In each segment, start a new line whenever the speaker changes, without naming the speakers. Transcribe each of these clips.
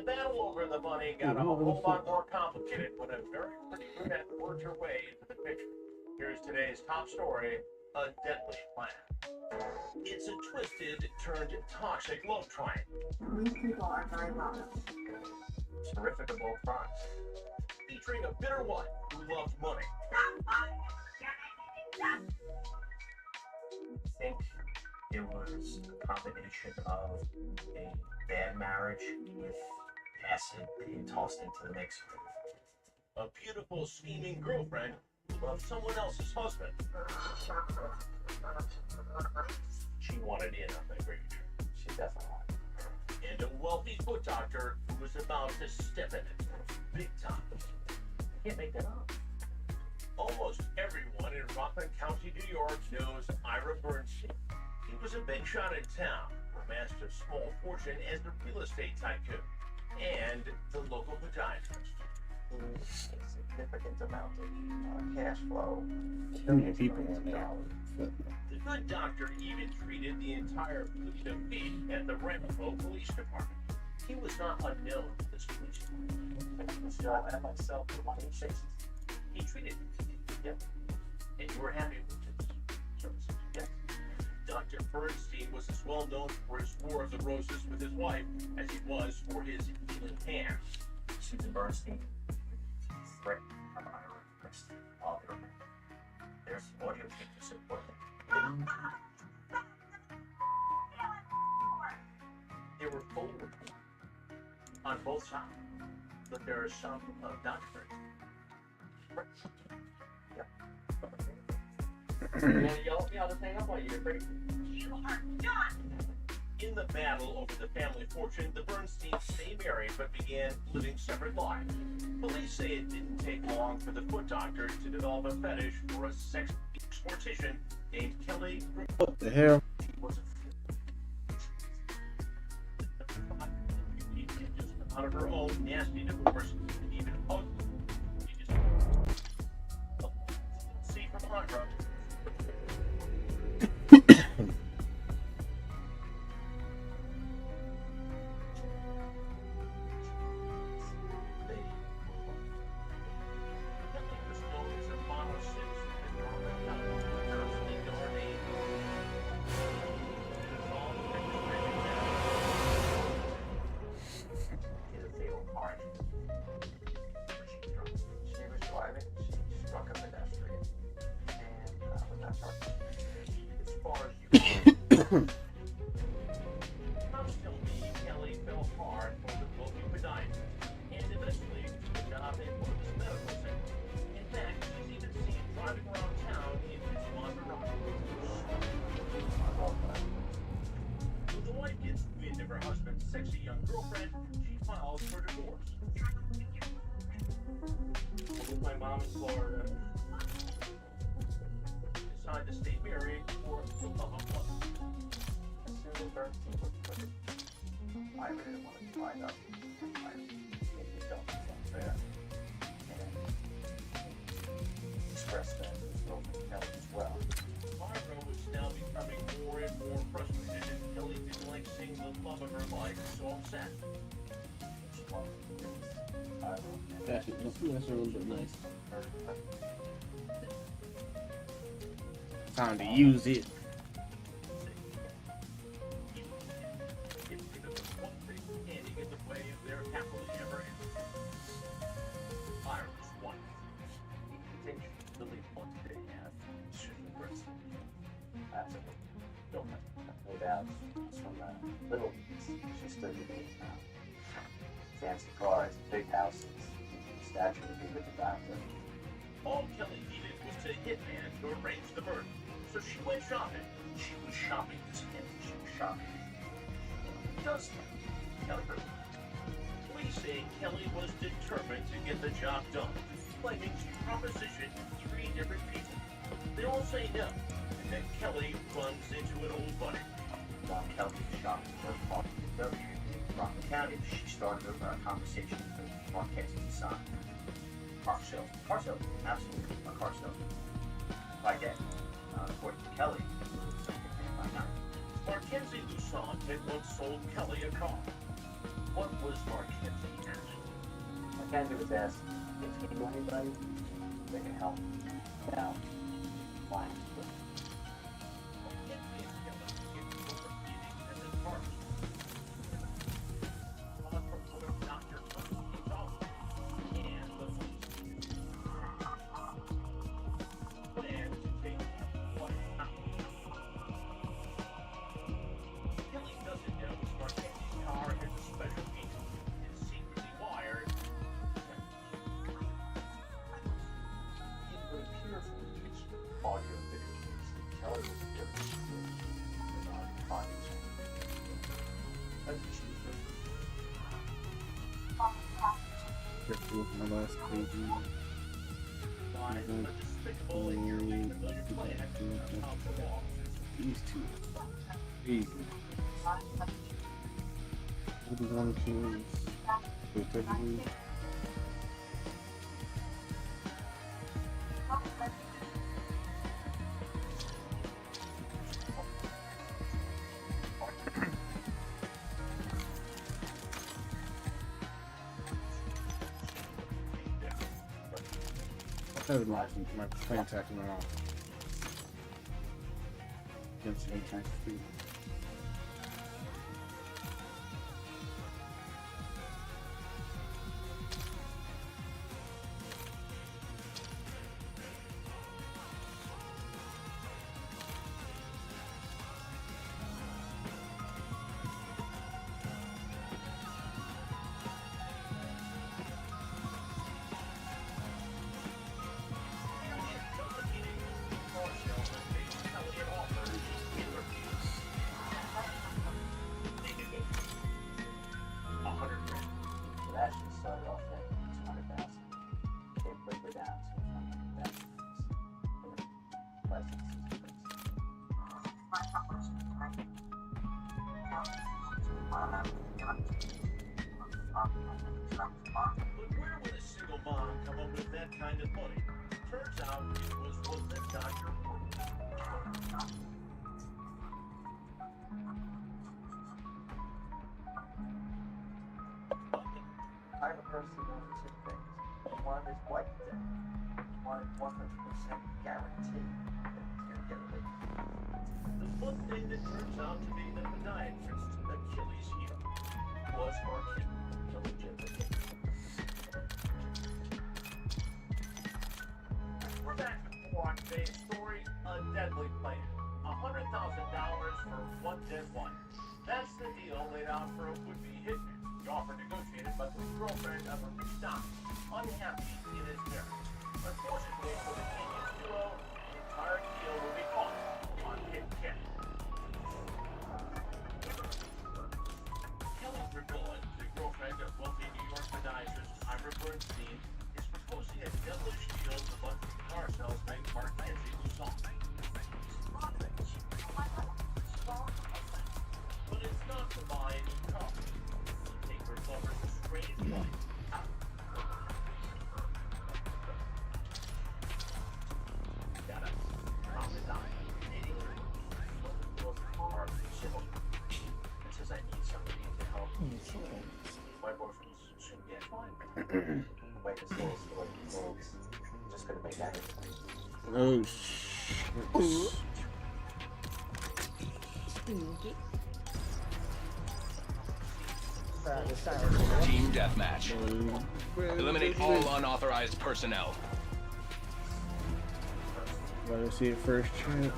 The battle over the money got a whole lot more complicated when a very pretty brunette worked her way into the picture. Here's today's top story, a deadly plan. It's a twisted turned toxic love triangle.
These people are very welcome.
Terrific of both fronts. Featuring a bitter wife who loved money.
I think it was a combination of a bad marriage with acid being tossed into the mix.
A beautiful, scheming girlfriend who loved someone else's husband. She wanted in on the agreement.
She definitely wanted.
And a wealthy foot doctor who was about to step in it. Big time.
Can't make that up.
Almost everyone in Rockland County, New York knows Ira Bernstein. He was a big shot in town, amassed a small fortune as a real estate tycoon and the local podiatrist.
A significant amount of cash flow.
Too many people in there.
The good doctor even treated the entire fleet of feet at the Ramapo Police Department. He was not unknown to this police department.
Michelle and myself were money chasers.
He treated it.
Yep.
And you were happy with his services.
Yes.
Dr. Bernstein was as well known for his War of the Roses with his wife as he was for his healing hands.
Susan Bernstein threatened from Ira Bernstein while they were married. There's some audio tape to support it.
They were forward on both sides, but there are some of Dr.
Yep.
You want to yell at me? I'll just hang up on you. Afraid.
You are done.
In the battle over the family fortune, the Bernsteins stay married but began living separate lives. Police say it didn't take long for the foot doctor to develop a fetish for a sex mortician named Kelly.
What the hell?
She was she just come out of her own nasty divorce, and even ugly. She just see from Ira.
She was driving, she struck a pedestrian, and was not charged.
As far as you Cops tell me Kelly fell hard for the local podiatrist and eventually took a job at one of his medical centers. In fact, she's even seen driving around town in his Maserati. When the wife gets wind of her husband's sexy young girlfriend, she files for divorce.
With my mom in Florida.
Decide to stay married for the love of love.
Susan Bernstein was put it. Ira didn't want to find out. Ira made himself there. And expressed that to his girlfriend Kelly as well.
Barbara was now becoming more and more frustrated, and Kelly didn't like seeing the love of her life so upset.
She wanted to do this.
That's a little bit nice. Time to use it.
It was one thing standing in the way of their happily ever after. Ira's wife.
He continued to leave one day as Susan Bernstein. Absolutely. No doubt. It's from the Little Leagues. She stood with me now. Fancy cars, big houses, statue to be with the doctor.
All Kelly needed was a hitman to arrange the murder, so she went shopping.
She was shopping this kid. She was shopping. Just Kelly Bernstein.
Police say Kelly was determined to get the job done, claiming she propositioned 3 different people. They all say no, and then Kelly runs into an old buddy.
While Kelly was shopping for a car in Rockland County, she started over a conversation with Marquez's son. Car salesman, absolutely, a car salesman. By day, according to Kelly, something by night.
Marquez Luson had once sold Kelly a car. What was Marquette's intention?
Mackenzie was asked if he knew anybody that could help. Now, why?
Mackenzie is killing people overeating as his partner. Cause for putting Dr. Percy's office and the police. Plan to take what out. Kelly doesn't know Marquette's car has a special feature. It's secretly wired.
It would appear from these audio videos that Kelly was given without finding
Careful with my last page.
Lies and despicable and nearly familiar plan of how to walk.
These two. Easy. What do you want to choose? Wait, technically. I had my plan attacking my off. Against the attack speed.
It actually started off at 200,000. Came quickly down to 100,000. Licenses.
But where would a single mom come up with that kind of money? Turns out it was what the doctor ordered.
I have a person who wanted two things. He wanted his wife dead. He wanted 100% guarantee that he's going to get away.
The one thing that turns out to be the podiatrist's Achilles heel was Marquette, the legitimate. We're back on today's story, A Deadly Plan. $100,000 for one dead one. That's the deal laid out for a would-be hitman. The offer negotiated, but the girlfriend of a rich doctor, unhappy in his marriage. Unfortunately for the genius duo, the entire deal will be off on Kit Kat. Kelly Rigola, the girlfriend of wealthy New York podiatrist Ira Bernstein, is proposing a devilish deal to luxury car salesman Mackenzie Mousson. But it's not to buy a new car. Take her lover's strange life out. Gotta calm it down. It says I need somebody to help me. My boyfriend's soon get fine.
Wait, this little story. I'm just going to make that anything.
Oh, shit.
Team deathmatch. Eliminate all unauthorized personnel.
Let us see it first, chat.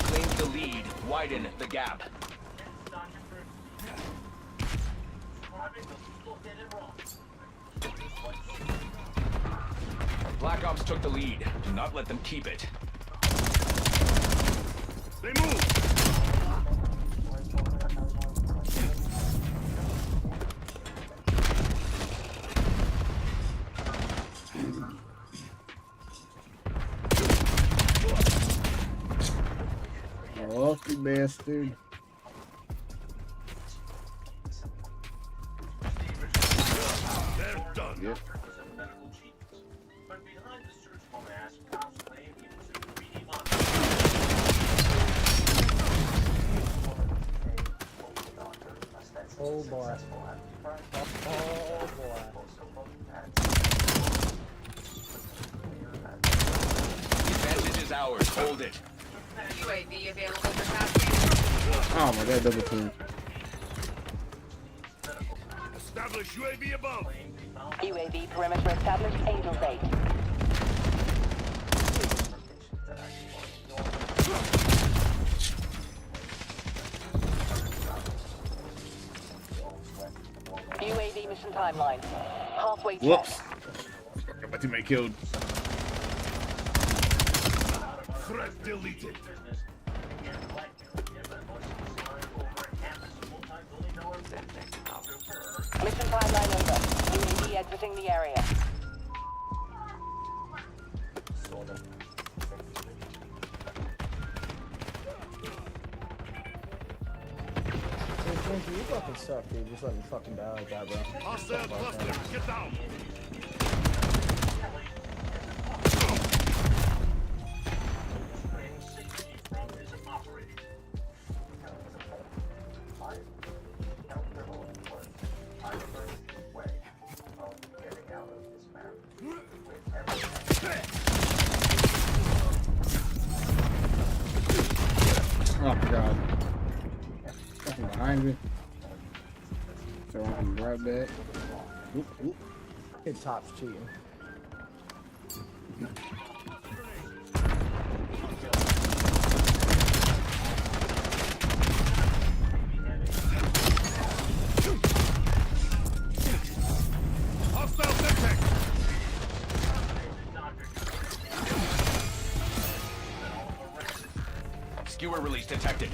Claim the lead. Widen the gap. Black Ops took the lead. Do not let them keep it. They move!
Lucky bastard.
They're done.
Yep.
But behind the surgical mask, cops claim he was a greedy monster.
Oh boy. Oh boy.
The advantage is ours. Hold it.
UAV available for tasking.
Oh my god, double team.
Establish UAV above.
UAV perimeter established. Angel Bait. UAV mission timeline. Halfway check.
Whoops. My teammate killed.
Threat deleted.
Mission timeline over. UAV exiting the area.
Dude, you fucking suck, dude. Just let me fucking die like that, bro.
Hostile cluster. Get down.
Oh my god. Fucking behind me. So I can grab that. Oop, oop.
Kid Top's cheating.
Hostile Semtex. Skewer release detected.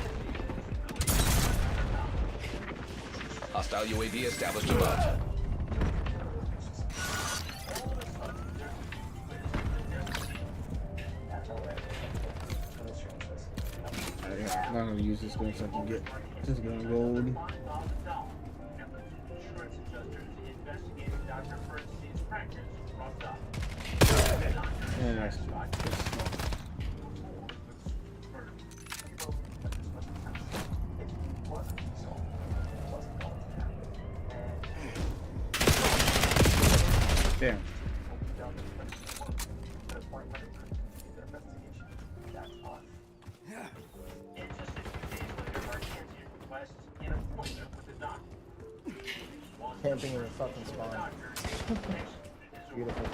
Hostile UAV established above.
I'm not gonna use this gun so I can get this gun gold. Yeah, nice. Damn.
Camping in the fucking spawn. Beautiful.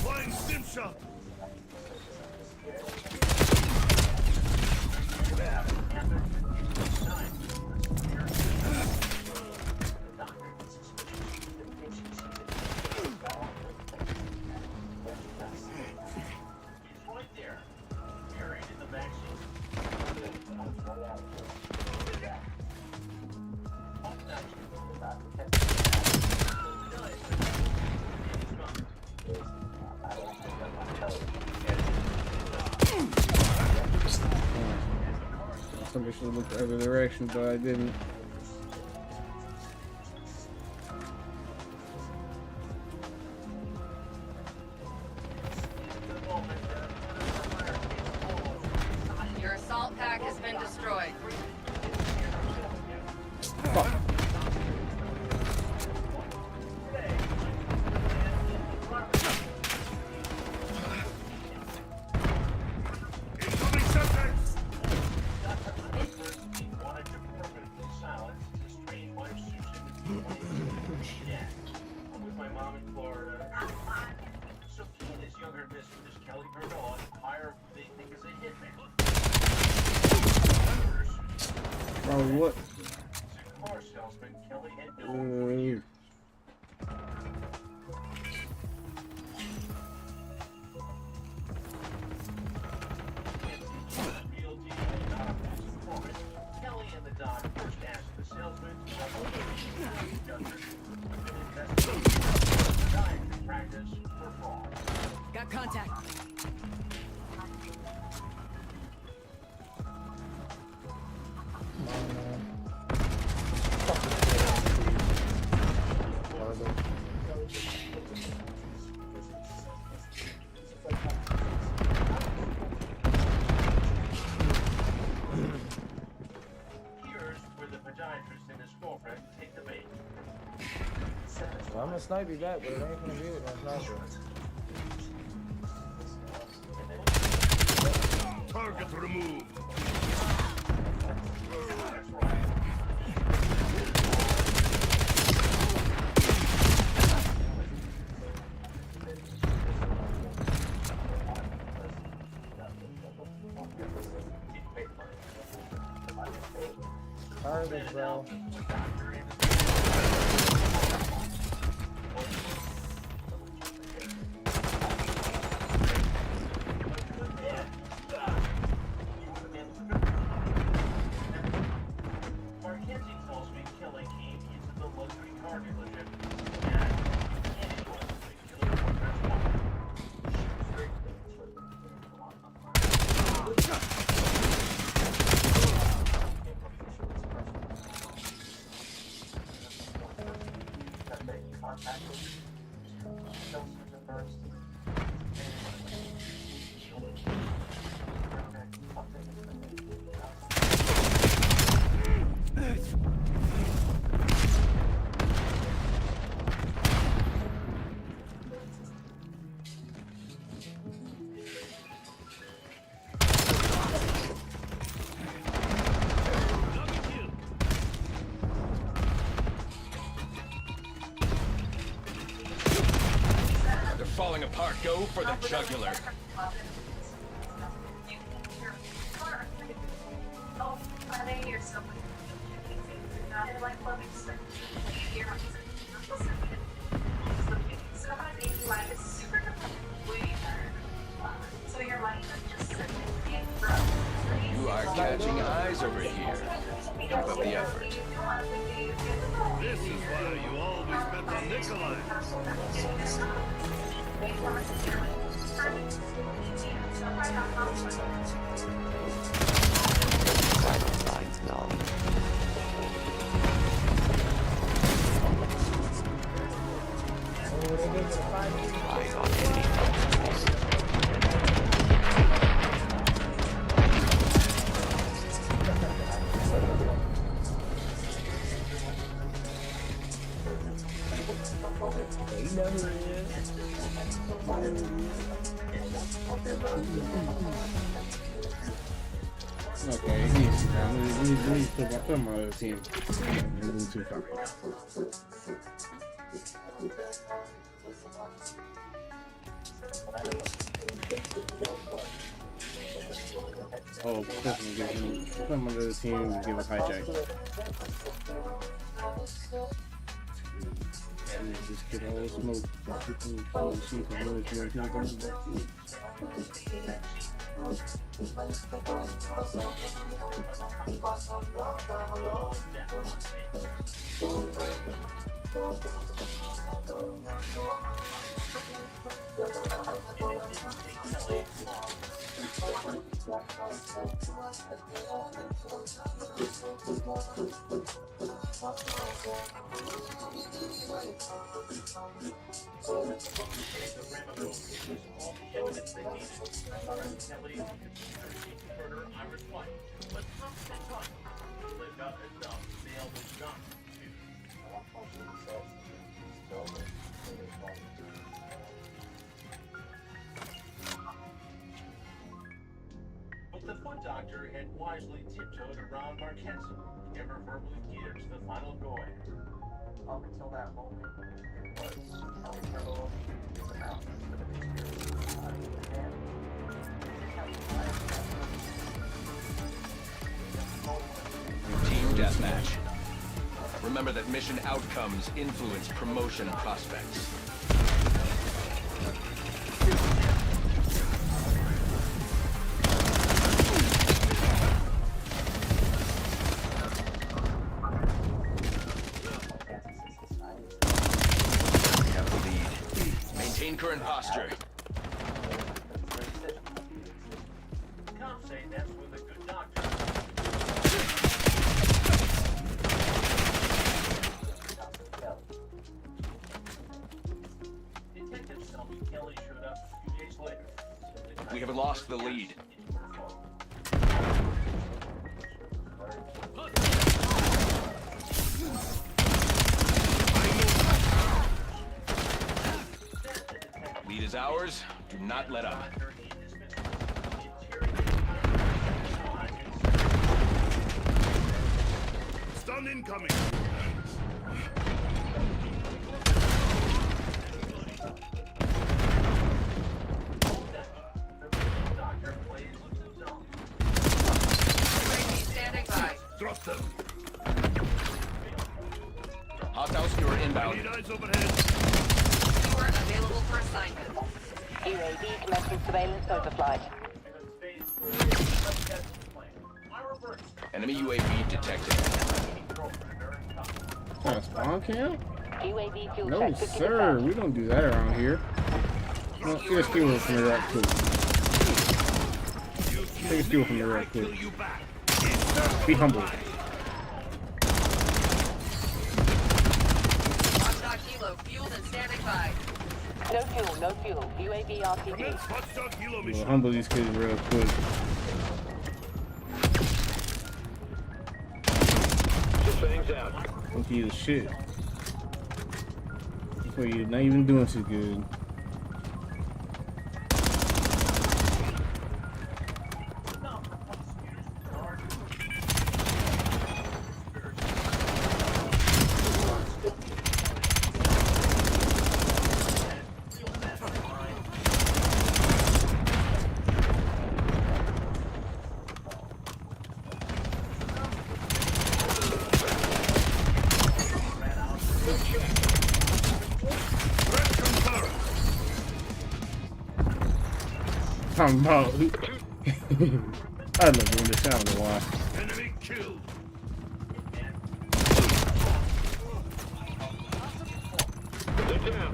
Flying stim shot.
Somebody should have looked the other direction, but I didn't.
Your assault pack has been destroyed.
Fuck.
Incoming Semtex.
With my mom in Florida. So he and his younger mistress, Kelly Bernal, hire who they think is a hitman.
Bro, what?
Car salesman Kelly had no Kelly and the Don first asked the salesman to practice for fraud.
Got contact.
Come on, man. Fucking
gonna snipe you back, but it ain't gonna be with no sniper.
Target removed.
Garbage, bro.
Marquetti tells me Kelly came into the luxury car dealership and anyone could kill her
They're falling apart. Go for the jugular.
Oh, I may hear someone. Not like loving stuff. You hear so I think like it's super way better. So your life is just sitting
You are catching eyes over here. Keep up the effort.
This is why you always bet on Nikolai.
Okay, easy now. Let me put my other team. I'm moving too far right now. Oh, definitely put my other team and give us hijack. And just get all the smoke.
But the foot doctor had wisely tiptoed around Marquetti, never verbally gives the final go-ahead.
Up until that moment, it was terrible. It's about
Team deathmatch. Remember that mission outcomes influence promotion prospects. We have the lead. Maintain current posture.
Cops say that's with a good doctor. Detectives tell me Kelly showed up a few days later.
We have lost the lead. Lead is ours. Do not let up.
Stun incoming.
Standing by.
Drop them.
Hostile skewer
I
inbound.
need eyes overhead.
Skewer available for assignment. UAV commencing surveillance overflight.
Enemy UAV detected.
Spawn camp?
UAV fuel
No,
check 50%.
sir. We don't do that around here. Let's get a skewer from the right quick. Take a skewer from the right quick.
You back.
Be humble.
Hostile kilo fueled and standing by. No fuel, no fuel. UAV RTB.
Commence hostile kilo
We'll
mission.
humble these kids real quick.
Things out.
Don't you the shit. So you're not even doing too good. Talking about I love doing this. I don't know why.
Enemy killed. They're down.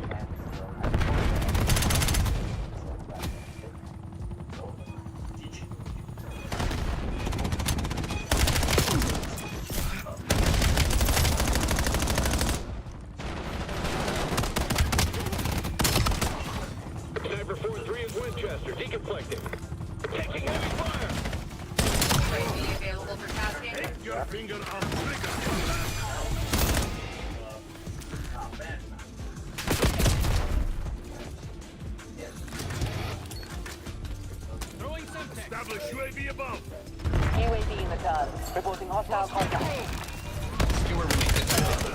Sniper 4-3 is Winchester. Deconflicting. Taking heavy fire.
UAV available for tasking.
Take your finger off trigger. Establish UAV above.
UAV in the turn. Reporting hostile contact.
Skewer release detected.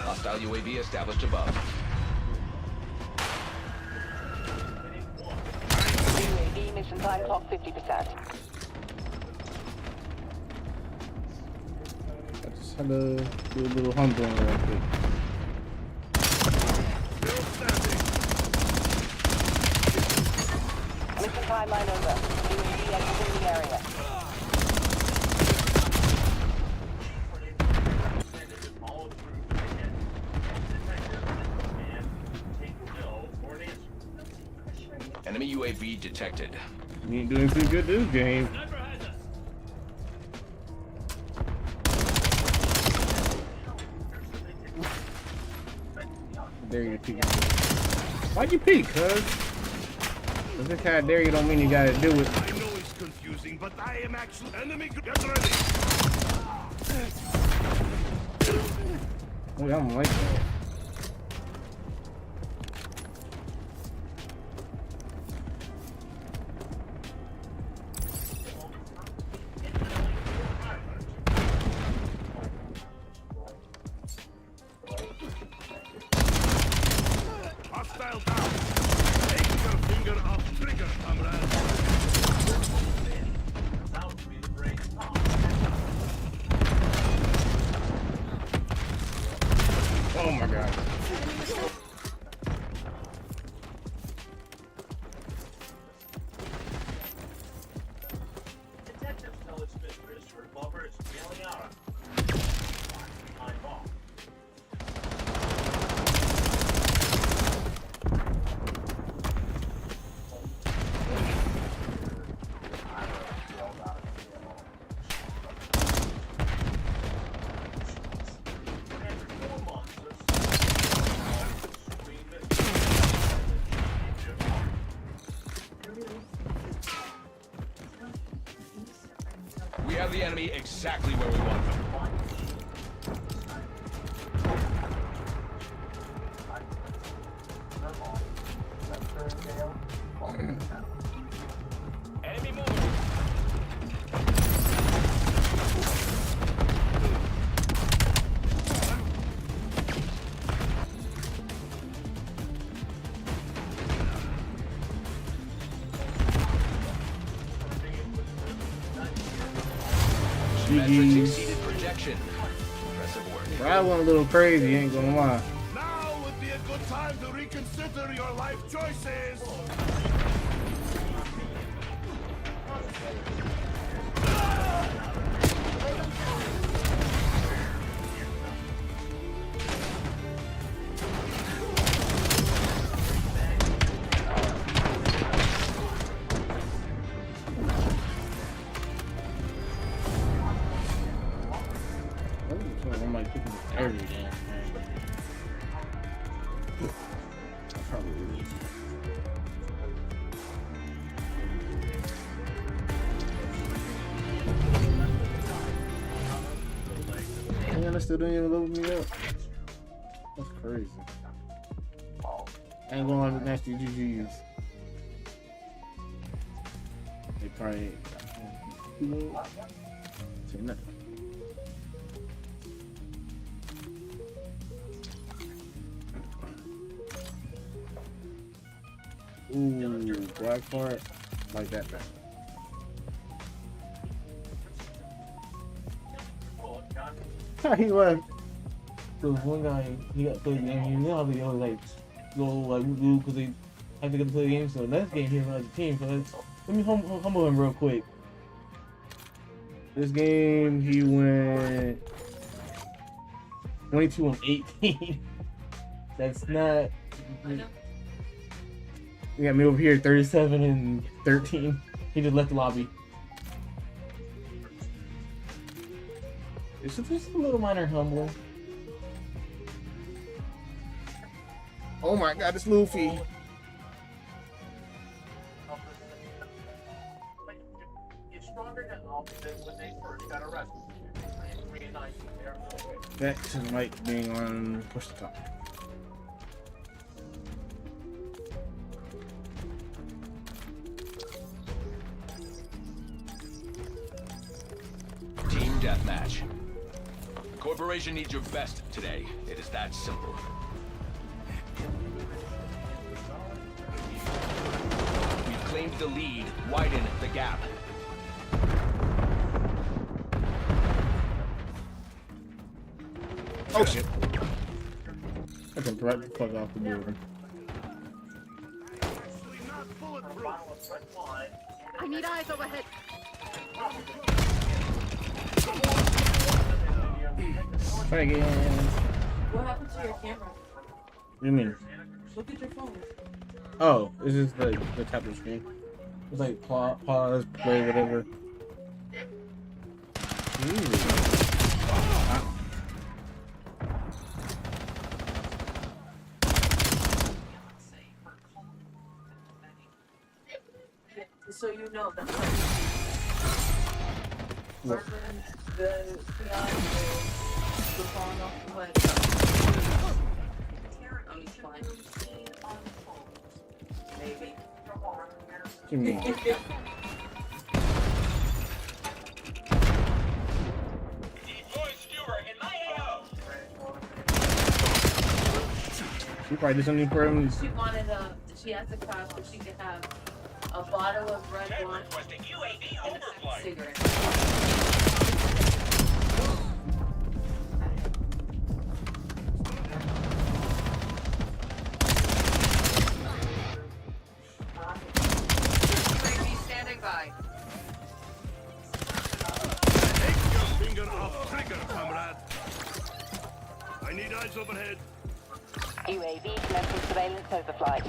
Hostile UAV established above.
UAV mission time clock 50%.
I just had to do a little humbling real quick.
Still standing.
Mission timeline over. UAV exiting the area.
Enemy UAV detected.
You ain't doing too good this game. Dare you to peek. Why'd you peek, cuz? If this guy dare you don't mean you gotta do it.
I know it's confusing, but I am actually enemy. Get ready.
Oh, I'm like that.
Hostile down. Take your finger off trigger, comrade.
Oh my god.
Detectives tell its mistress her lover is bailing out on her. Behind ball.
We have the enemy exactly where we want them. Enemy moving. Metrics
GG's.
exceeded projection. Impressive work.
Brad went a little crazy, ain't gonna lie.
Now would be a good time to reconsider your life choices.
I'm like picking every damn thing. Probably is. Man, they still didn't even load me up. That's crazy. I ain't going on nasty GG's. They probably say nothing. Ooh, black part like that. He left.
So this one guy, he got played the game. You know how they always like go like do because they have to get to play the game. So next game he's on the team. So let me humble him real quick.
This game he went 22 and 18.
That's not.
You got me over here
37 and 13. He just left the lobby. It's just a little minor humbling.
Oh my god, it's Luffy.
It's stronger now than when they first got arrested. Reunited there.
Back to Mike being on push the top.
Team deathmatch. The corporation needs your best today. It is that simple. We've claimed the lead. Widen the gap.
Oh shit. I can right the fuck off the building.
Actually not bulletproof.
I need eyes overhead.
Try again.
What happened to your camera?
What do you mean?
Look at your phone.
Oh, this is the tablet screen. It's like pause, play, whatever.
So you know that.
What?
The falling off the ledge. I'm fine. Maybe.
What do you mean? She probably did something for him.
She wanted she asked the cops if she could have a bottle of red wine and a cigarette.
UAV standing by.
Take your finger off trigger, comrade. I need eyes overhead.
UAV commencing surveillance overflight.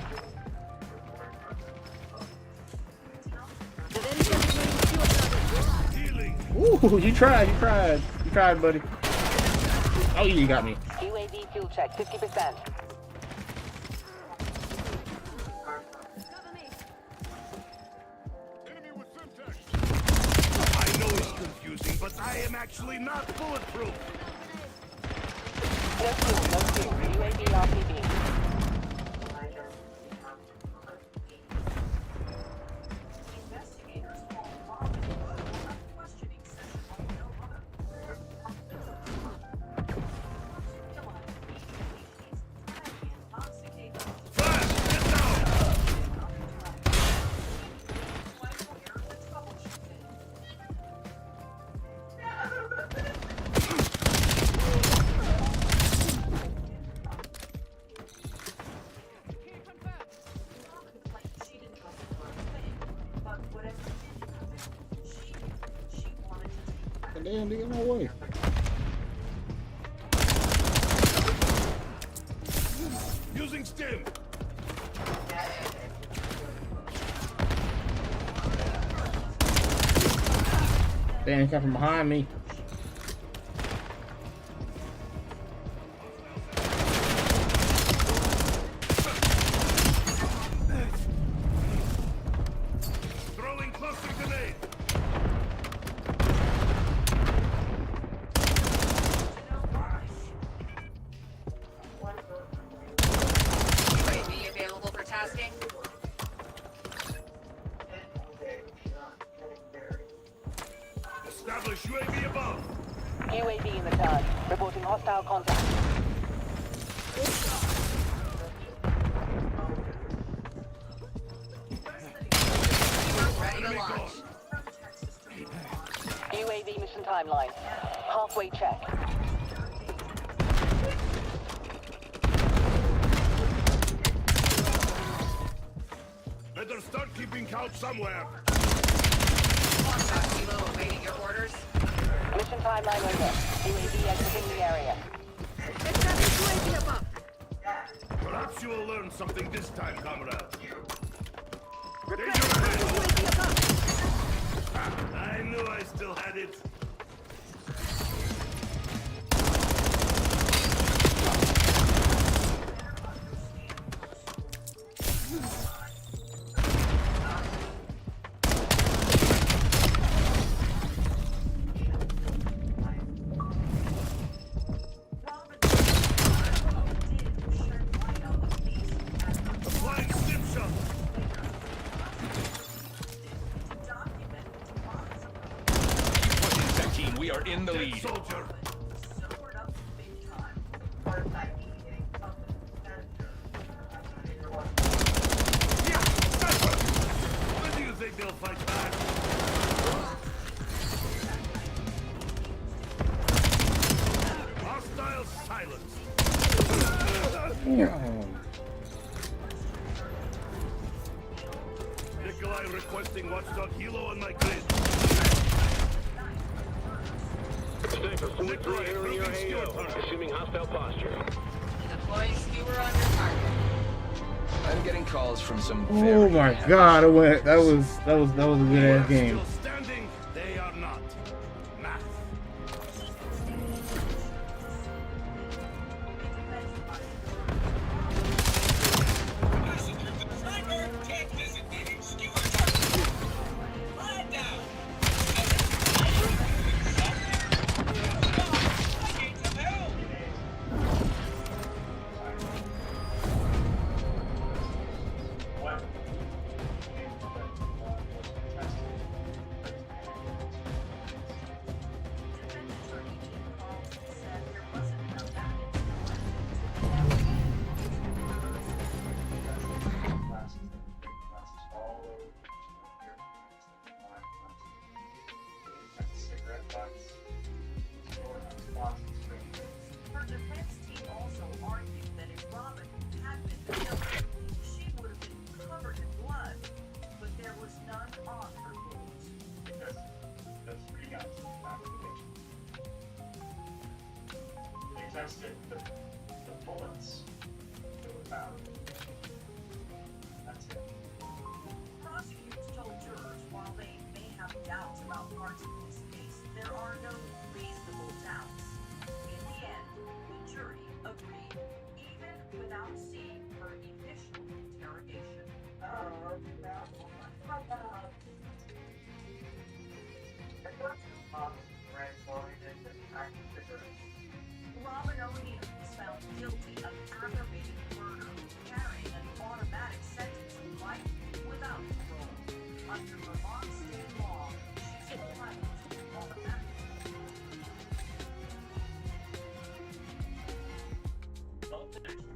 Healing.
Ooh, you tried, buddy. Oh, you got me.
UAV fuel check 50%.
I know it's confusing, but I am actually not bulletproof.
No fuel. UAV RPB.
Damn, they got my way.
Using stim.
Damn, he come from behind me.
Throwing cluster grenade.
UAV available for tasking.
Establish UAV above.
UAV in the turn. Reporting hostile contact. Ready to launch. UAV mission timeline. Halfway check.
Better start keeping count somewhere.
Contact Kilo awaiting your orders. Mission timeline over. UAV exiting the area.
Perhaps you will learn something this time, comrade. I knew I still had it. Applying stim shot.
Pushing, Tech Team. We are in the
Dead
lead.
soldier. Yeah, sniper. When do you think they'll fight back? Hostile silence. Nikolai requesting watchdog helo on my grid. Nikolai, moving your turn.
Assuming hostile posture.
Deploying skewer on your target.
I'm getting calls from some
Oh
very
my
happy
god, it went, that was a good ass game.
Still standing, they are not. Math.
Her defense team also argued that if Robin had been killed, she would have been covered in blood, but there was none on her wounds.
They tested the bullets that were found. That's it.
Prosecutors told jurors while they may have doubts about parts of this case, there are no reasonable doubts. In the end, the jury agreed, even without seeing her initial interrogation. Robin O'Neill was found guilty of aggravated murder, carrying an automatic sentence of life without parole. Under Vermont state law, she's entitled to automatic.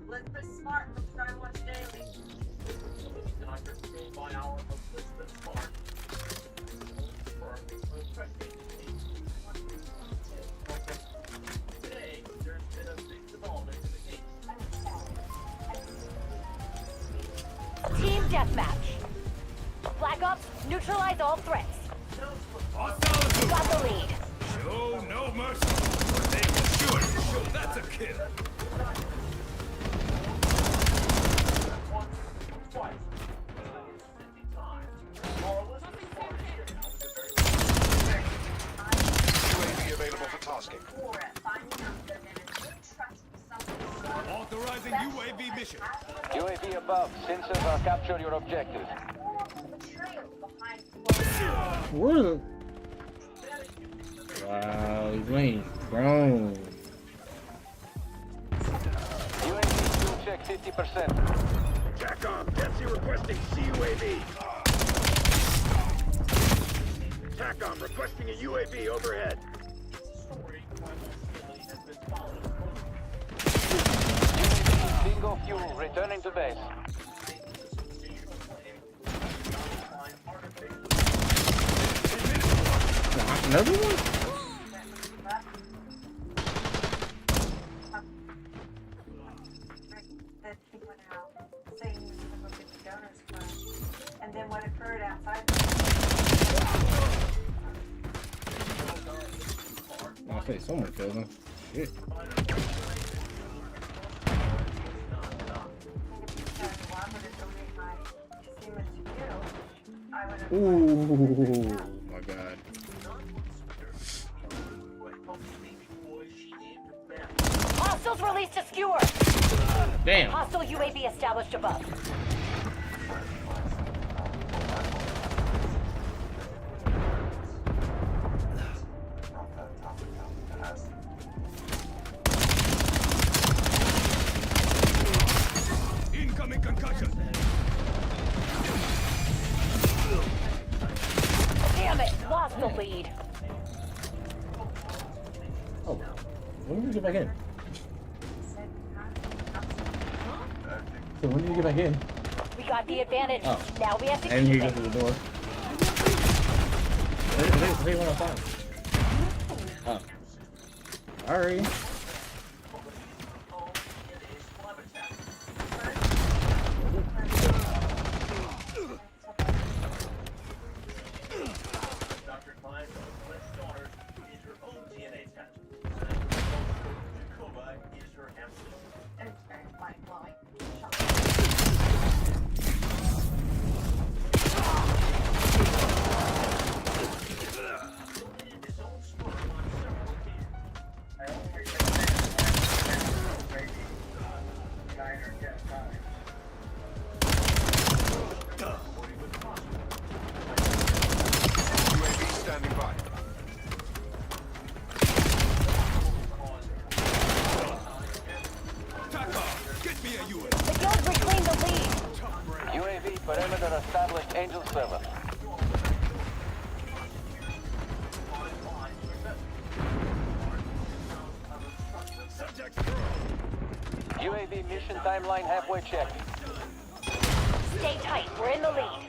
Elizabeth Smart from Skywatch Daily.
Dr. by our Elizabeth Smart. Today, there's been a big development in the case.
Team deathmatch. Black Ops, neutralize all threats.
Hostile.
Got the lead.
Oh, no mercy. They will sure. That's a kill.
Once, twice, 50 times. Our list is far shared out with a very
UAV available for tasking.
Or finding out they're in a good trust with something.
Authorizing UAV mission.
UAV above. Sensors are capture your objective.
Betrayal behind
Where the? Wow, he's laying prone.
UAV fuel check 50%.
TACOM, Dempsey requesting CUAV. TACOM requesting a UAV overhead.
story why my family has been followed.
UAV bingo fuel returning to base.
Another one?
that he went out saying he was going to look at the donors fund. And then what occurred outside
I say someone killed him. Shit. Ooh, my God.
Hostiles released a skewer.
Damn.
Hostile UAV established above.
Incoming concussion.
Damn it, lost the lead.
Oh, when did you get back in? So when did you get back in?
We got the advantage.
Oh.
Now we have to
And
keep
you go
it.
to the door. They went outside. Oh. Sorry.
Dr. Klein, Clint's daughter, is her own DNA test. Jacoba is her empress.
and it's very mind-blowing.
His own story on several occasions.
UAV standing by.
TACOM, get me a UAV.
The guild reclaimed the lead.
UAV perimeter established. Angel 7.
Subject through.
UAV mission timeline halfway checked.
Stay tight, we're in the lead.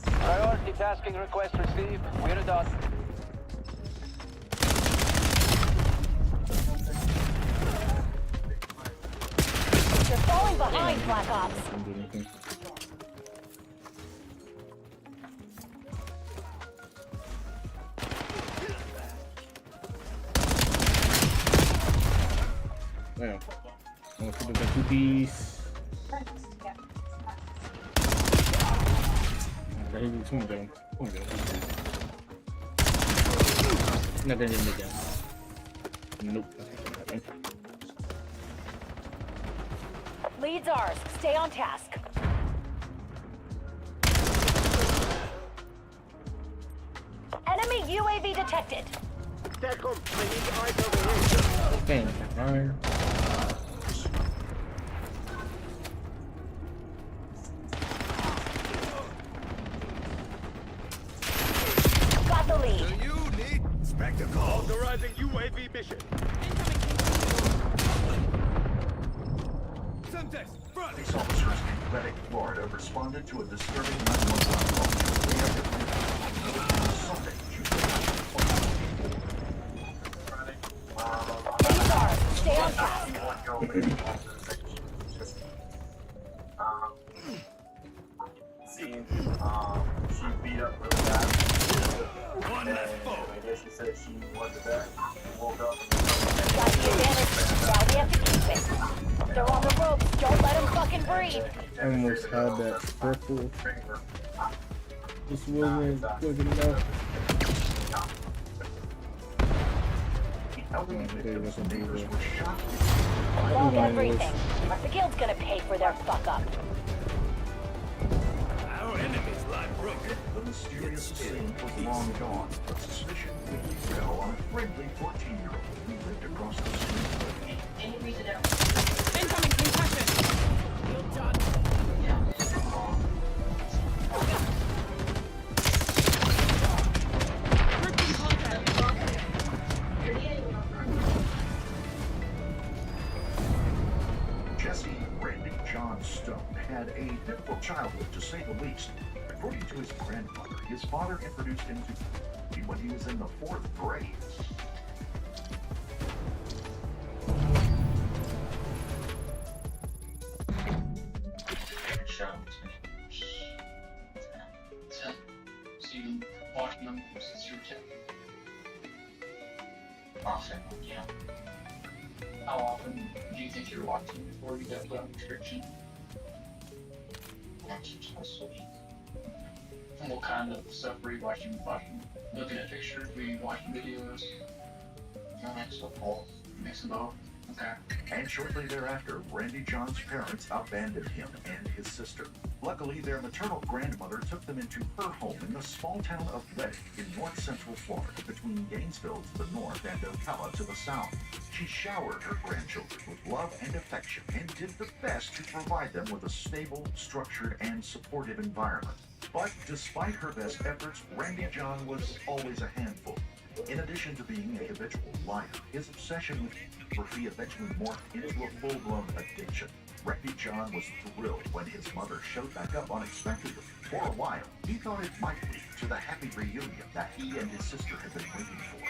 Priority tasking request received. We're done.
You're falling behind, Black Ops.
Didn't do anything. Damn. I want to do the 2-piece. Someone get him. Not gonna hit me again. Nope. That's not gonna happen.
Lead's ours. Stay on task. Enemy UAV detected.
TACOM, I need eyes over here.
Damn. Alright.
Got the lead.
Do you need spectacle? Authorizing UAV mission. Semtex, front.
Police officers in Reading, Florida responded to a disturbing 911 call. They have reported Sunday,
Lead's ours. Stay on task.
I guess she said she wanted that. Woke up.
Got the advantage. Now we have to keep it. They're on the ropes. Don't let them fucking breathe.
I almost had that purple. Just wasn't good enough.
Log everything. The guild's gonna pay for their fuck up.
Our enemies lie broken.
The mysterious scene was long gone, but suspicion quickly fell on a friendly 14-year-old who lived across the street.
Any reason else?
Incoming concussion.
Jesse Randy John Stone had a difficult childhood, to say the least. According to his grandmother, his father introduced him to when he was in the 4th grade.
So you watch them since you were 10? Often, yeah. How often do you think you're watching before you got put on restriction? Once a week. And what kind of stuff were you watching? Looking at pictures? Were you watching videos? Mix of both. Mix of both. Okay.
And shortly thereafter, Randy John's parents abandoned him and his sister. Luckily, their maternal grandmother took them into her home in the small town of Redding in north-central Florida, between Gainesville to the north and Ocala to the south. She showered her grandchildren with love and affection and did the best to provide them with a stable, structured, and supportive environment. But despite her best efforts, Randy John was always a handful. In addition to being a habitual liar, his obsession with pornography eventually morphed into a full-blown addiction. Randy John was thrilled when his mother showed back up unexpectedly. For a while, he thought it might lead to the happy reunion that he and his sister had been waiting for.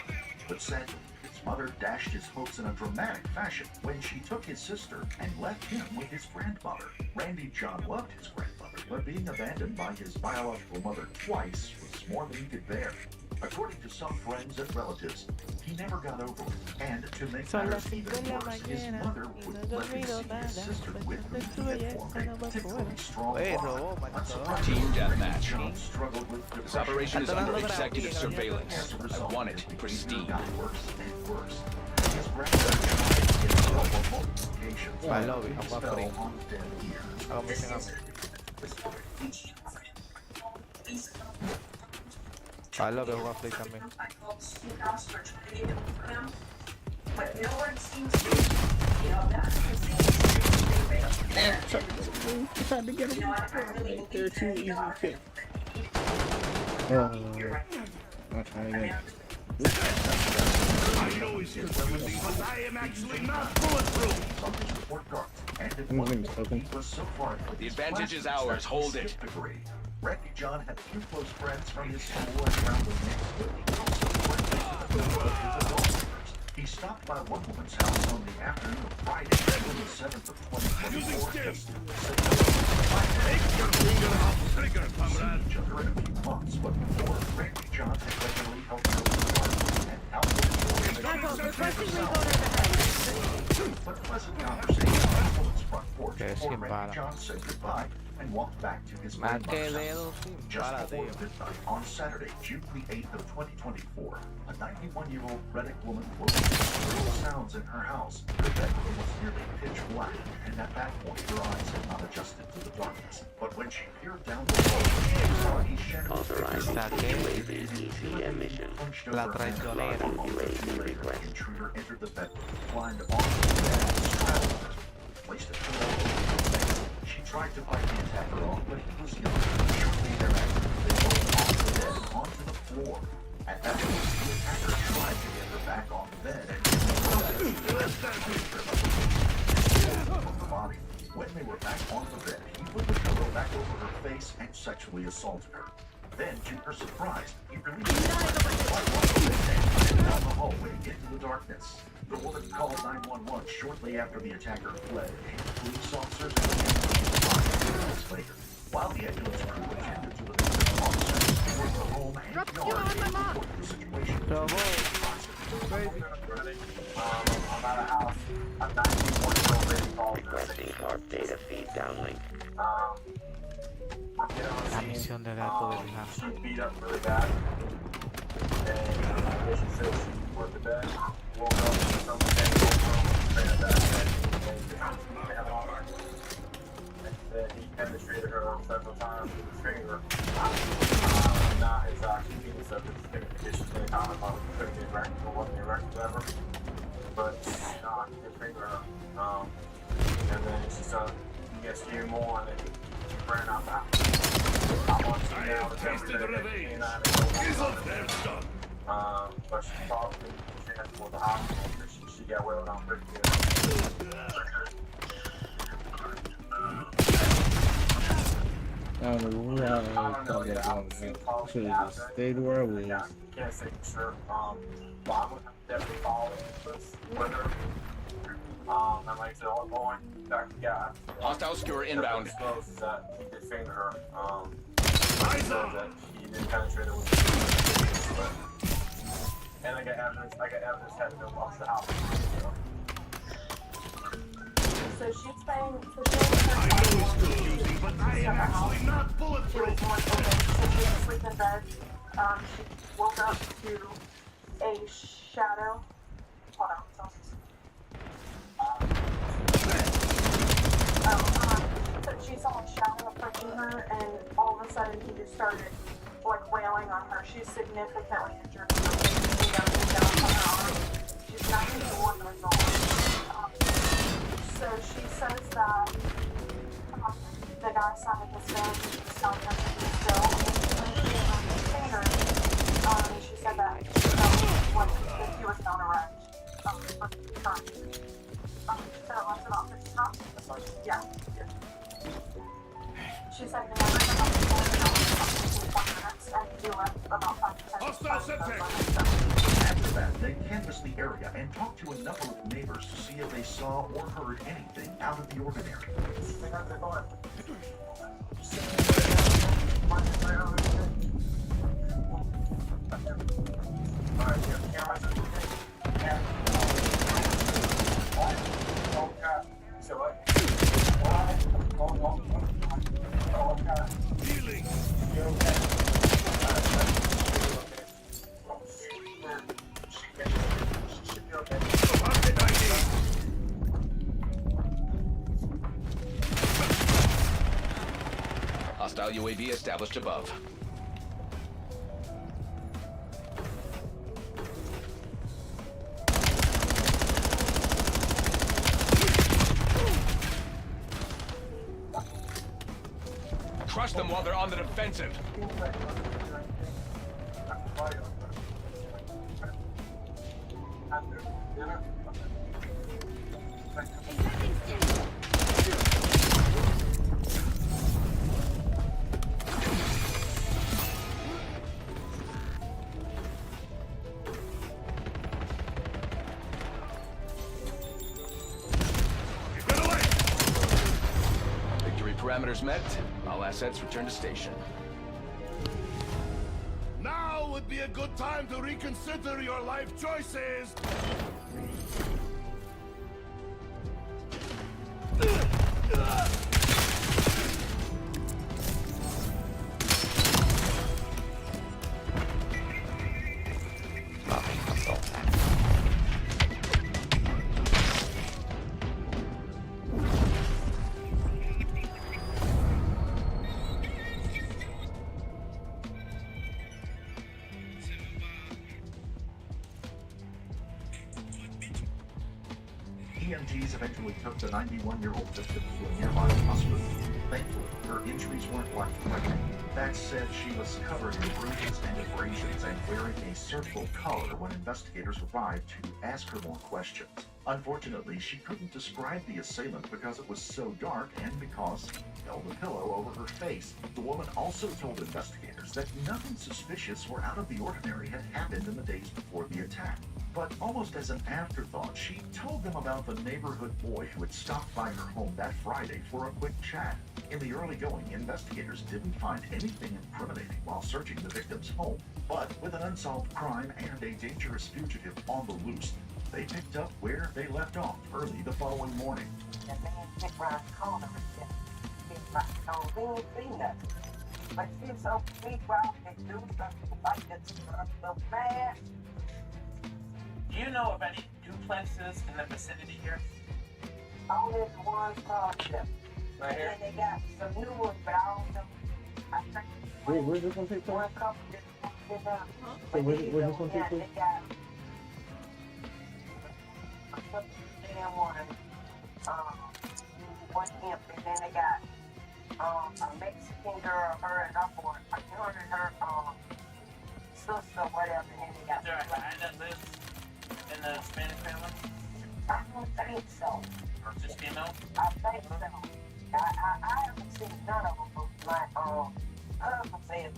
But sadly, his mother dashed his hopes in a dramatic fashion when she took his sister and left him with his grandmother. Randy John loved his grandmother, but being abandoned by his biological mother twice was more than he could bear. According to some friends and relatives, he never got over it. And to make matters even worse, his mother would let him see his sister with whom he had formed a particularly strong bond. Unsurprisingly,
Team deathmatch.
John struggled with
This
depression.
operation is under executive surveillance.
As a
I
result,
want
his
it
behavior
pristine.
got worse and worse. His grandmother tried to get help on multiple occasions, but things fell on deaf ears.
Lo veo jugar Play también.
Trying to get him. They're too easy to pick. I'm trying again.
I know he's conservative, but I am actually not bulletproof.
The advantage is ours. Hold it.
Randy John had a few close friends from his school and around the neighborhood. He also went to the home of his adult neighbors. He stopped by one woman's house on the afternoon of Friday, June 7th of 2024.
Take your finger off the trigger, comrade.
Each other in a few months, but before, Randy John had regularly helped her with the apartment and outfitted but pleasant conversation on the woman's front porch before Randy John said goodbye and walked back to his grandmother's house. Just before midnight on Saturday, June the 8th of 2024, a 91-year-old Reddick woman woke up to shrill sounds in her house. Her bedroom was nearly pitch black, and at that point her eyes had not adjusted to the darkness. But when she peered down the hall, she saw a shadow
La traicionera.
The intruder entered the bedroom, climbed onto the bed, and straddled her, placed a pillow over her face. She tried to fight the attacker off, but he was young. Shortly thereafter, they both off the bed and onto the floor. At that point, the attacker tried to get her back on the bed and from the body. When they were back on the bed, he put the pillow back over her face and sexually assaulted her. Then, to her surprise, he released her down the hallway into the darkness. The woman called 911 shortly after the attacker fled, and police officers and minutes later. While the ambulance crew attended to the officers,
Bravo.
I'm at a house. I'm 91-year-old lady called.
Requesting harp data feed downlink.
La misión de datos de la.
She beat up really bad. And I guess she said she went to bed, woke up, something came over, ran back, and then he penetrated her several times with his finger. Not his actual penis, of his skin condition, they found him out, couldn't get erect, or wasn't erect, whatever. But, he did finger her. And then she started, he gets a few more, and then he ran out the house. I'm on to now, the everything, but she talked to me, she had to go to the hospital, she got well down pretty good.
I don't know who I thought that one. Should have just stayed where I was.
Can't say for sure. But I would definitely follow with her. And like I said, all going back to God.
Hostile skewer inbound.
That he did finger her. That he did penetrate her with but, and I got evidence having them off the house.
So she's saying,
I know it's confusing, but I am actually not bulletproof.
So she was asleep in bed. She woke up to a shadow. Hold on, so she saw a shadow approaching her, and all of a sudden he just started like wailing on her. She's significantly injured. She's 91 years old. So she says that the guy sounded his gun, he was telling her to be still. When she was on his finger, she said that he was not erect for the time. So it was about 50 times. Yeah. She said the number about 1 minutes and he left about 5 to 10 minutes.
After that, they canvassed the area and talked to a number of neighbors to see if they saw or heard anything out of the ordinary.
Hostile UAV established above. Crush them while they're on the defensive. Parameters met. All assets return to station.
Now would be a good time to reconsider your life choices.
EMTs eventually took the 91-year-old victim to a nearby hospital. Thankfully, her injuries weren't life-threatening. That said, she was covered in bruises and abrasions and wearing a surgical collar when investigators arrived to ask her more questions. Unfortunately, she couldn't describe the assailant because it was so dark and because he held a pillow over her face. The woman also told investigators investigators that nothing suspicious or out of the ordinary had happened in the days before the attack. But almost as an afterthought, she told them about the neighborhood boy who had stopped by her home that Friday for a quick chat. In the early going, investigators didn't find anything incriminating while searching the victim's home. But with an unsolved crime and a dangerous fugitive on the loose, they picked up where they left off early the following morning.
That man picked around the corner again. It's like, no, we ain't seen nothing. But she's so big, well, they do something like this. So fast.
Do you know of any duplexes in the vicinity here?
Only the ones called them.
Right here?
And they got some new ones, but I don't know. I think
Wait, where's this one take place?
one couple just did up.
So where's this one take place?
They got one imp, and then they got a Mexican girl, her and her boy, her and her sister, whatever, and then they got.
Is there a guy that lives in the Spanish family?
I don't think so.
Or just female?
I think so. I haven't seen none of them, but my husband said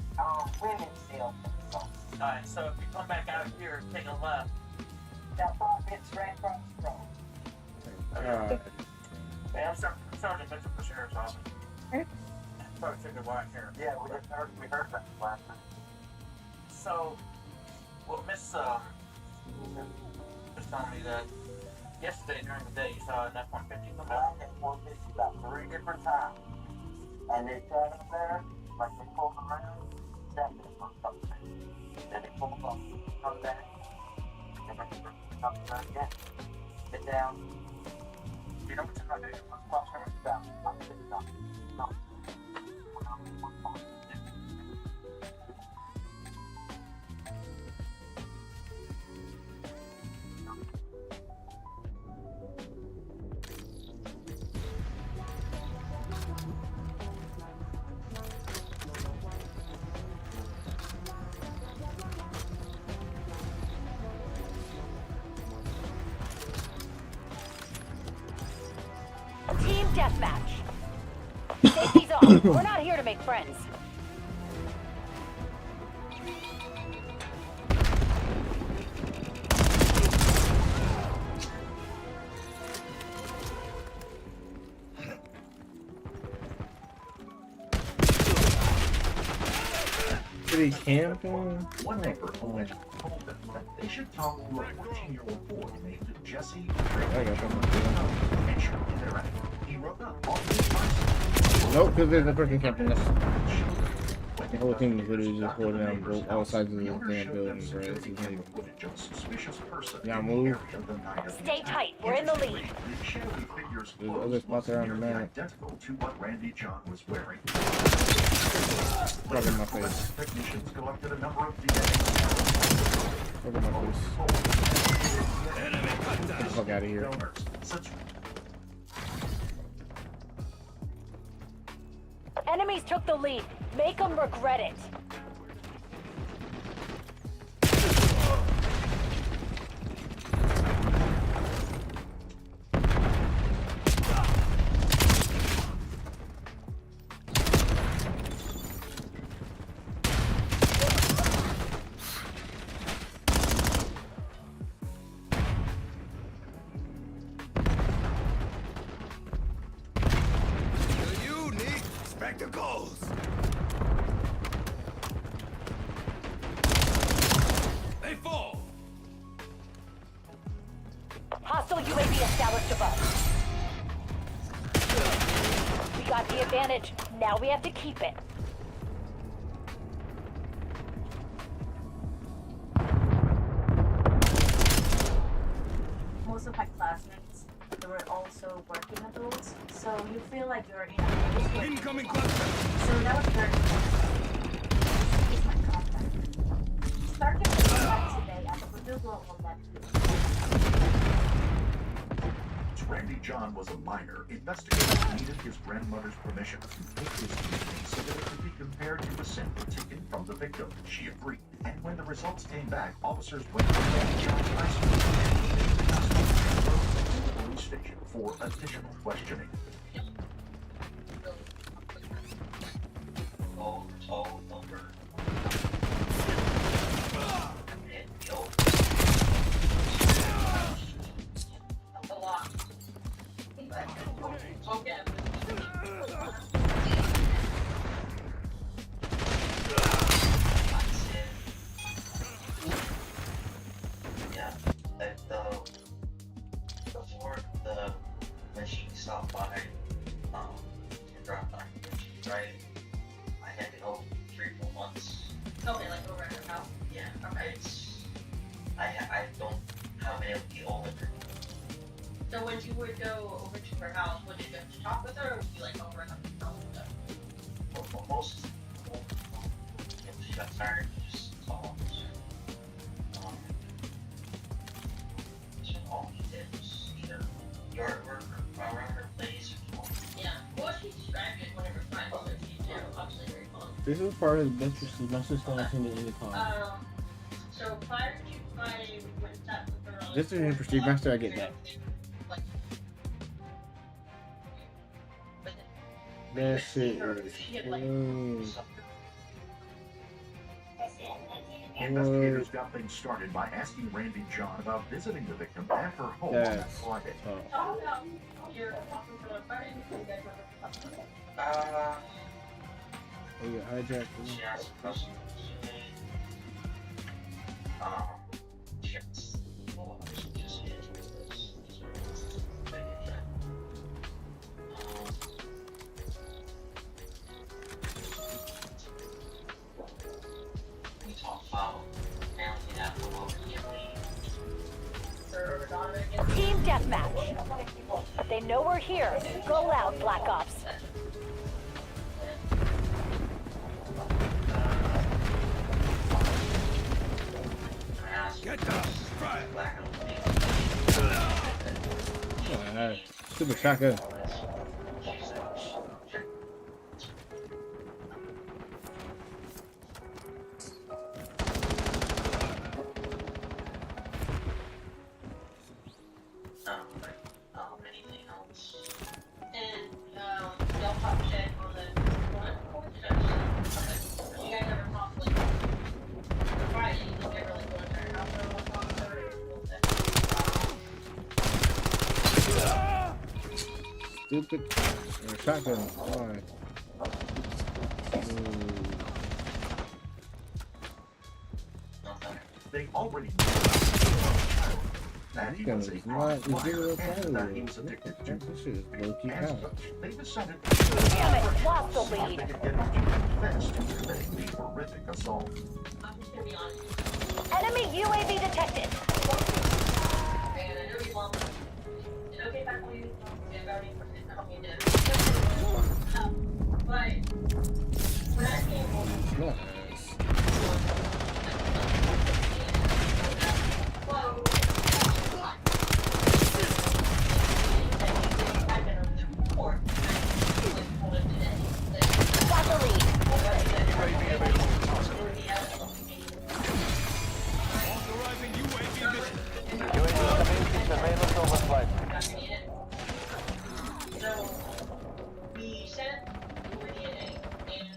women still think so.
Alright, so if you come back out here, take a left.
That far bit's right across the road.
Hey, I'm Sergeant Mitchell for Sheriff's Office. Probably took a while here.
Yeah, we heard about it last night.
So, well, Miss was telling me that yesterday during the day you saw an F-150 come out.
F-150 about 3 different times. And they sat up there, like they pulled around, sat there for something. Then they pulled up, come back, and then they come back again. Sit down. You know what's about it? What's about her? About 6 times. No.
Team deathmatch. Safety's off. We're not here to make friends.
They camping?
One neighbor allegedly told them that they should talk to a 14-year-old boy named Jesse.
I got them.
He wrote up on his bicycle.
Nope, because there's a person camping us. The whole team is literally just holding down all sides of the damn building, bro. This is amazing. Yeah, move.
Stay tight. We're in the lead.
There's other spots around the map.
Identical to what Randy John was wearing.
Fuck in my face.
Technicians collected a number of DNA.
Fuck in my face. Get the fuck out of here.
Enemies took the lead. Make them regret it.
You need spectacles. They fall.
Hostile UAV established above. We got the advantage. Now we have to keep it.
Most of my classmates, they were also working adults, so you feel like you're in a
Incoming cluster.
So that was very nice. It's my contact. Starting with today at the Purdue Global Net.
Randy John was a minor. Investigators needed his grandmother's permission to take his DNA so that it could be compared to the sample taken from the victim. She agreed, and when the results came back, officers went to Randy John's residence and drove to the police station for additional questioning.
All number stopped by, and dropped by, right? I had to go 3-4 months.
Okay, like over at her house.
Yeah, okay. I don't have any of the older.
So when you would go over to her house, would you just talk with her, or would you like over at her house and stuff?
For most, if she got tired, just call. So all he did was either yard work or around her place or something.
Yeah. Well, she described it whenever my mother came there. Obviously very fun.
This is part of the best pursuit. My sister I've seen it in the car.
So prior to Friday, we went up with her on
This is in Pursuit Master, I get that. That shit is close.
Investigators got things started by asking Randy John about visiting the victim at her home on
That's
Friday.
tough.
Talk about your talking to her on Friday before you guys went up.
Oh, you got hijacked.
She asked questions. We talked about family that will
Team deathmatch. They know we're here. Go loud, Black Ops.
Get down! Try it!
Stupid shotgun.
anything else.
And y'all pop shed on the front porch. You guys ever talk like Friday? You think ever like going to her house or whatnot, or
Stupid shotgun. Why?
They already knew that he was a
Not zero
and that he
time.
was addicted to
This shit is low-key
as
out.
such, they decided
Damn it, lost the
they
lead.
could get him to confess to committing the horrific assault.
I'm just gonna be honest.
Enemy UAV detected.
And I know you want it. Okay, back on you. Yeah, already help me do. But when I came home,
Nice.
whoa.
Got the lead.
Authorizing UAV mission.
UAV commencing surveillance overflight.
So we sent DNA and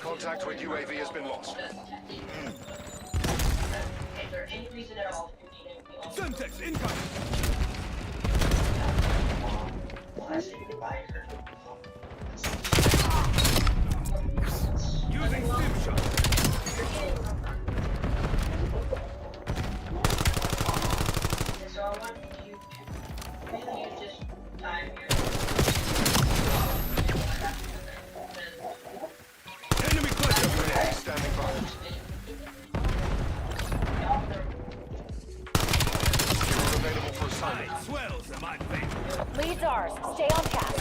Contact with UAV has been lost.
Is there any reason at all that you need to be on?
Semtex incoming. Using stim shot.
So I want you to really use this time here.
Enemy cluster grenade standing by. You're available for assignment.
Swells in my favor.
Lead's ours. Stay on task.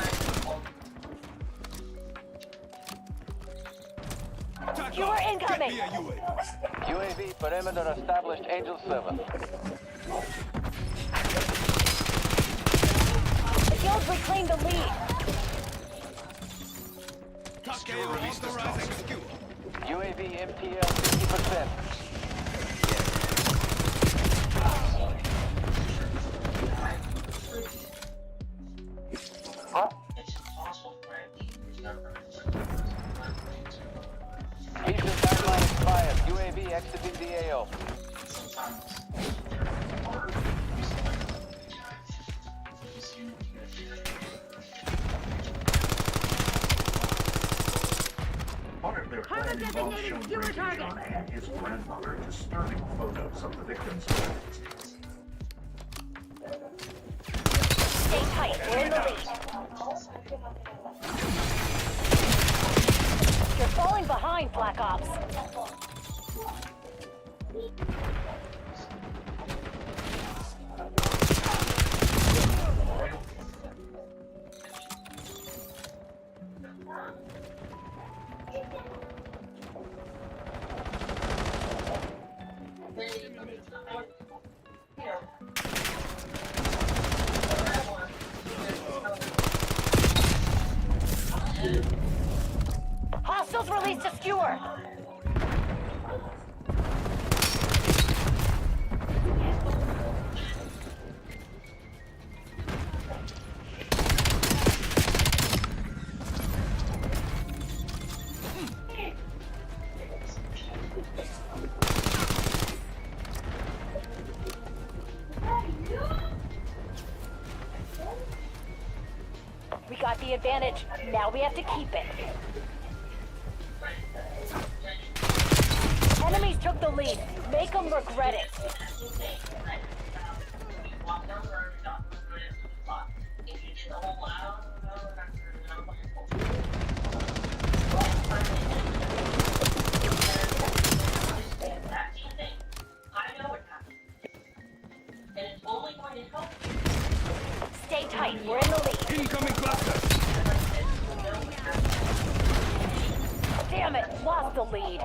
You are incoming.
Get me a UAV.
UAV perimeter established, Angel 7.
The guild reclaimed the lead.
Secure release this task.
UAV MTL 50%.
It's impossible for Randy to remember.
Mission timeline expired. UAV exiting the AO.
Part of their plan involved showing Randy John and his grandmother disturbing photos of the victims.
Stay tight. We're in the lead. You're falling behind, Black Ops. Hostiles released a skewer. We got the advantage. Now we have to keep it. Enemies took the lead. Make them regret it. Stay tight. We're in the lead.
Incoming cluster!
Damn it. Lost the lead.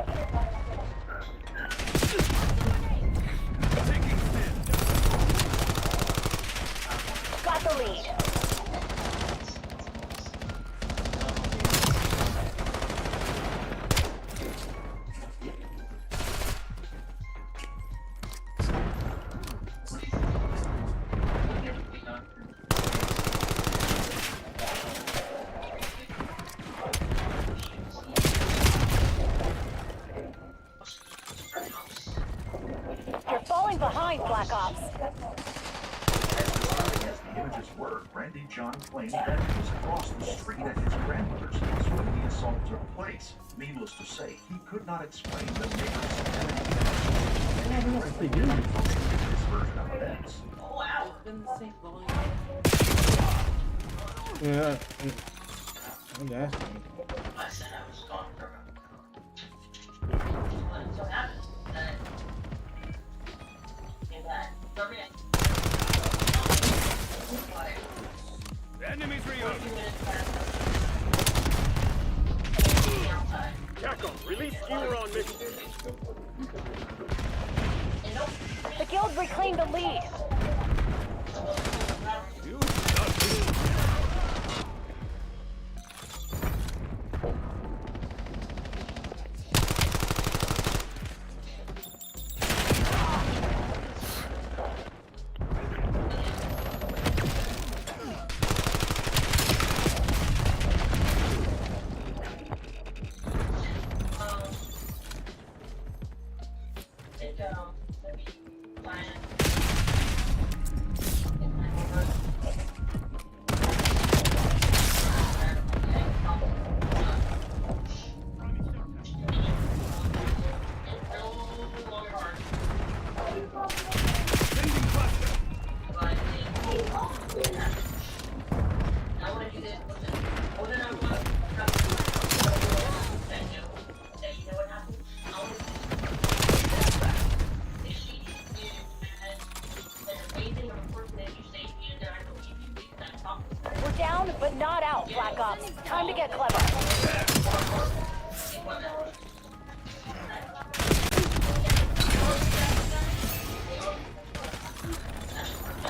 Got the lead. You're falling behind, Black Ops.
As the images were, Randy John claimed that he was across the street at his grandmother's house when the assault took place. Needless to say, he could not explain the neighbor's his version of events.
Yeah. Oh, that's funny.
I said I was gone for a so happened that
The enemy's rearmed. Jacko, release skewer on me.
The guild reclaimed the lead.
You got me.
We're down, but not out, Black Ops. Time to get clever.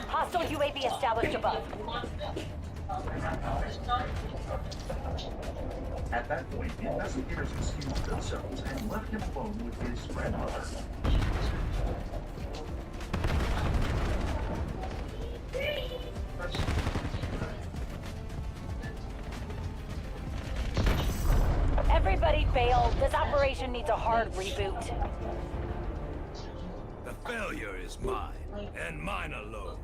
Hostile UAV established above.
At that point, investigators excused themselves and left him alone with his grandmother.
Everybody bail. This operation needs a hard reboot.
The failure is mine, and mine alone.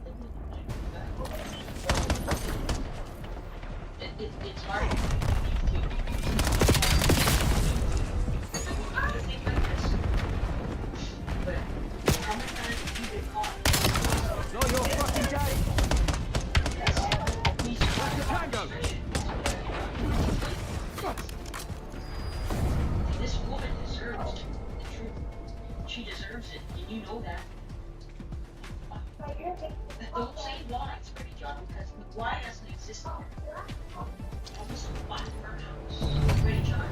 It's hard.
So you're fucking dying.
deserves it, and you know that. Don't say why, it's pretty John, because why doesn't exist there. Almost a black house. Ready, John?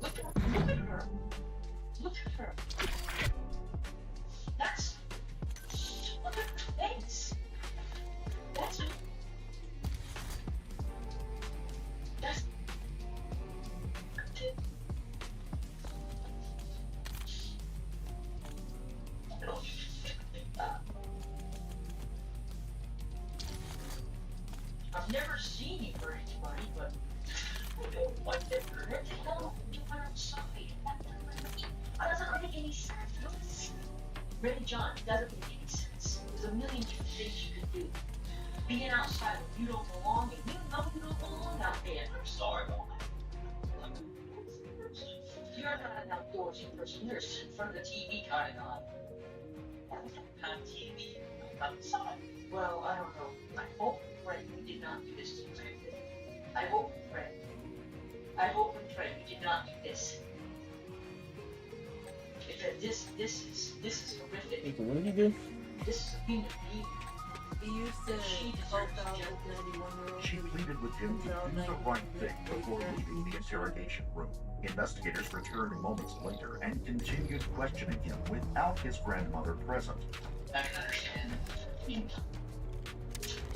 Look at her. Look at her. That's... Look at her face. That's... I've never seen you hurt anybody, but what the hell did you went outside? That doesn't make any sense. Ready, John, it doesn't make any sense. There's a million different things you could do. Being outside when you don't belong, and you know you don't belong out there. I'm sorry, boy. You're not an outdoorsy person. You're sitting in front of the TV kind of guy. On TV, outside. Well, I don't know. I hope and pray you did not do this to you. I hope and pray. I hope and pray you did not do this. Because this is horrific.
Hey, what did he do?
This is a human being.
He used to help out with 91-year-old.
She pleaded with him to do the right thing before leaving the interrogation room. Investigators returned moments later and continued questioning him without his grandmother present.
I can understand. I mean,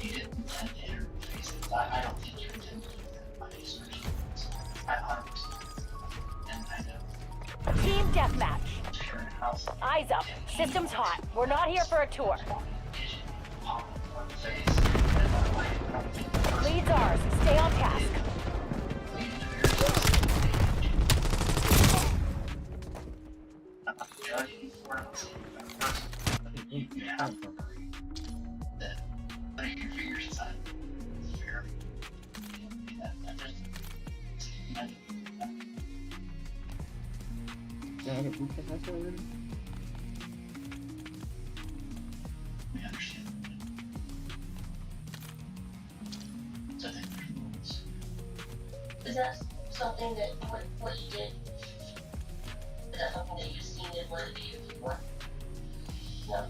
you didn't intend to interface it. I don't think you intended to do that by his version. I 100%. And I know.
Team deathmatch. Eyes up. System's hot. We're not here for a tour. Lead's ours. Stay on task.
Yeah, I got boot camp already.
We understand. So I think there's rules.
Is that something that what you did? Is that something that you've seen in one of the videos before? No.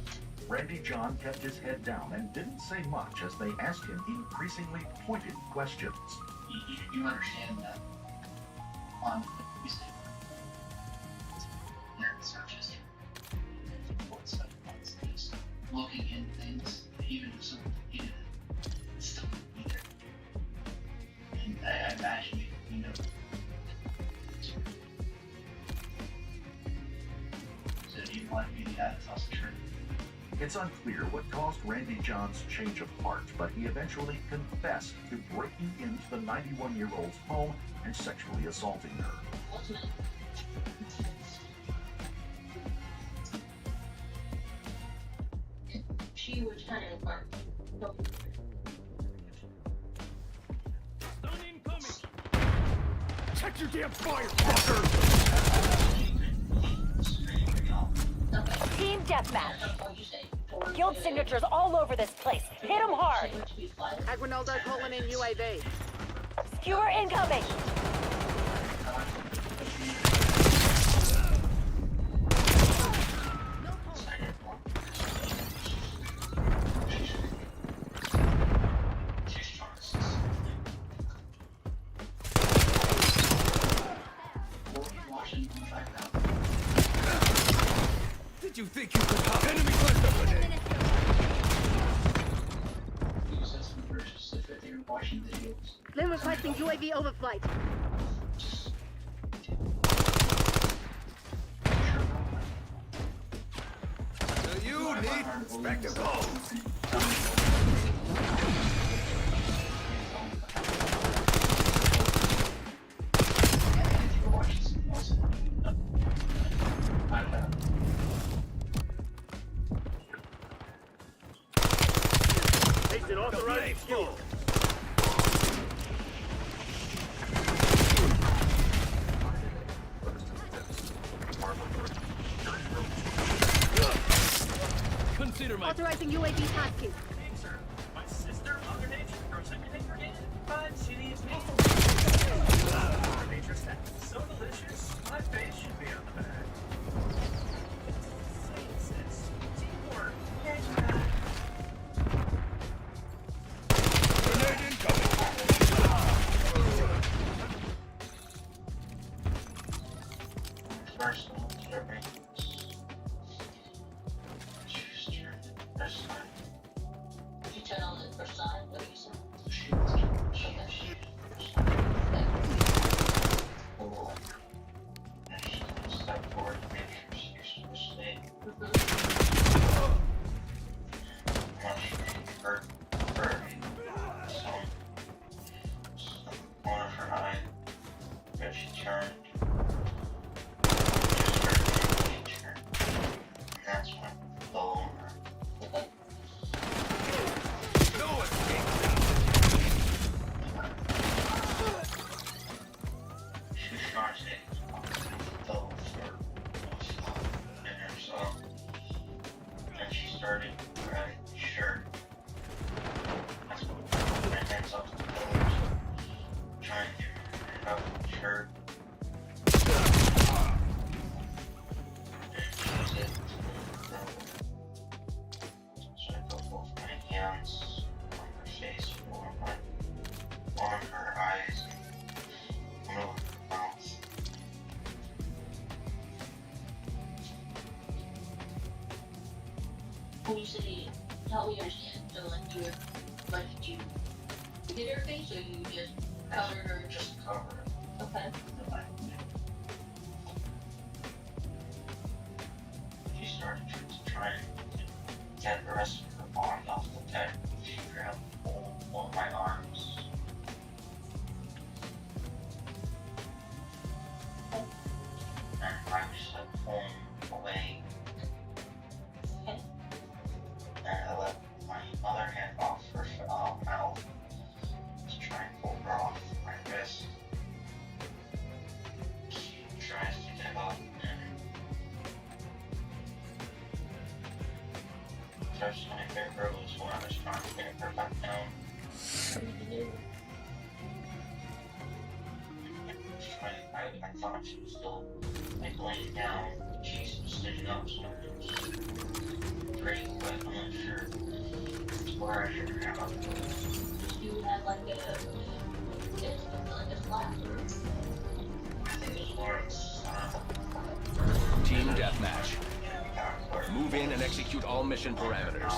Randy John kept his head down and didn't say much as they asked him increasingly pointed questions.
You understand that on we say their search history. What stuff is looking in things, even if someone deleted it, it's still be there. And I imagine you know. So do you want to be the guy that tells the truth?
It's unclear what caused Randy John's change of heart, but he eventually confessed to breaking into the 91-year-old's home and sexually assaulting her.
She was kind of fun.
Check your damn fire, fucker!
Team deathmatch. Guild signatures all over this place. Hit them hard.
Aguinaldo calling in UAV.
Skewer incoming.
Did you think you could hop? Enemy cluster grenade!
Lynn requesting UAV overflight.
Do you need spectacle?
Takes an authorized fuel.
Consider my
Authorizing UAV tasking.
Sir, my sister, Mother Nature, throws everything for granted, but she needs me. Mother Nature's snack. So delicious, my face should be on the bag.
One of her eyes, but she turned. And that's when the whole she was trying to say though in herself. And she started grabbing the shirt. That's what my hands up to the pillows, trying to get her out of the shirt. So I put both my hands on her face, one of her eyes, one of her mouth.
When you say, help me understand, so like you were, like you hit her face or you just covered her?
Just cover it.
Okay.
She started to try to get the rest of her body off the bed. She grabbed one of my arms. And I was like pulling away.
Okay.
And I let my other hand off her mouth to try and pull her off my wrist. She tries to get up and starts to make her loose when I was trying to get her back down. I thought she was still like laying down. She's sitting up, so it was pretty quick. I'm not sure where I should grab up.
You had like a flat.
I think it was more of
Team deathmatch. Move in and execute all mission parameters.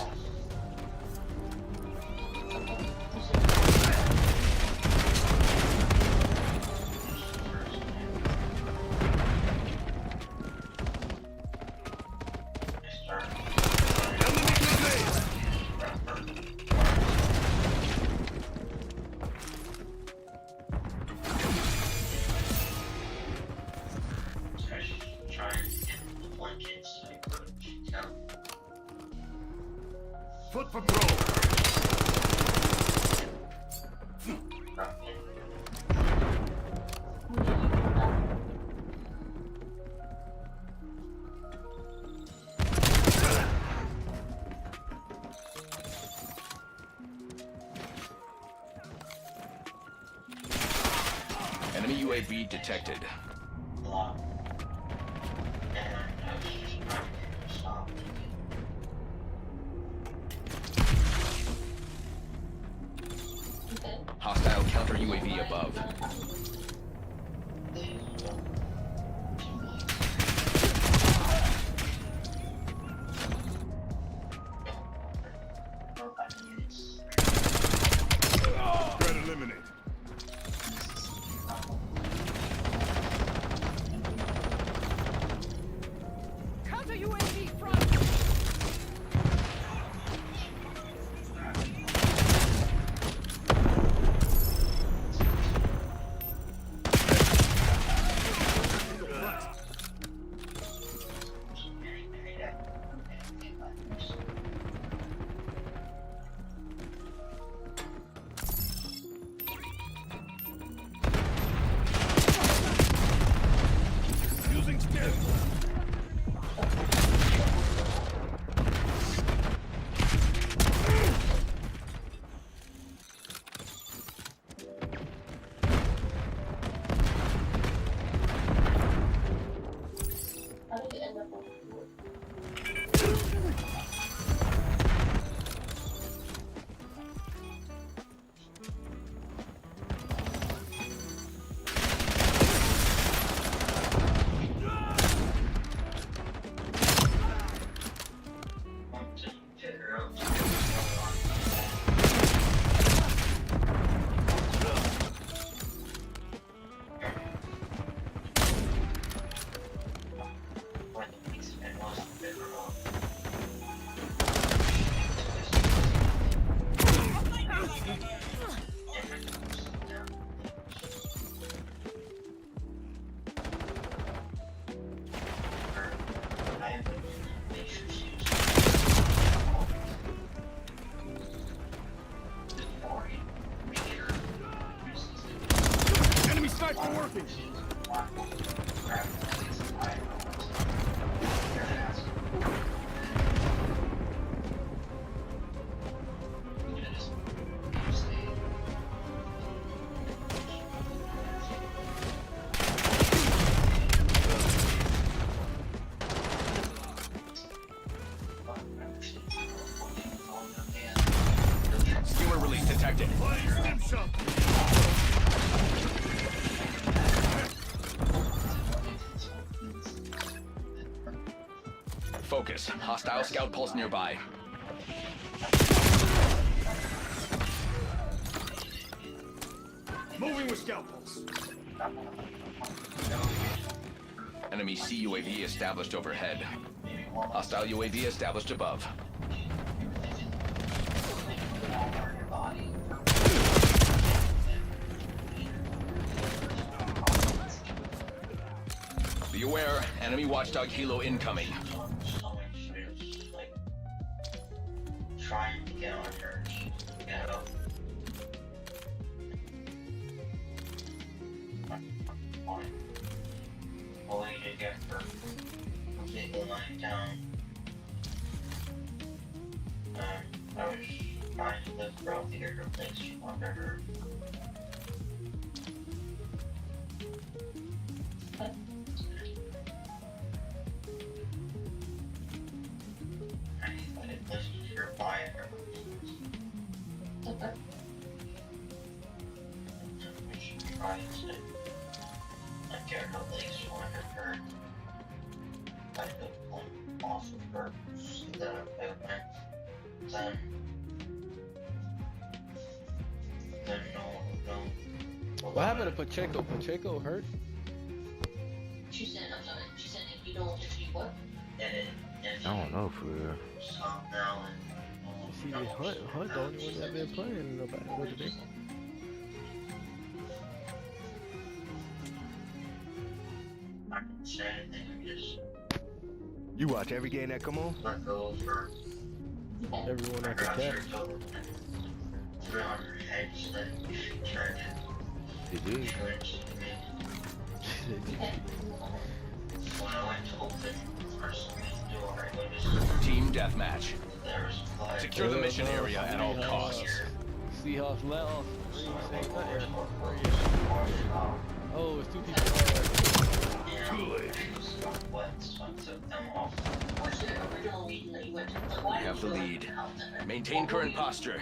Foot patrol.
Enemy UAV detected. Hostile counter UAV above.
Threat eliminated.
Counter UAV front.
focus. Hostile scout pulse nearby.
Moving with scout pulse.
Enemy CUAV established overhead. Hostile UAV established above. Be aware, enemy watchdog helo incoming.
Trying to get on her. Get up. Only to get her completely lying down. I was trying to lift her up to get her legs under her. I didn't listen to her by her. We should try instead. I get her legs under her. I took one off of her. See that I went. Then no.
What happened to Pacheco? Pacheco hurt?
She said, I'm sorry, she said if you what?
I don't know for real.
See, Hunt the only one that been playing nobody what today.
I can say anything, just
You watch every game that come on?
let go of her.
Everyone that can catch.
Throw on her head so that she turned
Did you?
to me. When I went to open the first door, I noticed
Team deathmatch.
there was blood.
Secure the mission area at all costs.
Seahawks let off. Oh, it's two people.
We have the lead. Maintain current posture.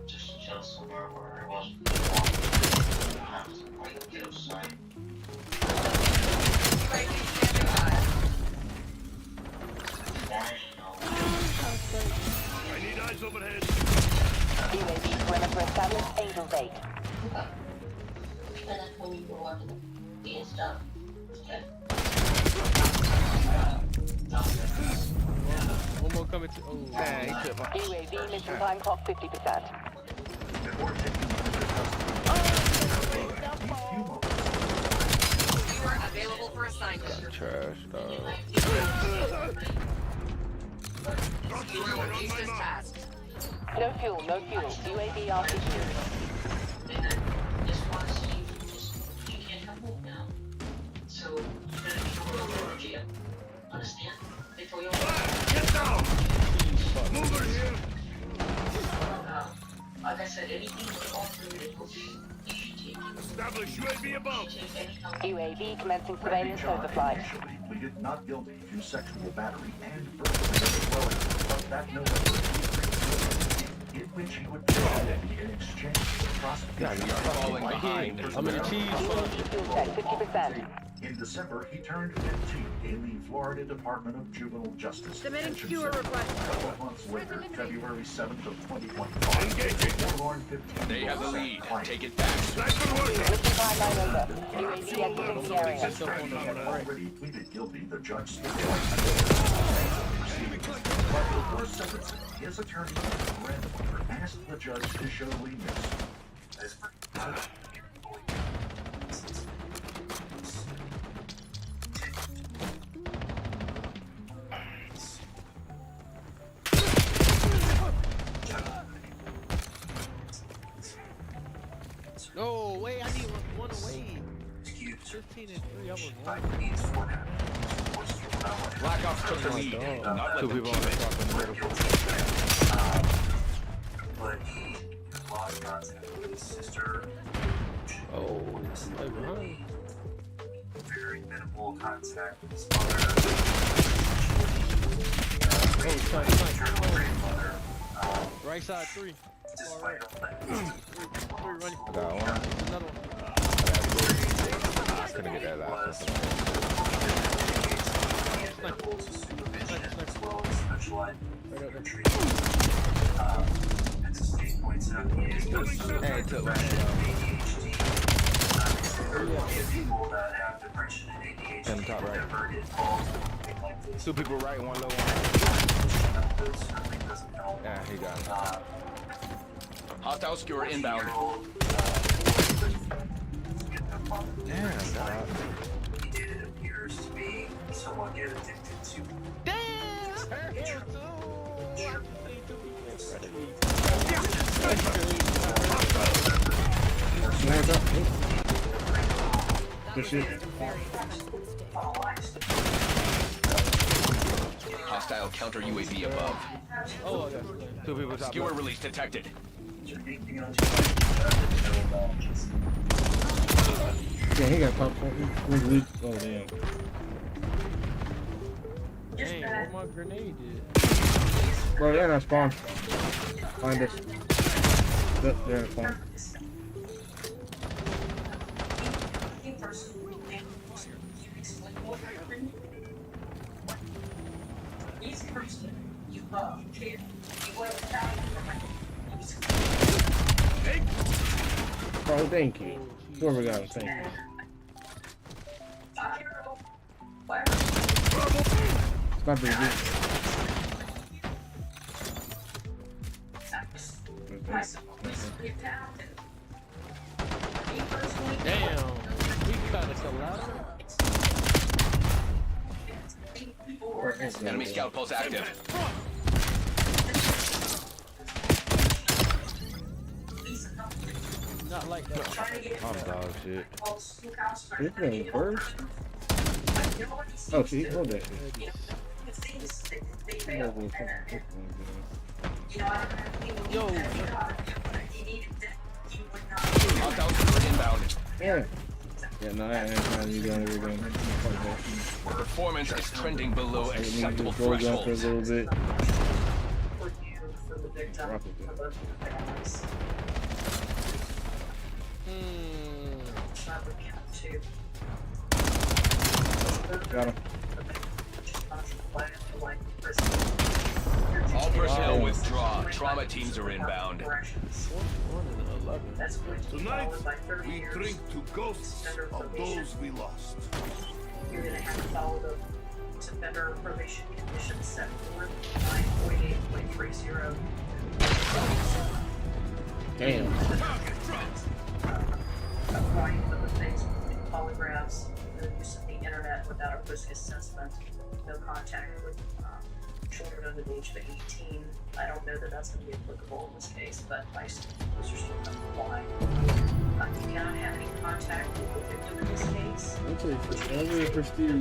Just chill somewhere where it wasn't like get outside.
I need eyes overhead.
UAV perimeter established. Angel 8.
And then when you go up and stuff. Okay.
One more coming to. Oh, man, he took my.
UAV mission time clock 50%. You are available for assignment.
Trash, dog.
No fuel, no fuel. UAV RCQ.
You can't have hope now. So you're gonna be thrown over to jail. Understand? They throw you over.
Get down! Move her here!
Like I said, anything that's offered you to see, you should take it.
Establish UAV above!
UAV commencing surveillance overflight.
Initially pleaded not guilty to sexual battery and burglary as well but that November in which he would pay identity in exchange for prosecution.
We are falling behind.
I'm in the cheese.
Fuel check 50%.
In December, he turned 15 in the Florida Department of Juvenile Justice.
Submitting
Detention
skewer
Center.
request.
12 months later, February 7th of 2025, Forlorn 15
They have the lead. Take it back.
Mission timeline over. UAV exiting the area.
already pleaded guilty. The judge stipulated but before sentencing, his attorney, Randall, asked the judge to show leniency.
No, wait, I need one away. 15 and 3, I was one.
Black Ops took the lead. Not let them keep it.
But he lost contact with his sister.
Oh, right behind.
Very minimal contact with his mother.
Grandmother. Right side 3.
Despite all that.
Three running.
Got one.
Another one.
get that last one.
Hey, took right in top right. Two people right, one low, one. Yeah, he got it.
Hostile skewer inbound.
Damn, God.
It appears to be someone get addicted to.
Good shit.
Hostile counter UAV above.
Oh, okay. Two people top
Skewer
right.
release detected.
Yeah, he got popped. He's weak. Oh damn.
Dang, where my grenade is?
Bro, they're not spawn. Find us. Look, they're not spawn. Bro, thank you. Whoever got it, thank you. It's not very good.
Damn, we kinda collapsed.
Enemy scout pulse active.
Not like that.
I'm dog shit.
This thing first? Oh, see, hold that shit.
Yo,
Hostile skewer inbound.
Yeah. Yeah, no, I ain't trying to be done with them.
Performance is trending below acceptable
Go down for a
thresholds.
little bit. Got him.
All personnel withdraw. Trauma teams are inbound.
Tonight, we drink to ghosts of those we lost.
You're going to have to follow the offender probation conditions set forth 948.30.
Damn.
Applying other things, polygraphs, the use of the internet without a risk assessment, no contact with children under the age of 18. I don't know that that's going to be applicable in this case, but I assume those are still going to apply. You cannot have any contact with the victim in this case.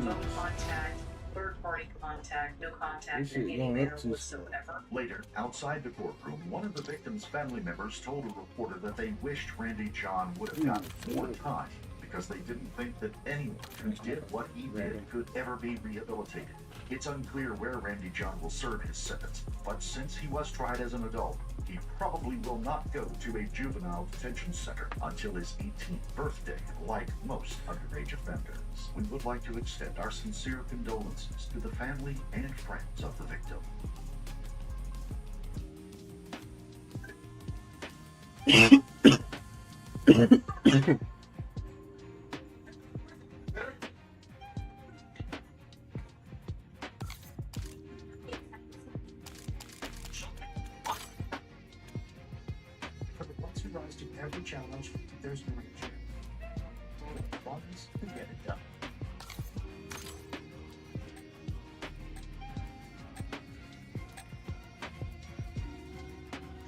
No contact, third-party contact, no contact in any manner whatsoever.
Later, outside the courtroom, one of the victim's family members told a reporter that they wished Randy John would have gotten more time because they didn't think that anyone who did what he did could ever be rehabilitated. It's unclear where Randy John will serve his sentence, but since he was tried as an adult, he probably will not go to a juvenile detention center until his 18th birthday, like most underage offenders. We would like to extend our sincere condolences to the family and friends of the victim.
For the ones who rise to every challenge, there's no range. The ones who get it done.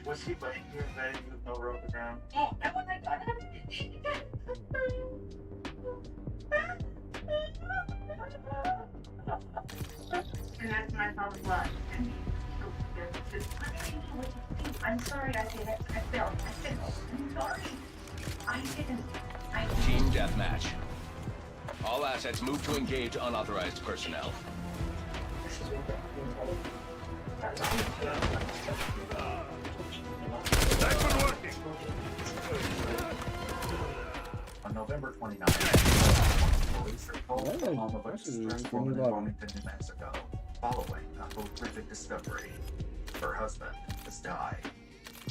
Was he laying here in bed with no rope around?
Oh, and when I got him, and that's when I saw the blood. I'm sorry I did it. I failed. I'm sorry. I didn't.
Team deathmatch. All assets move to engage unauthorized personnel.
On November 29th, the home of a distressed woman in Farmington, New Mexico, following a horrific discovery. Her husband has died.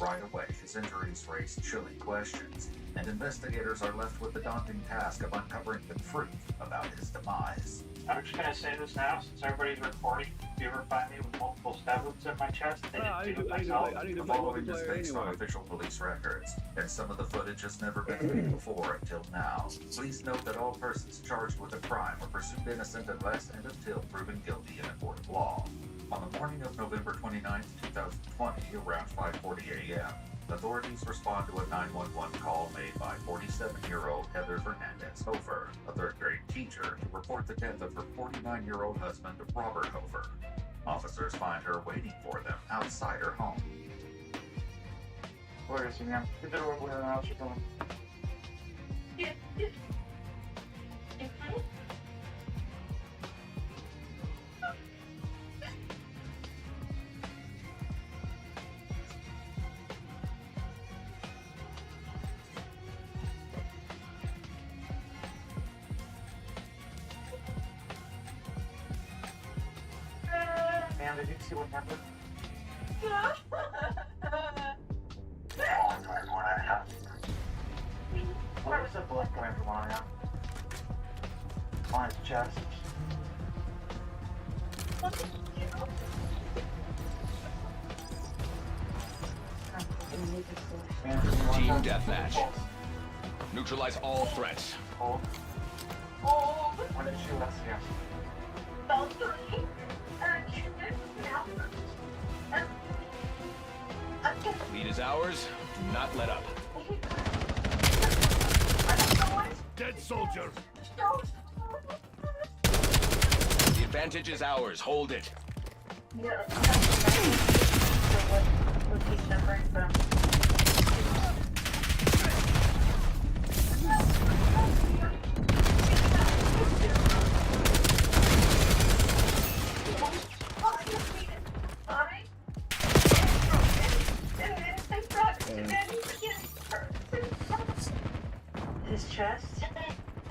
Right away, his injuries raise chilling questions, and investigators are left with the daunting task of uncovering the truth about his demise.
I'm just gonna say this now, since everybody's recording. If you ever find me with multiple stab wounds in my chest, I didn't do it myself.
The following is based on official police records, and some of the footage has never been seen before until now. Please note that all persons charged with a crime are presumed innocent unless and until proven guilty in a court of law. On the morning of November 29, 2020, around 5:40 a.m., authorities respond to a 911 call made by 47-year-old Heather Fernandez Hofer, a third-grade teacher, to report the death of her 49-year-old husband, Robert Hofer. Officers find her waiting for them outside her home.
Where is he, man? Get the door open and I'll shoot him. Man, did you see what happened? Where was the blood coming from on him? On his chest.
Team deathmatch. Neutralize all threats.
Hold. When did she last here?
Lead is ours. Do not let up.
Dead soldier.
The advantage is ours. Hold it.
His chest.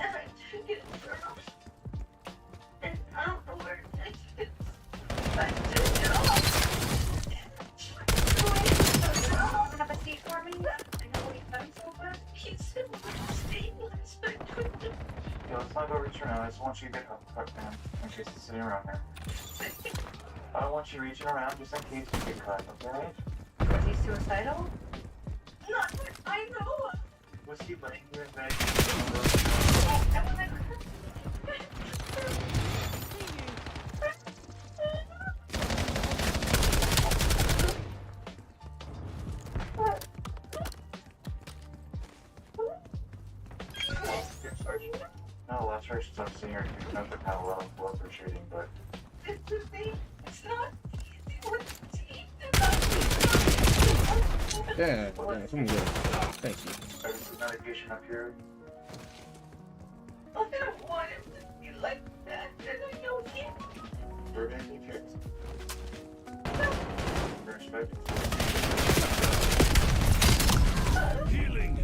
And I took it from and I don't know where it is. I took it off. Have a seat for me? I know what he's done so fast. He's still stainless, but I couldn't.
Yo, let's not go reach around. I just want you to get up, cut man, in case he's sitting around here. I don't want you reaching around just in case you get cut, okay?
Was he suicidal? Not that I know of.
Was he laying here in bed? No, lacerations I'm seeing are connected to a lot of blood protruding, but...
It's a thing. It's not easy with teeth.
Yeah, someone good. Thank you.
There's some medication up here.
I don't want him to be like that, and I know he...
We're gonna need kids. We're expecting
Healing.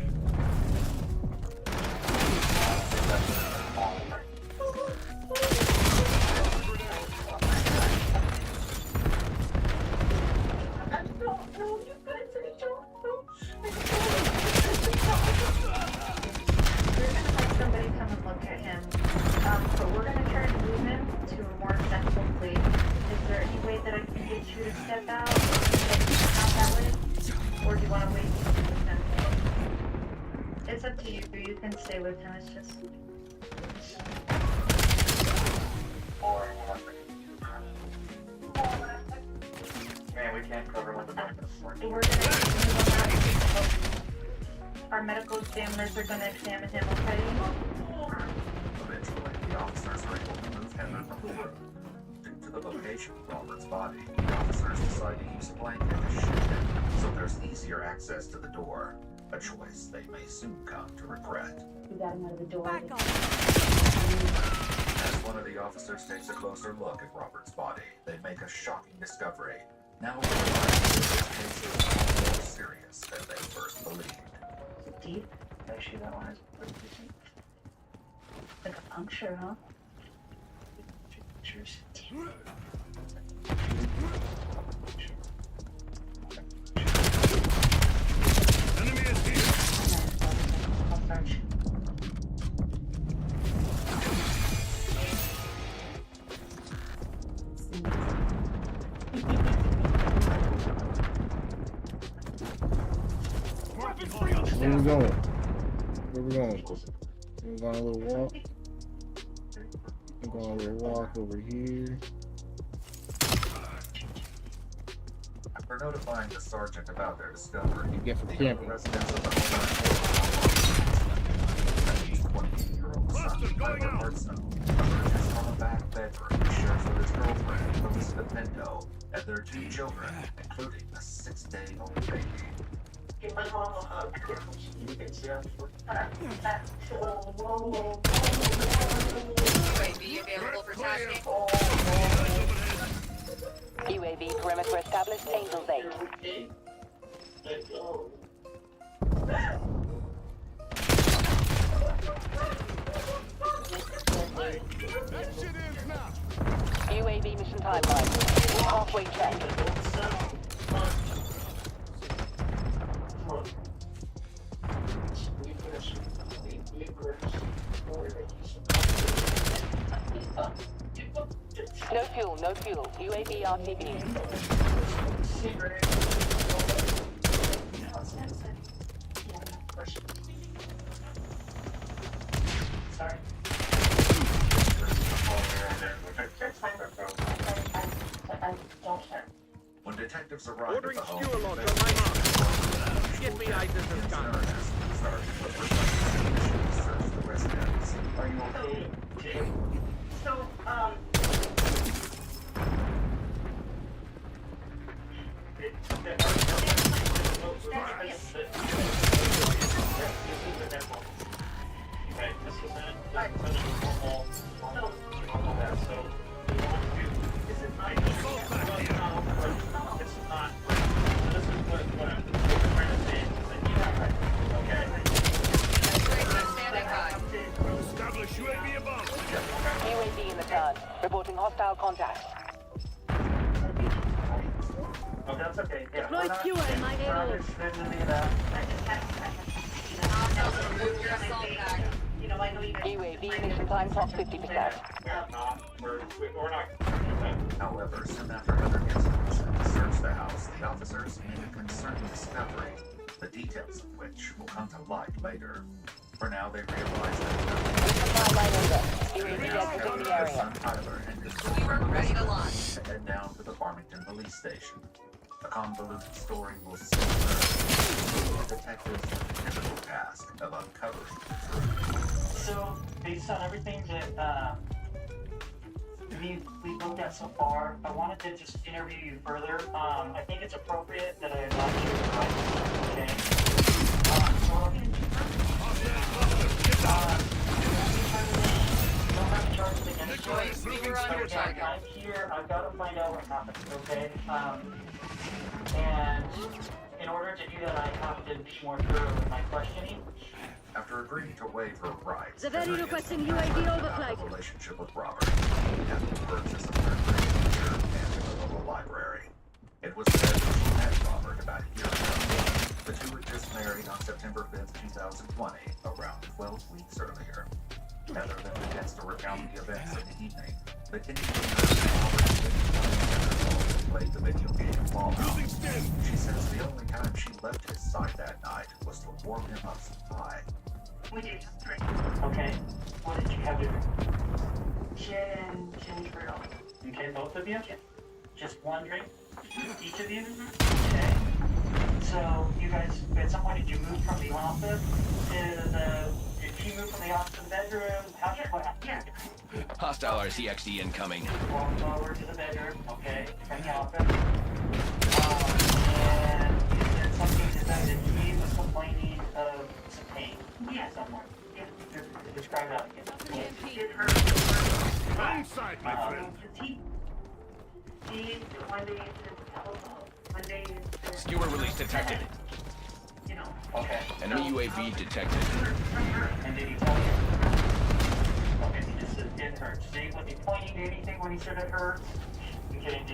Somebody come and look at him. But we're gonna try to move him to a more accessible place. Is there any way that I can get you to step out out that way? Or do you want to wait with him? It's up to you. You can stay with him. It's just...
Man, we can't cover with the darkness.
We're gonna move him out. Our medical examiners are gonna examine him, okay?
Eventually, the officers are able to move Heather from the room. Due to the location of Robert's body, the officers decide to use a blanket to shield him, so there's easier access to the door. A choice they may soon come to regret.
We got him out of the door.
As one of the officers takes a closer look at Robert's body, they make a shocking discovery. Now realizing this case is more serious than they first believed.
Deep?
Actually, that one is pretty decent.
Like a puncture, huh?
pictures.
Enemy is here.
Where we going? Where we going? We're going a little walk. I'm going a little walk over here.
After notifying the sergeant about their discovery,
You get from
the
camping.
residents of the home 28-year-old son, Tyler Hartson, emerges from a back bedroom he shares with his girlfriend, Elizabeth Pinto, and their 2 children, including a 6-day-old baby.
Give my mom a hug. You can see us.
UAV available for tasking. UAV perimeter established. Angels 8.
Let's go.
UAV mission timeline. Halfway check. No fuel, no fuel. UAV RTB.
Sorry. I don't care.
When detectives arrive
Ordering
at the home,
skewer launch
they
on my mark. Give me ISIS and guns.
Sergeant with permission to search the residence.
Are you okay? So,
Establish UAV above.
UAV in the turn. Reporting hostile contact.
oh, that's okay. Yeah,
Deploy skewer in my
we're not
AO.
interested in any of that.
UAV mission time clock 50%.
We're not. However, soon after Heather gets to search the house, the officers made a concerning discovery, the details of which will come to light later. For now, they realize that
UAV
now
exiting the
Heather, his
area.
son Tyler, and his
We were
girlfriend
ready to
Elizabeth
launch.
head down to the Farmington police station. A convoluted story will soon emerge. The detectives' difficult task of uncovering the truth.
So, based on everything that we've looked at so far, I wanted to just interview you further. I think it's appropriate that I adopt you as my okay. So what I'm gonna do don't have charges against you.
Speaker on your target.
I'm here. I've got to find out what happened. Okay. And in order to do that, I have to be more thorough in my questioning.
After agreeing to waive her rights,
The very
Heather
requesting
gets
UAV
about
overflight.
her relationship with Robert and the purchase of her computer and the local library. It was said that she met Robert about a year ago. The two were just married on September 5th, 2020, around 12 weeks earlier. Heather then begins to recount the events of the evening. The continuing played the video game Fallout. She says the only time she left his side that night was to warm him up some pie.
We did just drink. Okay. What did you have to drink? Gin and ginger ale. Okay, both of you? Yeah. Just one drink? Each of you? Okay. So, you guys, at some point, did you move from the office to the... Did she move from the office to the bedroom? How did what happened? Yeah.
Hostile RCXD incoming.
Walked over to the bedroom, okay, from the office. And you said something to them that he was complaining of some pain. Yeah. Somewhere. Yeah. Describe that again. It hurt.
Inside, my friend.
He wanted to
Skewer release detected.
you know. Okay.
Enemy UAV detected.
And did he tell you? Okay, he just said,
it hurts. See, was he pointing to anything when he said it hurts? Okay,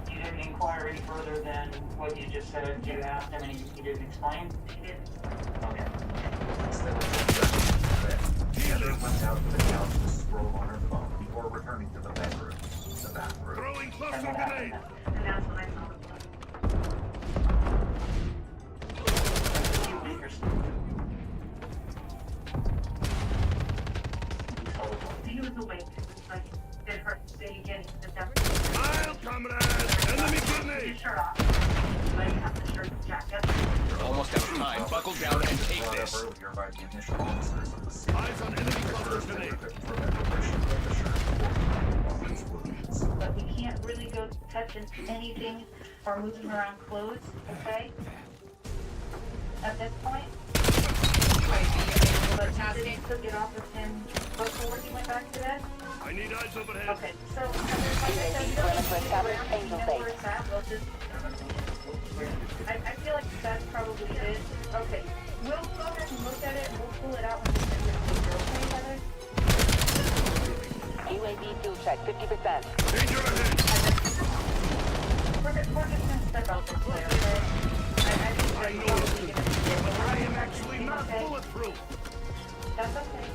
you didn't inquire any further than what you just said. You asked him and he didn't explain? He didn't. Okay.
Instead of Heather went out to the couch to scroll on her phone before returning to the bedroom. The bathroom.
Throwing cluster grenade!
And that's when I saw the blood. He was awake. It was like, it hurt to say again.
I'll comrade! Enemy grenade!
His shirt off. But he has the shirt and jacket.
You're almost out of time. Buckle down and take this.
Earlier by the initial officers of the city.
Eyes on enemy cluster grenade!
But we can't really go touching anything or moving around clothes, okay? At this point. But you didn't took it off of him before he went back to bed?
I need eyes overhead.
Okay, so like I said, you don't need to be around, you know where it's at, we'll just... I feel like that's probably it. Okay, we'll go ahead and look at it and we'll pull it out when we send it to your okay, Heather?
UAV fuel check 50%.
Danger ahead!
We're just gonna step out this way, okay? I think
I know
that's
it's
probably
good,
gonna be
but I am
it.
actually not
Okay?
bulletproof!
That's okay.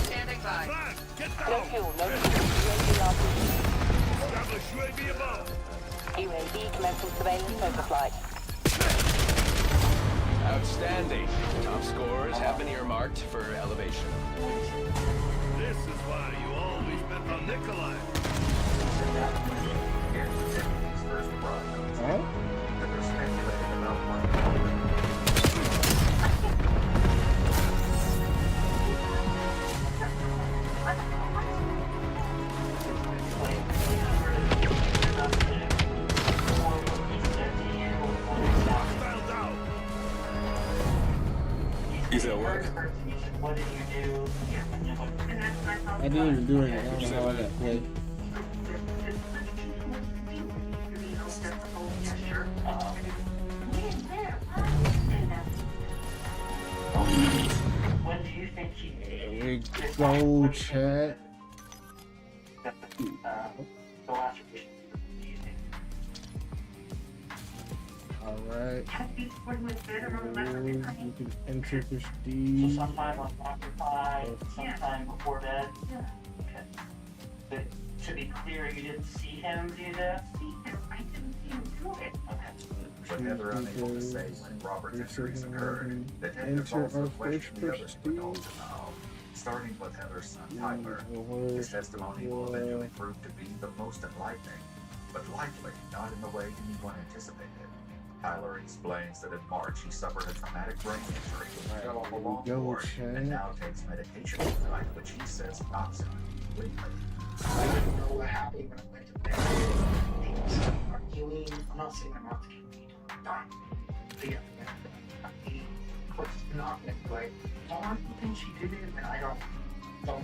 Standing by.
Flag! Get
No
down!
fuel, no fuel. UAV lost.
Establish UAV above!
UAV commencing surveillance over flight.
Outstanding. Top scores have been earmarked for elevation.
This is why you always bet on Nikolai.
Huh?
Hostile down!
He's at work.
What did you do?
And that's my fault.
I didn't even do anything. I don't know how I got played.
When do you think he
There we go, chat.
the last revision? Do you think?
Alright.
Happy when we're better on left.
You can enter
So
prestige.
sometime on Octopi, sometime before bed?
Yeah.
Okay. But to be clear, you didn't see him do that?
See him. I didn't see him do it.
Okay.
But Heather unable to say when Robert's injuries occurred. The detectives
Enter
also
our
questioned
first
the others for all to
prestige.
know. Starting with Heather's son Tyler. His testimony will eventually prove to be the most enlightening, but likely not in the way anyone anticipated. Tyler explains that in March he suffered a traumatic brain injury, fell off a longboard, and now takes medication tonight, which he says knocks him completely.
I didn't know what happened when I went to bed. Things are healing. I'm not saying I'm not taking weed. I'm dying. But yeah, of course, it's not gonna be like, oh, I think she did it, and I don't know.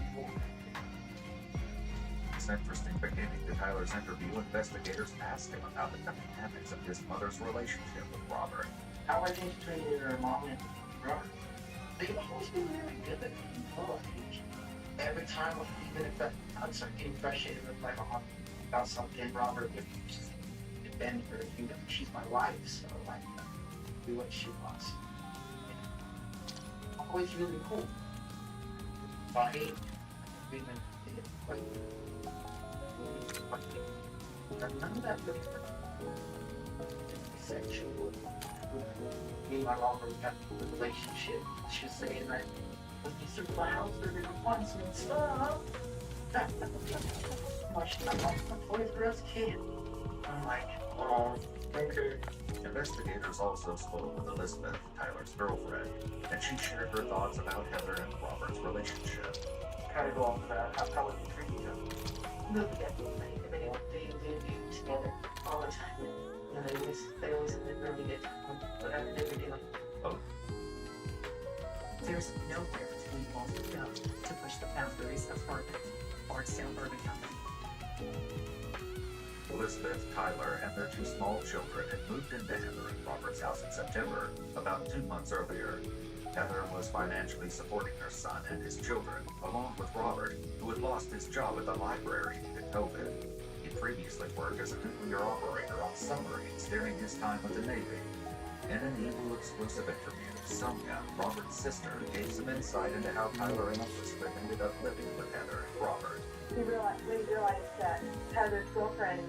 It's interesting beginning to Tyler's interview. Investigators asked him about the dynamics of his mother's relationship with Robert.
How are things between your mom and Robert?
They've always been really good. Oh, I think every time, even if I start getting frustrated with my mom about something, Robert would just defend her. You know, she's my wife, so like, do what she wants. Always really cool. But hey, women did like, none of that really sexual. Me and my mom really got the relationship. She was saying that when you survive, they're gonna want some stuff. Much I'm like a Toys R Us kid. I'm like, oh, okay.
Investigators also spoke with Elizabeth, Tyler's girlfriend, and she shared her thoughts about Heather and Robert's relationship.
Kind of go off of that. How would you treat each other?
Look at them, they do together all the time. And they always have a really good time, whatever they were doing.
Oh.
There's nowhere between both of them to push the boundaries of Bardstown, Bourbon County.
Elizabeth, Tyler, and their two small children had moved into Heather and Robert's house in September, about 2 months earlier. Heather was financially supporting her son and his children, along with Robert, who had lost his job at the library due to COVID. He previously worked as a nuclear operator on submarines during his time with the Navy. In an Evil exclusive interview, Sonia, Robert's sister, gave some insight into how Tyler and Elizabeth ended up living with Heather and Robert.
We realized that Heather's girlfriend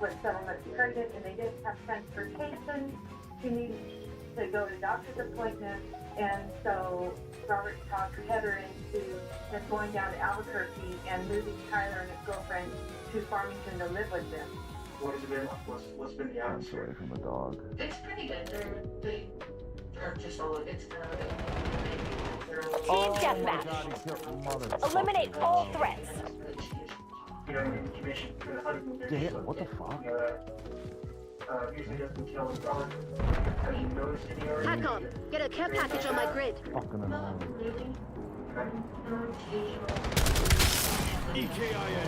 was 7 months pregnant and they didn't have transportation. She needed to go to doctor's appointment, and so Robert talked Heather into just going down to Albuquerque and moving Tyler and his girlfriend to Farmington to live with them.
What has it been? What's been the atmosphere?
Away from a dog.
It's pretty good. They're just all, it's kind of
Team deathmatch. Eliminate all threats.
You know, in the commission for the honeymoon.
Damn, what the fuck?
Usually doesn't kill his dog. Have you noticed any already?
Hackle, get a care package on my grid.
Fucking annoying.
EKIA.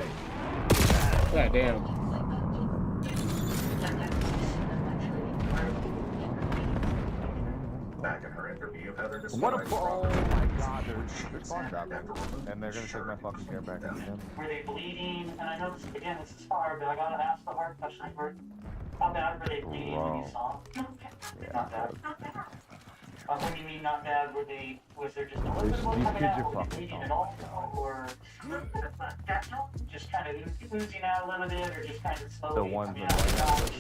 God damn.
Back in her interview, Heather
What a
described
oh
Robert
my god,
which
they're
she
spawned out there.
after removing
And they're gonna
his
take my
shirt
fucking care back again.
Were they bleeding? And I know this, again, this is far, but I gotta ask the hard question. How bad were they bleeding when you saw them? Not bad. What do you mean not bad? Was there just a little bit of
These
coming
kids
out?
are
Were they
fucking
bleeding at all? Or just kind of oozing out a little bit, or just kind of slowly
The ones
coming
that
out?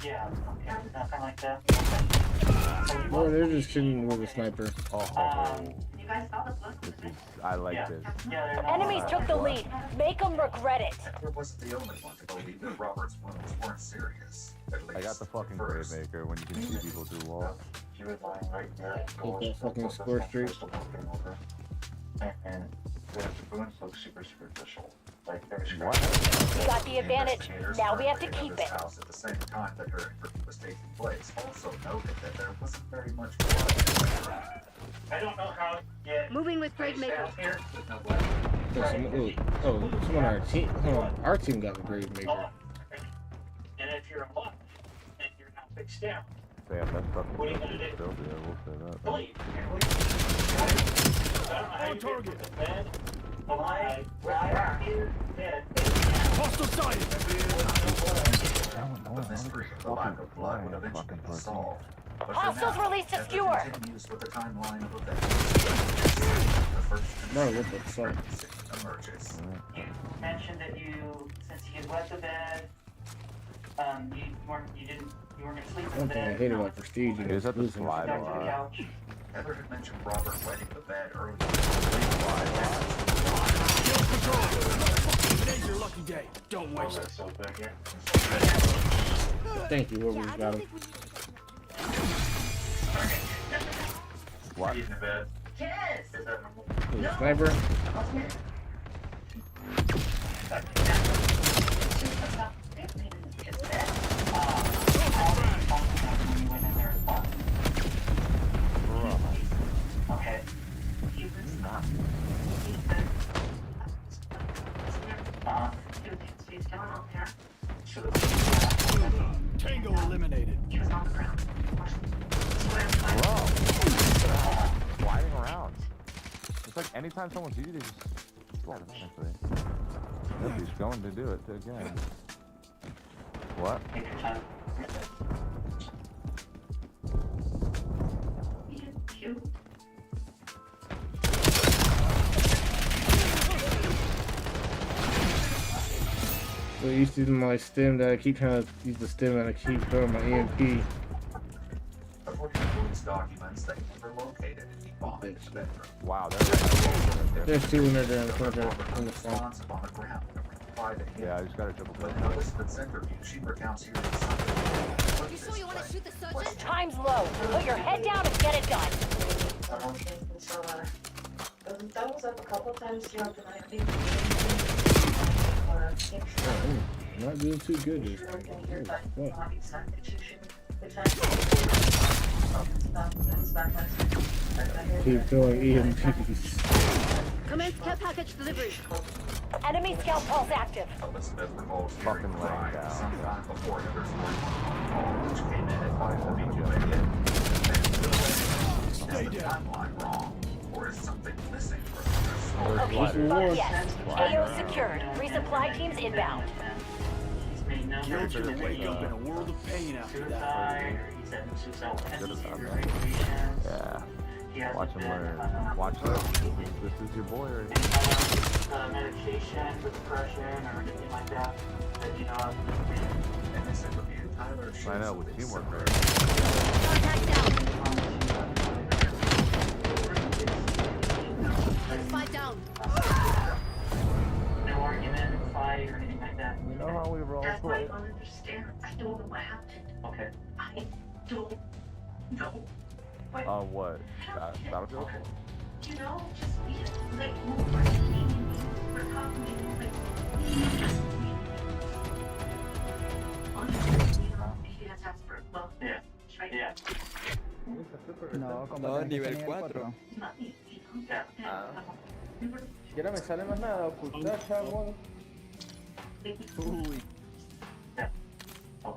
Yeah, okay, nothing like that.
Boy, they're just shooting with a sniper.
You guys saw the book?
I like this.
Enemies took the lead. Make them regret it.
Heather wasn't the only one to believe that Robert's wounds weren't serious. At least
I got the fucking
first.
grave maker when you can see people through walls.
She was lying right there.
Keep that fucking score straight.
And the wounds look super superficial. Like there was
We got the advantage. Now we have to keep it.
House at the same time that her interview was taking place also noted that there wasn't very much blood.
I don't know how to get
Moving with grave maker.
here.
Someone on our team. Our team got the grave maker.
And if you're a luck and you're not fixed down,
They have that fucking
what are you gonna do?
still do, we'll say that.
Bleed. I don't know how you get from the bed, alive, right here, dead.
Hostile sight.
The mystery of the lack of blood would eventually be solved. But for
Hostiles
now,
released a
Heather
skewer.
continues with the timeline of events. The first
Bro, what the fuck?
emerges.
You mentioned that you, since you had wet the bed, you weren't gonna sleep in
One
the
thing I
bed.
hate about Prestige
You
is
just have to
losing.
slide a
Back to the
lot.
couch.
Heather had mentioned Robert wetting the bed earlier.
Today's your lucky day. Don't waste it.
So back here.
Thank you, whoever's got him.
What?
In the bed.
Yes!
Is that
Ooh, sniper.
Okay.
Tango eliminated.
Sliding around. It's like anytime someone sees you, they just slide automatically. Nope, he's going to do it again. What?
Take your time.
So used to using my stem that I keep trying to use the stem and I keep throwing my EMP.
According to police documents, they never located any bomb in the bedroom.
Wow,
There's two in there in the corner in the front.
Responsive on the ground. Private hit.
Yeah, I just got a triple
But
kill.
in Elizabeth's interview, she recounts hearing something.
You sure you want to shoot the surgeon?
Time's low. Put your head down and get it done.
So, that was up a couple times throughout the night.
I'm not doing too good this time. Keep throwing EMPs.
Commence care package delivery.
Enemy scout pulse active.
Elizabeth recalls
Fucking
hearing
laying
crying
down.
sometime before Heather's call, which came in at 5:42 a.m.
Stay
the
down.
timeline wrong? Or is something missing from this
Okay,
story?
fuck yes. AO secured. Resupply teams inbound.
He's made no
You're gonna wake up in a world of pain after that.
suicide, or he's having suicidal tendencies or
Yeah.
ideations. He hasn't
Watch him
been,
learn. Watch this. This is your boy right here.
medication for depression or anything like that that you know of.
And this interview, Tyler
I know, with teamwork, right?
Fight down.
No argument, fight, or anything like that.
You know how we roll
That's why I
for it?
don't understand. I don't know what happened.
Okay.
I don't know. What
What? Battlefield?
you know, just we like we're speaking, we're talking, like honestly, you know, he has asked for well,
Yeah.
right?
Yeah.
No, nivel 4.
Money, you know.
Yeah.
We were
Ya no me sale más nada, ocultar, chavo.
Uy.
Yeah. Oh.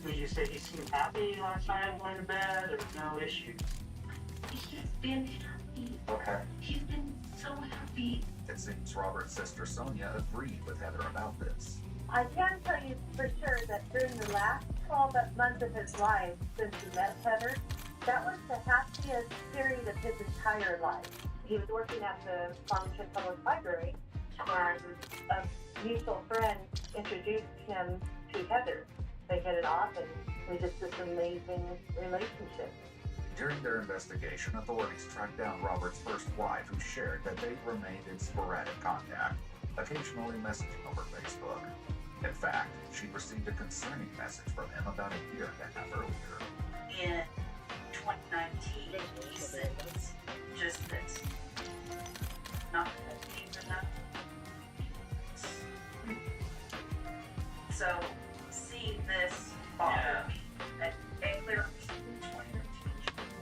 Would you say he seemed happy last night going to bed, or no issues?
he's been happy.
Okay.
He's been so happy.
It seems Robert's sister Sonia agreed with Heather about this.
I can tell you for sure that during the last 12 months of his life since he met Heather, that was the happiest period of his entire life. He was working at the Farmington Public Library, and a mutual friend introduced him to Heather. They hit it off, and it was just this amazing relationship.
During their investigation, authorities tracked down Robert's first wife, who shared that they remained in sporadic contact, occasionally messaging over Facebook. In fact, she received a concerning message from him about a year and a half earlier.
In 2019, he said just this. Not that deep enough. So, seeing this bothered me. And clear in 2019.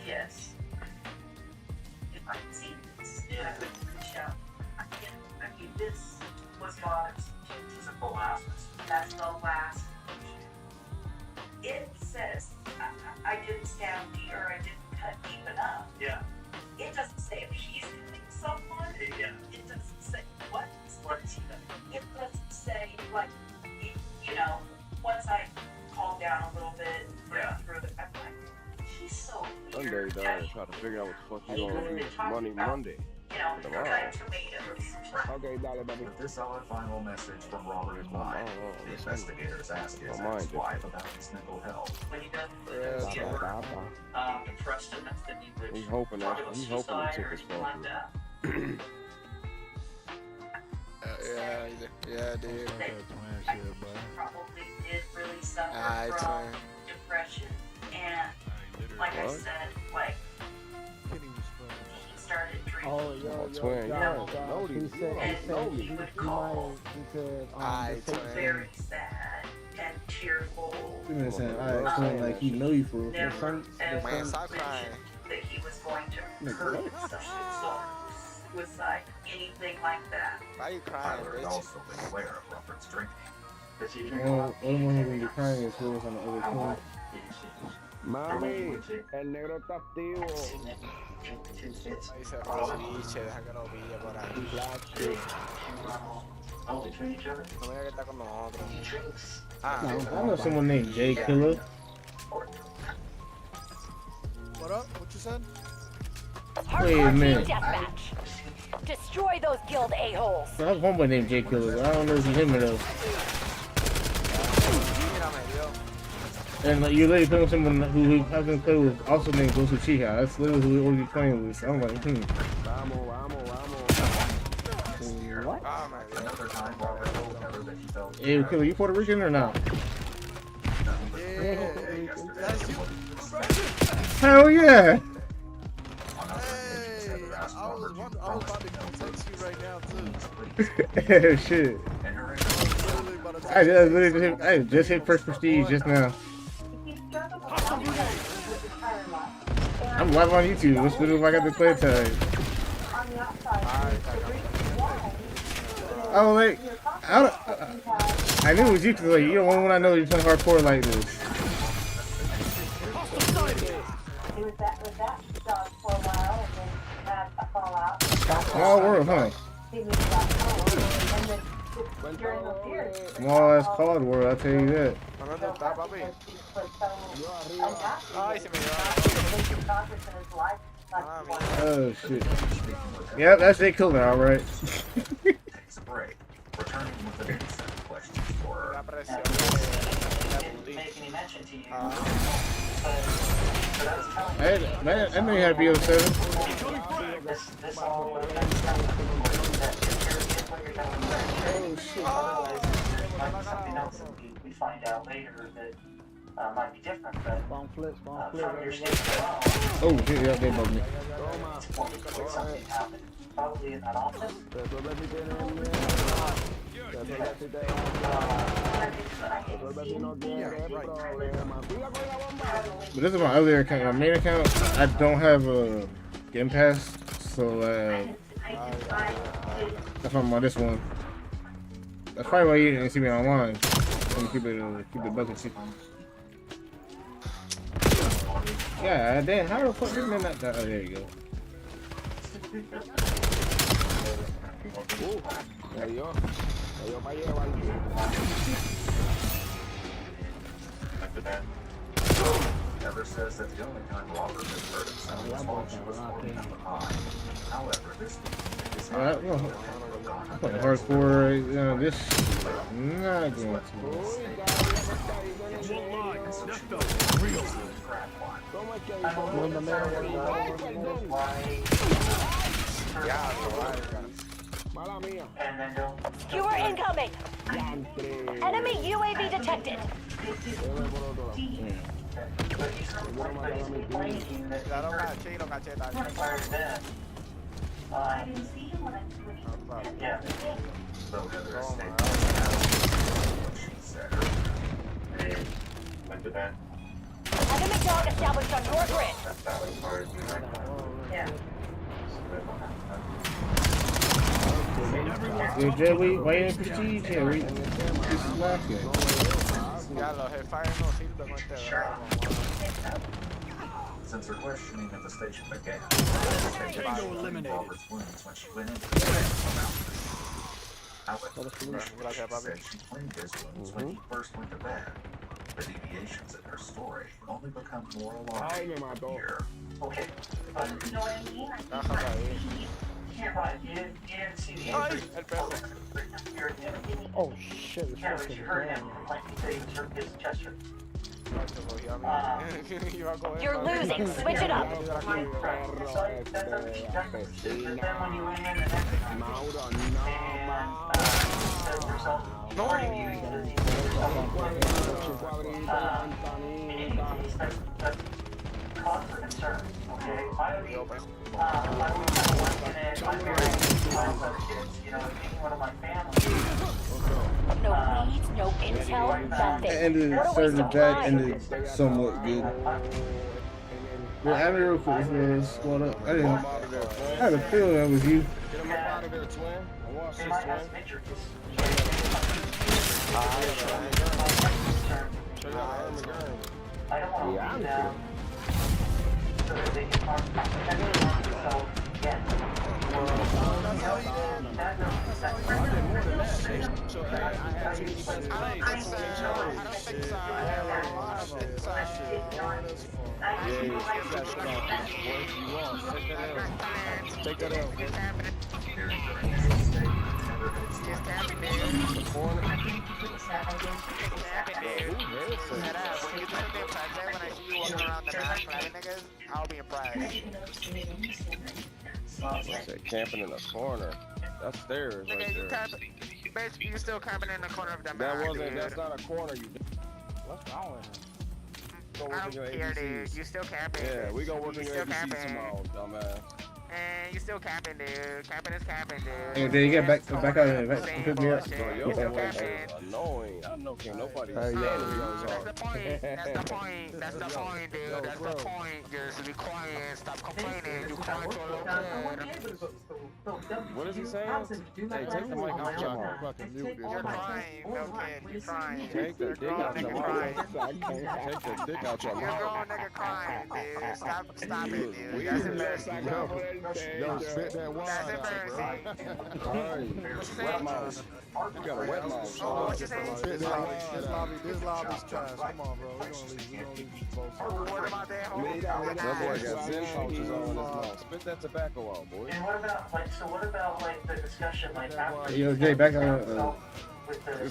Yes. If I could see this, I would reach out. I mean, this was bothersome.
Is it the last?
That's the last. It says I didn't stand deep or I didn't cut deep enough.
Yeah.
It doesn't say if he's killing someone.
Yeah.
It doesn't say what. What is he doing? It doesn't say like you know. Once I calmed down a little bit, through the I'm like, he's so
Sunday,
weird.
dog, try to figure out what the fuck you gonna do Monday.
You know,
Tomorrow.
fried tomatoes.
Okay, darling, baby.
With this odd final message from Robert in mind, the investigators asked his ex-wife about his mental health.
When he does
Yeah,
depressed enough that he would
he's hoping
try
that
to
he's hoping
suicide
to take
or
his
anything
phone.
like that.
Yeah, dude.
Probably did really suffer
Alright,
from
twin.
depression, and like I
What?
said, like he started drinking.
Oh, twin, you don't know these. You don't know me.
He would call
Alright, twin.
very sad and tearful.
You know what I'm saying? I explain like he know you for real.
Never ever
Man, stop crying.
that he was going to hurt himself, suicide, anything like that.
Why you crying,
Tyler had
bitch?
also been aware of Robert's drinking.
Does he
The
drink a
only
lot?
one who's gonna be crying is whoever's on the other team.
Mami, el negro está activo.
Ahí se fue el biche, deja que lo pille por ahí.
Oh, they drink each other?
No me diga que está con nosotros.
He drinks.
Ah,
I know someone named Jay Killer.
what up? What you said?
Wait a
Hardcore team
minute.
deathmatch. Destroy those guild a-holes.
I have a homeboy named Jay Killer. I don't know if he's him or though. And like you literally playing with someone who hasn't played with, also named Gosu Chiha. That's literally who we already playing with. So I'm like,
Vamos, vamos, vamos.
What?
Oh my god.
Another time, Robert told Heather that he felt
Hey, Killer, you Puerto Rican or not?
Yeah. That's you.
Hell yeah!
Hey, I was about to text you right now too.
Shit.
Literally about to
I just hit first prestige just now. I'm live on YouTube. What's good if I got the play time? Oh, like, I knew it was you because like, you don't want when I know you're playing hardcore like this.
He was that dog for a while, and then had a fallout.
Small world, huh?
He moved back home, and then during those years,
Small ass COD world, I tell you that.
¿Dónde está, papi? Ay, se me
Oh shit. Yep, that's it. Killed it, all right.
Takes a break, returning with a new set of questions for her.
I know you had BO7.
This all otherwise, there might be something else that we find out later that might be different, but from your statement alone,
Oh shit, yeah, they bugged me.
it's more likely something happened, probably in that office.
But this is my other account, my main account. I don't have a Game Pass, so that's why I'm on this one. That's probably why you didn't see me online. I'm keep it bucket. Yeah, damn, how the fuck did man not die? Oh, there you go.
After that, Never says that the only time Robert has hurt himself was while she was holding up a pie. However, this is not
I'm playing hardcore, this not going to.
Skewer incoming! Enemy UAV detected!
I didn't see him when I switched. Yeah.
So Heather stated what she said. Hey, after that,
Enemy dog established on your grid.
that was part of the
Yeah.
Yo, Jay, why you in Prestige? Yeah, this is lacking.
Since her questioning at the station began, Robert's wounds when she went into the however, she said she cleaned his wounds when he first went to bed. The deviations in her story only become more alarming here.
Okay, but you know what I mean? You're right, you didn't see the injury.
Oh shit, it's
Yeah, but you heard him, like he said he took his chest hurt.
You're losing. Switch it up.
Cause for concern, okay? I was kind of working it, I'm married, I have other kids, you know, being one of my family.
No leads, no intel, nothing.
It ended certain that ended somewhat good. Well, I mean, real quick, squad up. I had a feeling that was you.
Get him up out of there, twin. I watched this, twin. I don't want to be down. So that they can talk about so, yeah.
Take that out.
I'll be impressed.
What's that? Camping in a corner. That's stairs right there.
Basically, you're still camping in the corner of that
That wasn't. That's not a corner. You. What's wrong with him? Go work on your ABCs.
You still camping.
Yeah, we gonna work on your ABCs tomorrow, dumbass.
And you still camping, dude. Camping is camping, dude.
And then you get back out of the pick me up.
Bro, your voice is annoying. I know can't nobody stand it.
That's the point. That's the point. That's the point, dude. That's the point. Just be quiet. Stop complaining. You crying to a little kid.
What is he saying? Hey, take the mic out your mouth.
Fucking mute this.
You're crying, no kid. You're crying.
Take the dick out your mouth. Take the dick out your
You're a
mouth.
grown nigga crying, dude. Stop it, dude.
We
That's embarrassing.
Yo, spit that wine
That's
out,
embarrassing.
bro. Wet mouth. You got a wet mouth.
Oh, what you saying?
Spit that wine out.
This lobby's trash. Come on, bro. We're gonna leave both.
What about that whole
That boy got 10 pouches all in his mouth. Spit that tobacco out, boy.
And what about like the discussion like after
Hey, yo, Jay, back on.
with the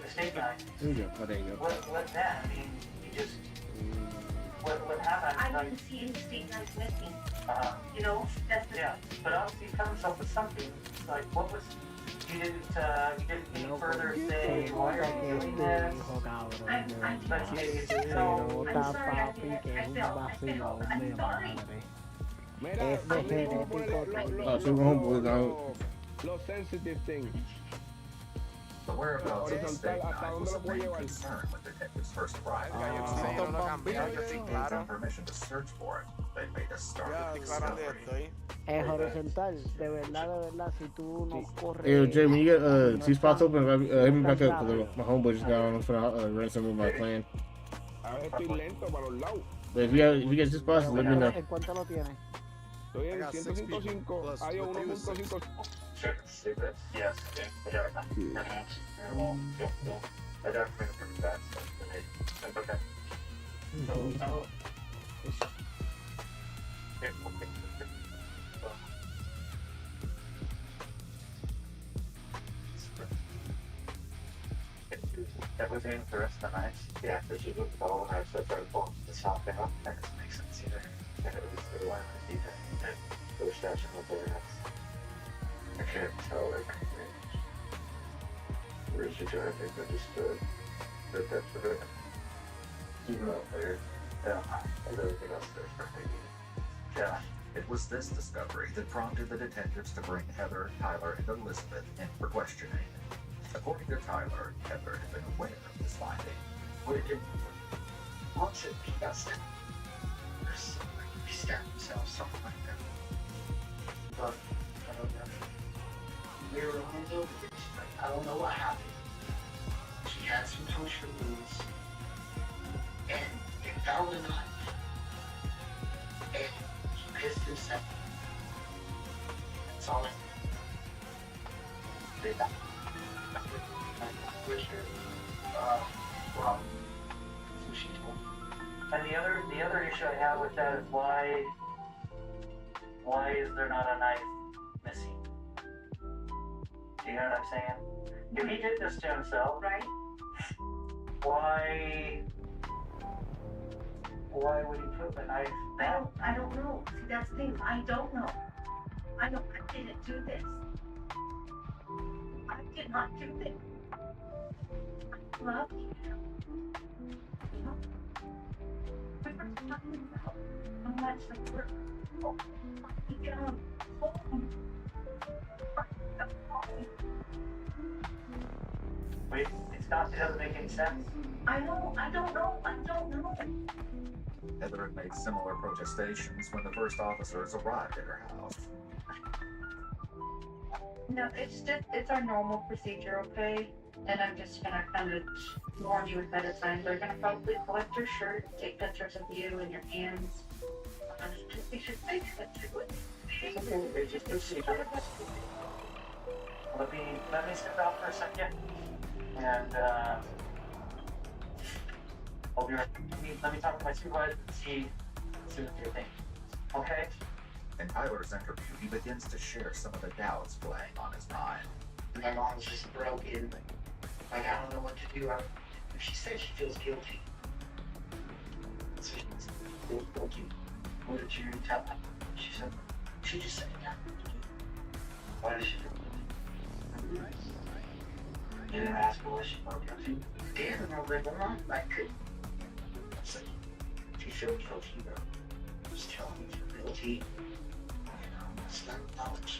state guy?
There you go. Oh, there you go.
What that? I mean, you just what happened?
I didn't see any state guys with me.
You know, yeah. But obviously, you found yourself with something. Like, what was? You didn't further say why are you doing this?
I'm sorry. I'm sorry.
Oh, so homeboys out.
Los sensitive things.
The whereabouts of the state knife was of main concern when detectives first arrived. Permission to search for it. They made a start with discovery.
Horizontal, de verdad, si tú no corres.
Hey, yo, Jay, when you get 2 spots open, hit me back up because my homeboy just got on for run some of my plan.
Estoy lento para los lados.
But if you get 2 spots, let me know.
¿En cuánto lo tienes? Estoy en 105, hay 1.5.
Sure. Stupid. Yes. Yeah. I definitely remember that stuff. Okay. Everything the rest of the night. Yeah, because you look at all the nights that are both the south out. That doesn't make sense either. And it was the one I did that. And those stats are not there. I can't tell like where's the drive? I think I just that that's for it. Even up there. Yeah. And everything else there's for maybe. Yeah.
It was this discovery that prompted the detectives to bring Heather, Tyler, and Elizabeth in for questioning. According to Tyler, Heather had been aware of this finding.
What it did, once it got stabbed, or something, he stabbed himself, something like that. But, I don't know. We were on the building, I don't know what happened. She had some puncture wounds, and they found a knife, and he pissed himself. That's all I did.
And the other issue I have with that is why is there not a knife missing? Do you know what I'm saying? If he did this to himself,
Right?
why would he put the knife down?
I don't know. See, that's the thing. I don't know. I didn't do this. I did not do this. I love you. You know? We were talking about how much the work. Oh, you get on home.
Wait, it doesn't make any sense.
I don't know.
Heather had made similar protestations when the first officers arrived at her house.
No, it's our normal procedure, okay? And I'm just gonna kind of warn you ahead of time. They're gonna probably collect your shirt, take pictures of you and your hands. We should fix it.
It's just procedure. Let me step out for a second, and I'll be right. Let me talk to my supervisor and see what they think. Okay.
In Tyler's interview, he begins to share some of the doubts playing on his mind.
My mom's just broken. Like, I don't know what to do. She said she feels guilty. So she feels guilty. What did you tell her? She said, she just said, yeah. Why did she feel guilty? You didn't ask her why she felt guilty. Damn, I was like, well, I could. So, if you feel guilty, though, just tell me if you're guilty. It's not knowledge.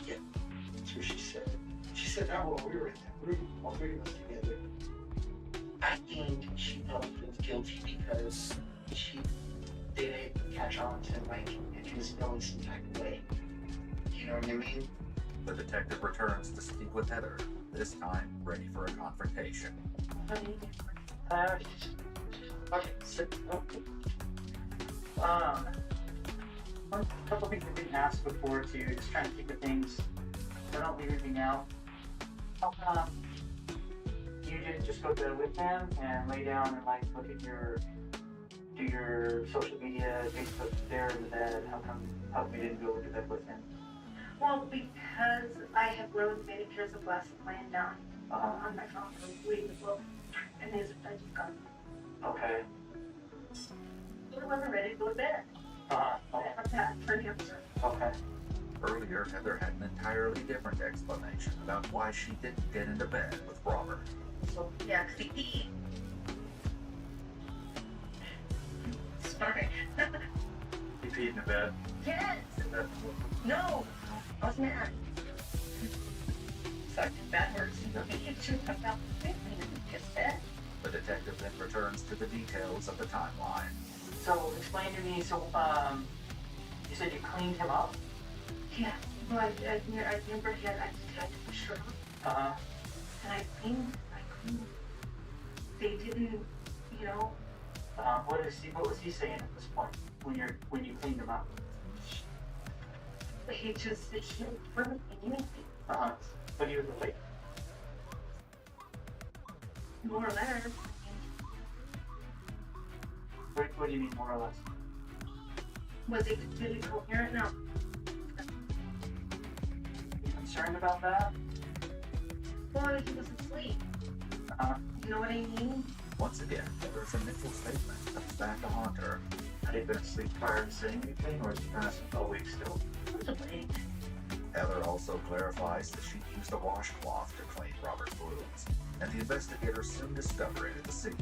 Yeah, that's what she said. She said that while we were in that room, all three of us together. I think she probably feels guilty because she didn't catch on to, like, if he was feeling some type of way. You know what I mean?
The detective returns to speak with Heather, this time ready for a confrontation.
Okay, so, a couple things I've been asked before too, just trying to keep the things, so don't leave anything out. You didn't just go to bed with him and lay down and like look at do your social media, Facebook there in the bed. How come you didn't go to bed with him?
Well, because I have really many pairs of glasses laying down on my phone, reading the book, and I just got them.
Okay.
I wasn't ready to go to bed. I have that for the answer.
Okay.
Earlier, Heather had an entirely different explanation about why she didn't get into bed with Robert.
So, yeah, because he Sorry.
You peed in the bed?
Yes! No! I was mad. Sorry, bad words. You two about just bed.
The detective then returns to the details of the timeline.
So explain to me, you said you cleaned him up?
Yeah, well, I remember he had, I took my shirt off. And I cleaned. They didn't, you know.
What was he saying at this point when you cleaned him up?
He wasn't saying anything.
But he was awake?
More or less.
What do you mean, more or less?
Was it really coherent? No.
You concerned about that?
Well, he was asleep. You know what I mean?
Once again, Heather's initial statement comes back to haunt her.
Had he been asleep prior to saying anything, or is he kind of awake still?
He was awake.
Heather also clarifies that she used a washcloth to clean Robert's wounds, and the investigators soon discover it at the scene.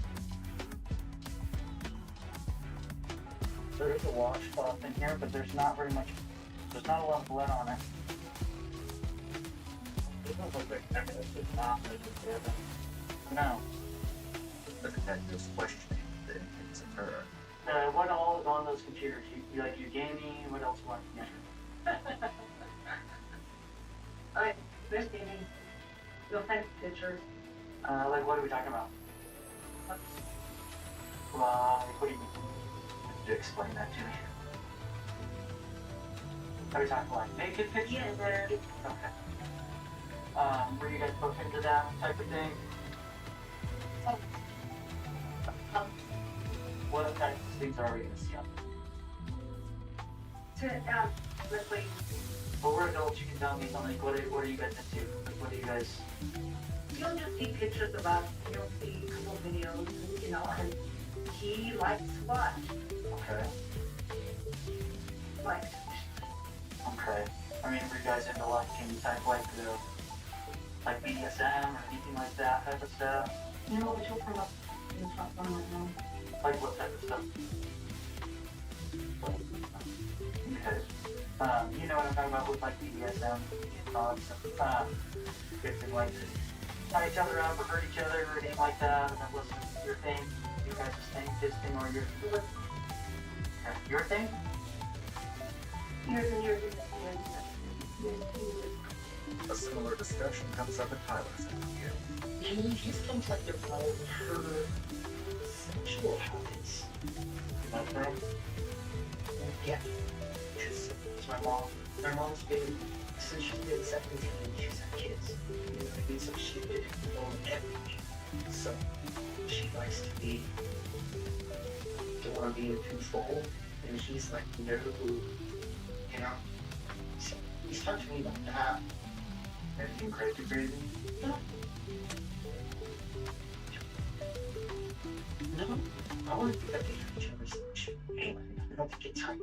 There is a washcloth in here, but there's not a lot of blood on it. It doesn't look like evidence is not together. No.
The detective's questioning then takes a turn.
What all is on those computers? You gaming? What else was on
Alright, there's gaming. You'll find pictures.
Like what are we talking about? What do you mean? Could you explain that to me? Are we talking like naked pictures?
Yeah.
Okay. Were you guys both into that type of thing? What types of things are we going to see on
Let's wait.
Well, we're adults, you can tell me something. What are you guys into? Like, what do you guys...
You'll just see pictures of us. You'll see a couple videos, you know, and he likes to watch.
Okay.
Like.
Okay. I mean, were you guys into like any type like BDSM or anything like that type of stuff?
No, but you'll come up in the front one right now.
Like what type of stuff? Okay. You know what I'm talking about with like BDSM if they like to tie each other up or hurt each other or anything like that, and that wasn't your thing, you guys' thing, his thing, or your thing?
Yours.
A similar discussion comes up at Tyler's interview.
He just comes like about her sexual habits.
Okay.
Yeah. Because my mom's been, since she's been 17, she's had kids. You know what I mean? So she's been on everything. So she likes to be, don't want to be in control. And she's like, no, you know? So he's talking to me about that.
Anything crazy?
No. No. I want to think that they have each other's shit. Anyway, I don't think it's tight.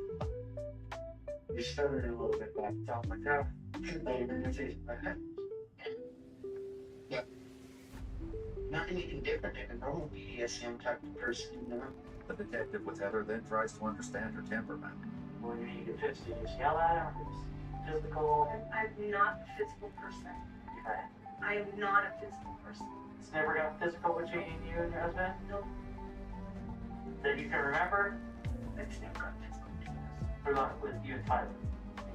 You stuttered a little bit back. Sounds like that.
Yeah. Not anything different than a normal BDSM type of person, you know?
The detective with Heather then tries to understand her temperament.
When you get pissed, you just yell at her, or just physical?
I'm not a physical person.
Okay.
I am not a physical person.
It's never got physical between you and your husband?
No.
That you can remember?
It's never got physical.
What about with you and Tyler?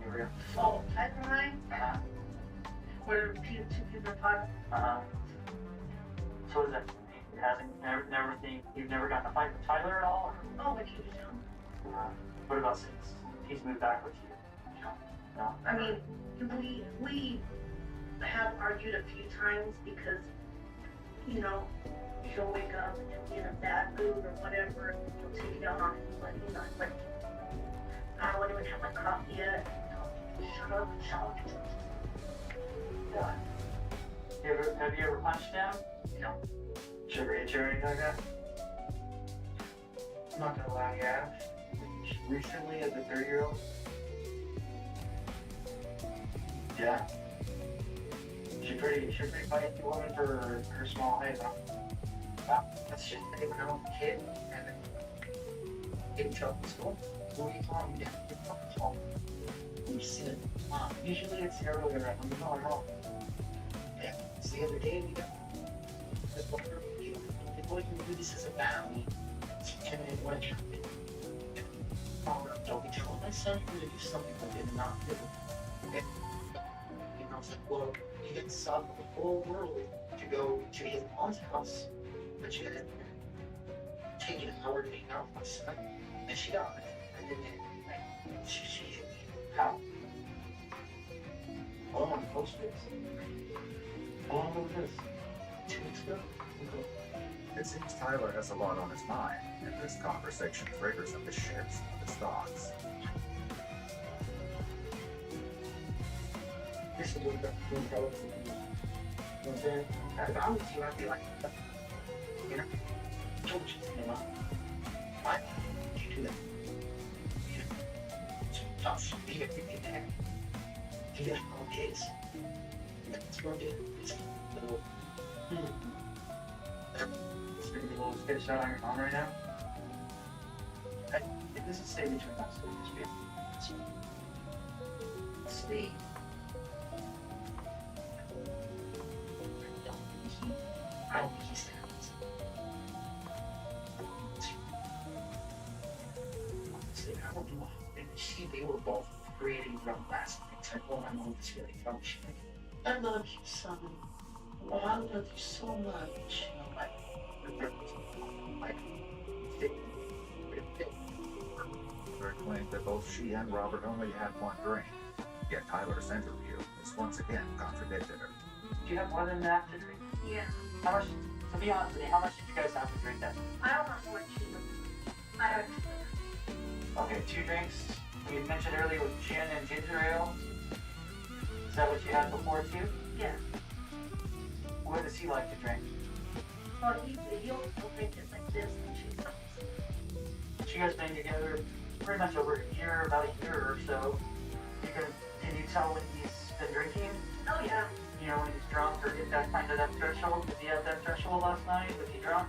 You were
Oh, Tyler and I?
Uh-huh.
We're two people apart.
Uh-huh. So is that, it hasn't, you've never gotten a fight with Tyler at all?
Oh, but you don't.
What about since he's moved back with you? No?
I mean, we have argued a few times because, you know, she'll wake up and be in a bad mood or whatever, and he'll take it out on me, but you know, like, I don't even have my coffee yet. Shut up.
Yeah. Have you ever punched him?
No.
Did you ever hit you or anything like that?
I'm not gonna lie, yeah. Recently, as a 30-year-old.
Yeah. She's pretty feisty woman for her small height, huh?
Well, that's just when I was a kid and get in trouble in school. What are you talking about? You said, Mom, usually it's earlier. I'm going home. Yeah, it's the other day we got this one. The boy can do this as a bounty. And then what happened? Mom, don't be telling my son to do something I did not do. And I was like, well, you get to stop the whole world to go to his mom's house, but you had to take an hour to hang out with my son. And she got it. And then she hit me. How? All on post this. How long was this? 2 weeks ago.
It seems Tyler has a lot on his mind, and this conversation triggers him to share some of his thoughts.
This is what the intelligence is. You know what I'm saying? If I was you, I'd be like, you know, I told you to Mom. Why did you do that? You know, just leave it with your dad. You got all kids. That's what I did. It's a little,
It's a little spit shot on your mom right now? Hey, this is stay between us, so to speak.
Stay. I don't think he's that. Honestly, I don't know. And they were both creating from last night. It's like, oh, my mom is really from. She's like, I love you, son. Oh, I love you so much. You know, like,
Her claimed that both she and Robert only had one drink, yet Tyler's interview is once again contradicted her.
Do you have more than that to drink?
Yeah.
How much, to be honest with you, how much did you guys have to drink that?
I don't know what you I have to.
Okay, 2 drinks. You mentioned earlier with gin and ginger ale. Is that what you had before too?
Yeah.
What does he like to drink?
Well, he'll drink it like this and she's not.
You guys been together pretty much over a year, about a year or so. Can you tell when he's been drinking?
Oh yeah.
You know, when he's drunk or hit that kind of that threshold? Did he have that threshold last night? Was he drunk?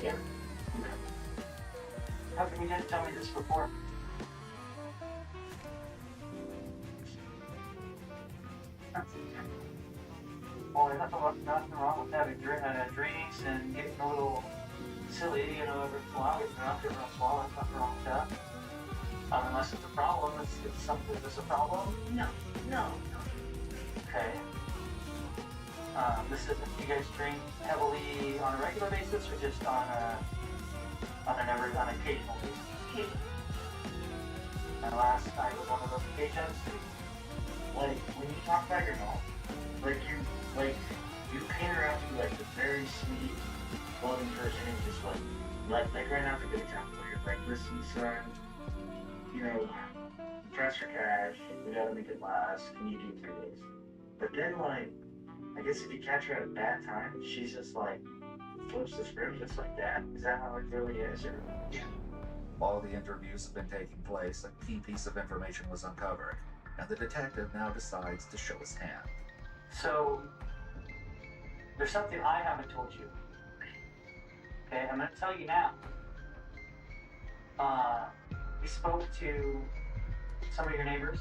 Yeah.
How come you didn't tell me this before? Well, there's nothing wrong with having drinks and getting a little silly, you know, every while, getting drunk every once in a while. There's nothing wrong with that. Unless it's a problem. It's something that's a problem?
No.
Okay. This isn't, you guys drink heavily on a regular basis or just on an occasional basis? And last night was one of those occasions.
like, when you talk about your mom, you paint her out to be like a very sweet, loving person, and just like right now, it's a good example. You're like, listen, son, you know, transfer cash, we gotta make it last, can you do 3 days? But then, like, I guess if you catch her at a bad time, she's just like, flips the script just like that. Is that how it really is? Or, yeah.
While the interviews have been taking place, a key piece of information was uncovered, and the detective now decides to show his hand.
So, there's something I haven't told you. Okay, I'm gonna tell you now. We spoke to some of your neighbors.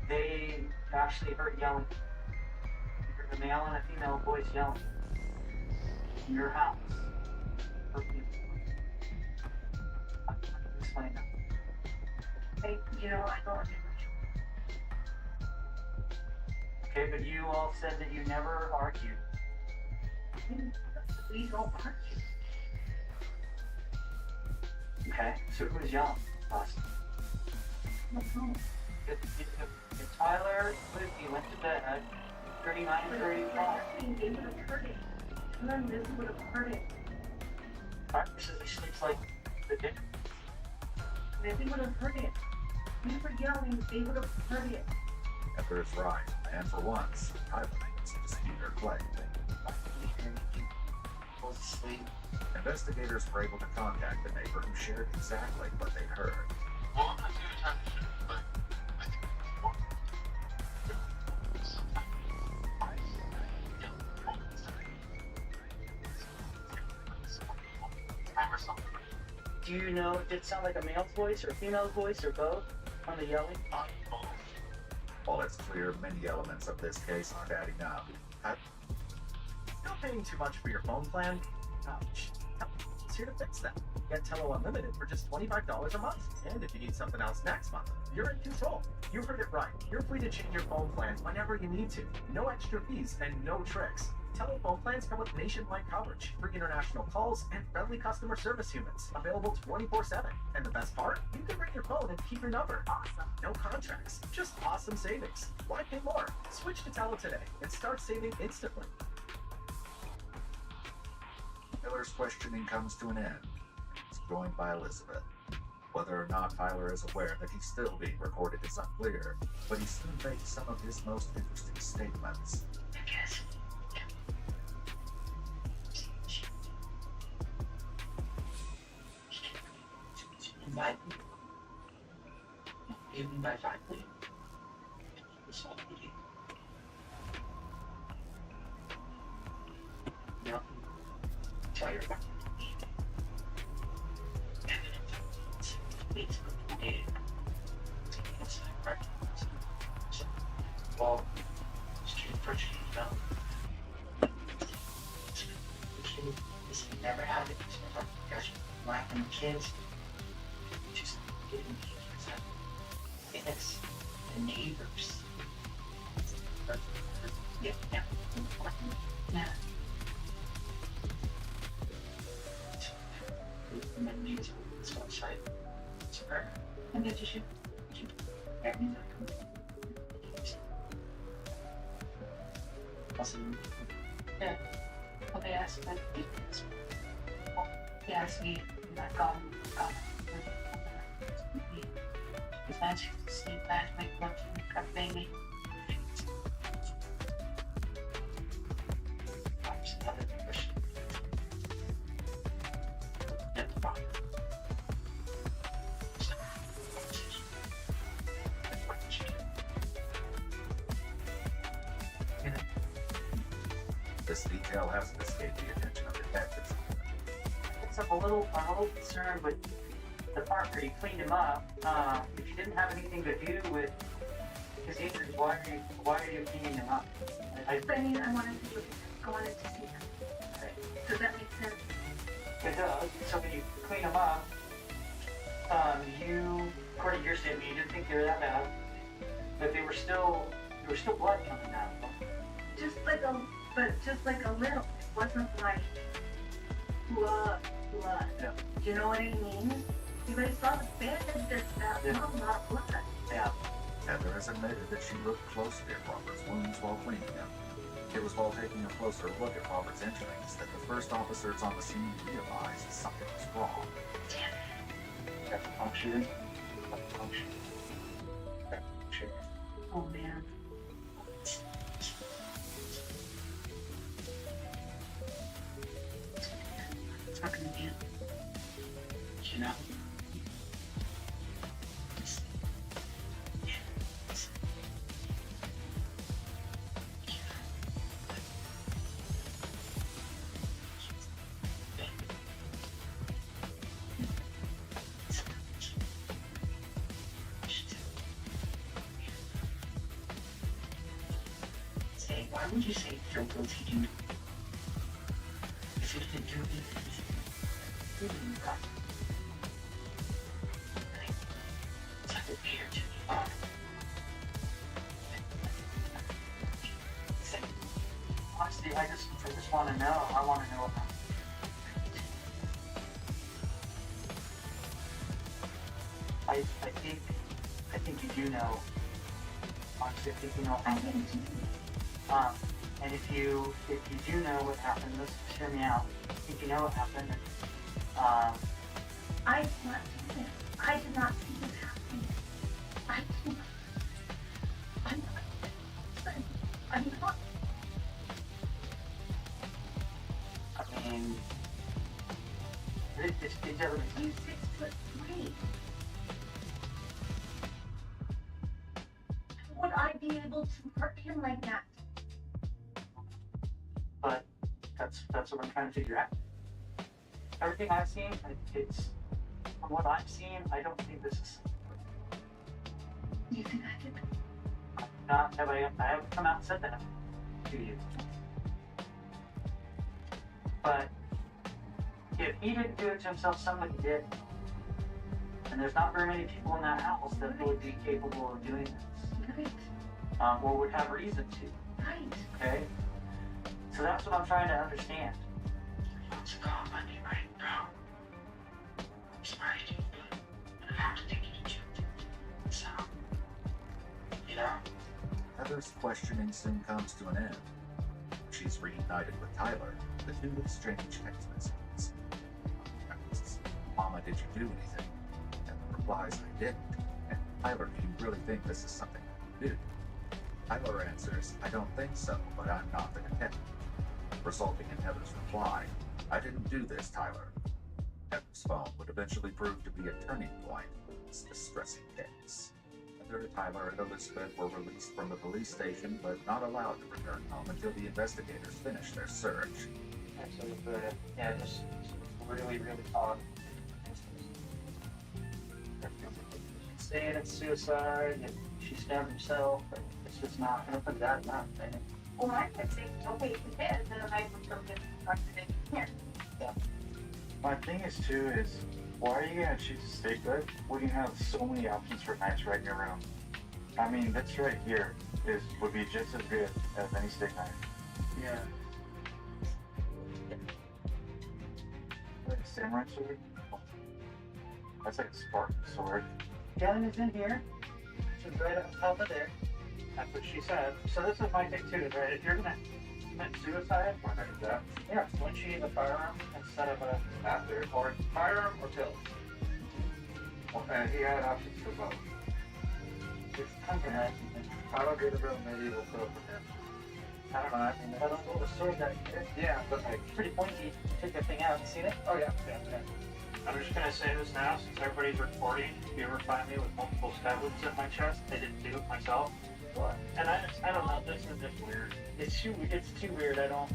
They actually heard yelling. You heard a male and a female voice yelling. In your house.
Okay, but you all said that you never argued.
We don't argue.
Okay, so who's young? Us. If Tyler lived, he went to bed 39:35.
They would have heard it. None of this would have heard it.
Tyler says he sleeps like the dinner.
They would have heard it. We were yelling, they would have heard it.
Heather is right, and for once, Tyler needs to dispute her claim.
Was asleep.
Investigators were able to contact the neighbor who shared exactly what they heard.
Well, I'm not doing a time to shoot, but I think
Do you know, did it sound like a male's voice or a female's voice or both on the yelling?
While it's clear many elements of this case aren't adding up,
Still paying too much for your phone plan? Ouch. It's here to fix that. Get Tello Unlimited for just $25 a month. And if you need something else next month, you're in control. You heard it right. You're free to change your phone plans whenever you need to. No extra fees and no tricks. Tello phone plans come with nationwide coverage, free international calls, and friendly customer service humans. Available 24/7. And the best part? You can bring your phone and keep your number. Awesome. No contracts. Just awesome savings. Why pay more? Switch to Tello today and start saving instantly.
Miller's questioning comes to an end. He's joined by Elizabeth. Whether or not Tyler is aware that he's still being recorded is unclear, but he soon makes some of his most interesting statements.
I guess. Invite me. Even by 5 million. It's all we do. No. Tell your back. Well, street for street, no. This never happened. Gosh, lacking kids. Just getting it's the neighbors. Yeah, yeah. Yeah. And then use this website. Super. And then you should everything that comes. Awesome.
Yeah. Well, they asked me. They asked me if I got Because I should sleep back, make lunch, and cut baby.
Perhaps another question. At the bottom.
This detail hasn't escaped the attention of detectives.
I'm a little concerned with the part where you cleaned him up. If you didn't have anything to do with his injuries, why are you cleaning him up?
I mean, I wanted to see him.
Okay.
Does that make sense?
It does. So when you clean them up, you, according to your statement, you didn't think they were that bad, but there was still blood coming out of them.
Just like a little. It wasn't like blood.
Yeah.
Do you know what I mean? You guys saw the bandage that not blood.
Yeah.
Heather has admitted that she looked closely at Robert's wounds while cleaning them. It was while taking a closer look at Robert's injuries that the first officers on the scene realized something was wrong.
Got the puncture.
Oh man. It's not gonna be it.
You know. Say, why would you say feel guilty to if you didn't do anything? You didn't got it's like a beer to me.
Honestly, I just want to know. I want to know. I think you do know. Honestly, I think you know.
I think
And if you do know what happened, let's hear me out. If you know what happened,
I did not do this. I did not see this happening. I did not. I'm not.
I mean, it doesn't.
He's 6'3". Would I be able to hurt him like that?
But that's what I'm trying to figure out. Everything I've seen, it's from what I'm seeing, I don't think this is.
Do you think I did?
Not have I haven't come out and said that to you. But if he didn't do it to himself, somebody did. And there's not very many people in that house that would be capable of doing this.
Right.
Or would have reason to.
Right.
Okay? So that's what I'm trying to understand.
It's a call Monday, right, bro? I'm sorry, dude, but I have to take you to jail. So, you know.
Heather's questioning soon comes to an end. She's reunited with Tyler. The two exchange text messages. Asks, Mama, did you do anything? And the replies, I didn't. And Tyler, do you really think this is something I can do? Tyler answers, I don't think so, but I'm not the detective. Resulting in Heather's reply, I didn't do this, Tyler. Heather's phone would eventually prove to be a turning point in this distressing case. Heather, Tyler, and Elizabeth were released from the police station, but not allowed to return home until the investigators finished their search.
Absolutely. Yeah, just really, really odd. Saying it's suicide, and she stabbed herself, but it's just not gonna that not thing.
Well, I could say, okay, if it is, then I would go get it here.
Yeah.
My thing is too is, why are you gonna choose a steak leg when you have so many options for knives right in your room? I mean, this right here would be just as good as any steak knife.
Yeah.
Like a samurai sword? That's like a Spartan sword.
Gun is in here. She's right on top of there. That's what she said. So this is my thing too, right? If you're gonna commit suicide,
Why not do that?
yeah, wouldn't you use a firearm instead of a
After.
or firearm or pills?
Well, and he had options for both.
It's compromising.
I don't get a real medieval pill from him.
I don't know. I mean, I don't know the sword that is.
Yeah, but like,
Pretty pointy. Take that thing out. You seen it?
oh yeah, yeah, yeah.
I'm just gonna say this now, since everybody's recording. If you ever find me with multiple stab wounds in my chest, I didn't do it myself.
What?
And I don't know. This is just weird. It's too weird. I don't.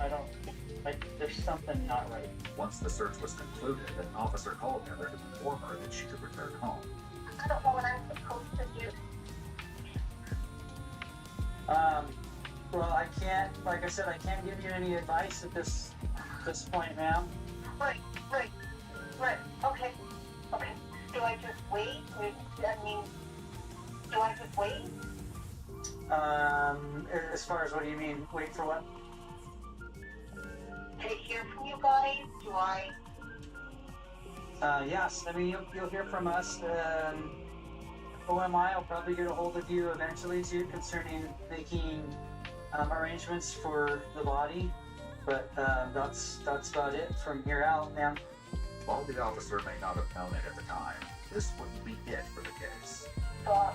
Like, there's something not right.
Once the search was concluded, an officer called Heather to inform her that she could return home.
I don't know what I'm supposed to do.
Well, I can't. Like I said, I can't give you any advice at this point, ma'am.
Right. Okay. Do I just wait? I mean, do I just wait?
As far as what do you mean? Wait for what?
To hear from you guys? Do I?
Yes. I mean, you'll hear from us. OMI will probably get a hold of you eventually too, concerning making arrangements for the body. But that's about it from here out, ma'am.
While the officer may not have known it at the time, this wouldn't be it for the case.
So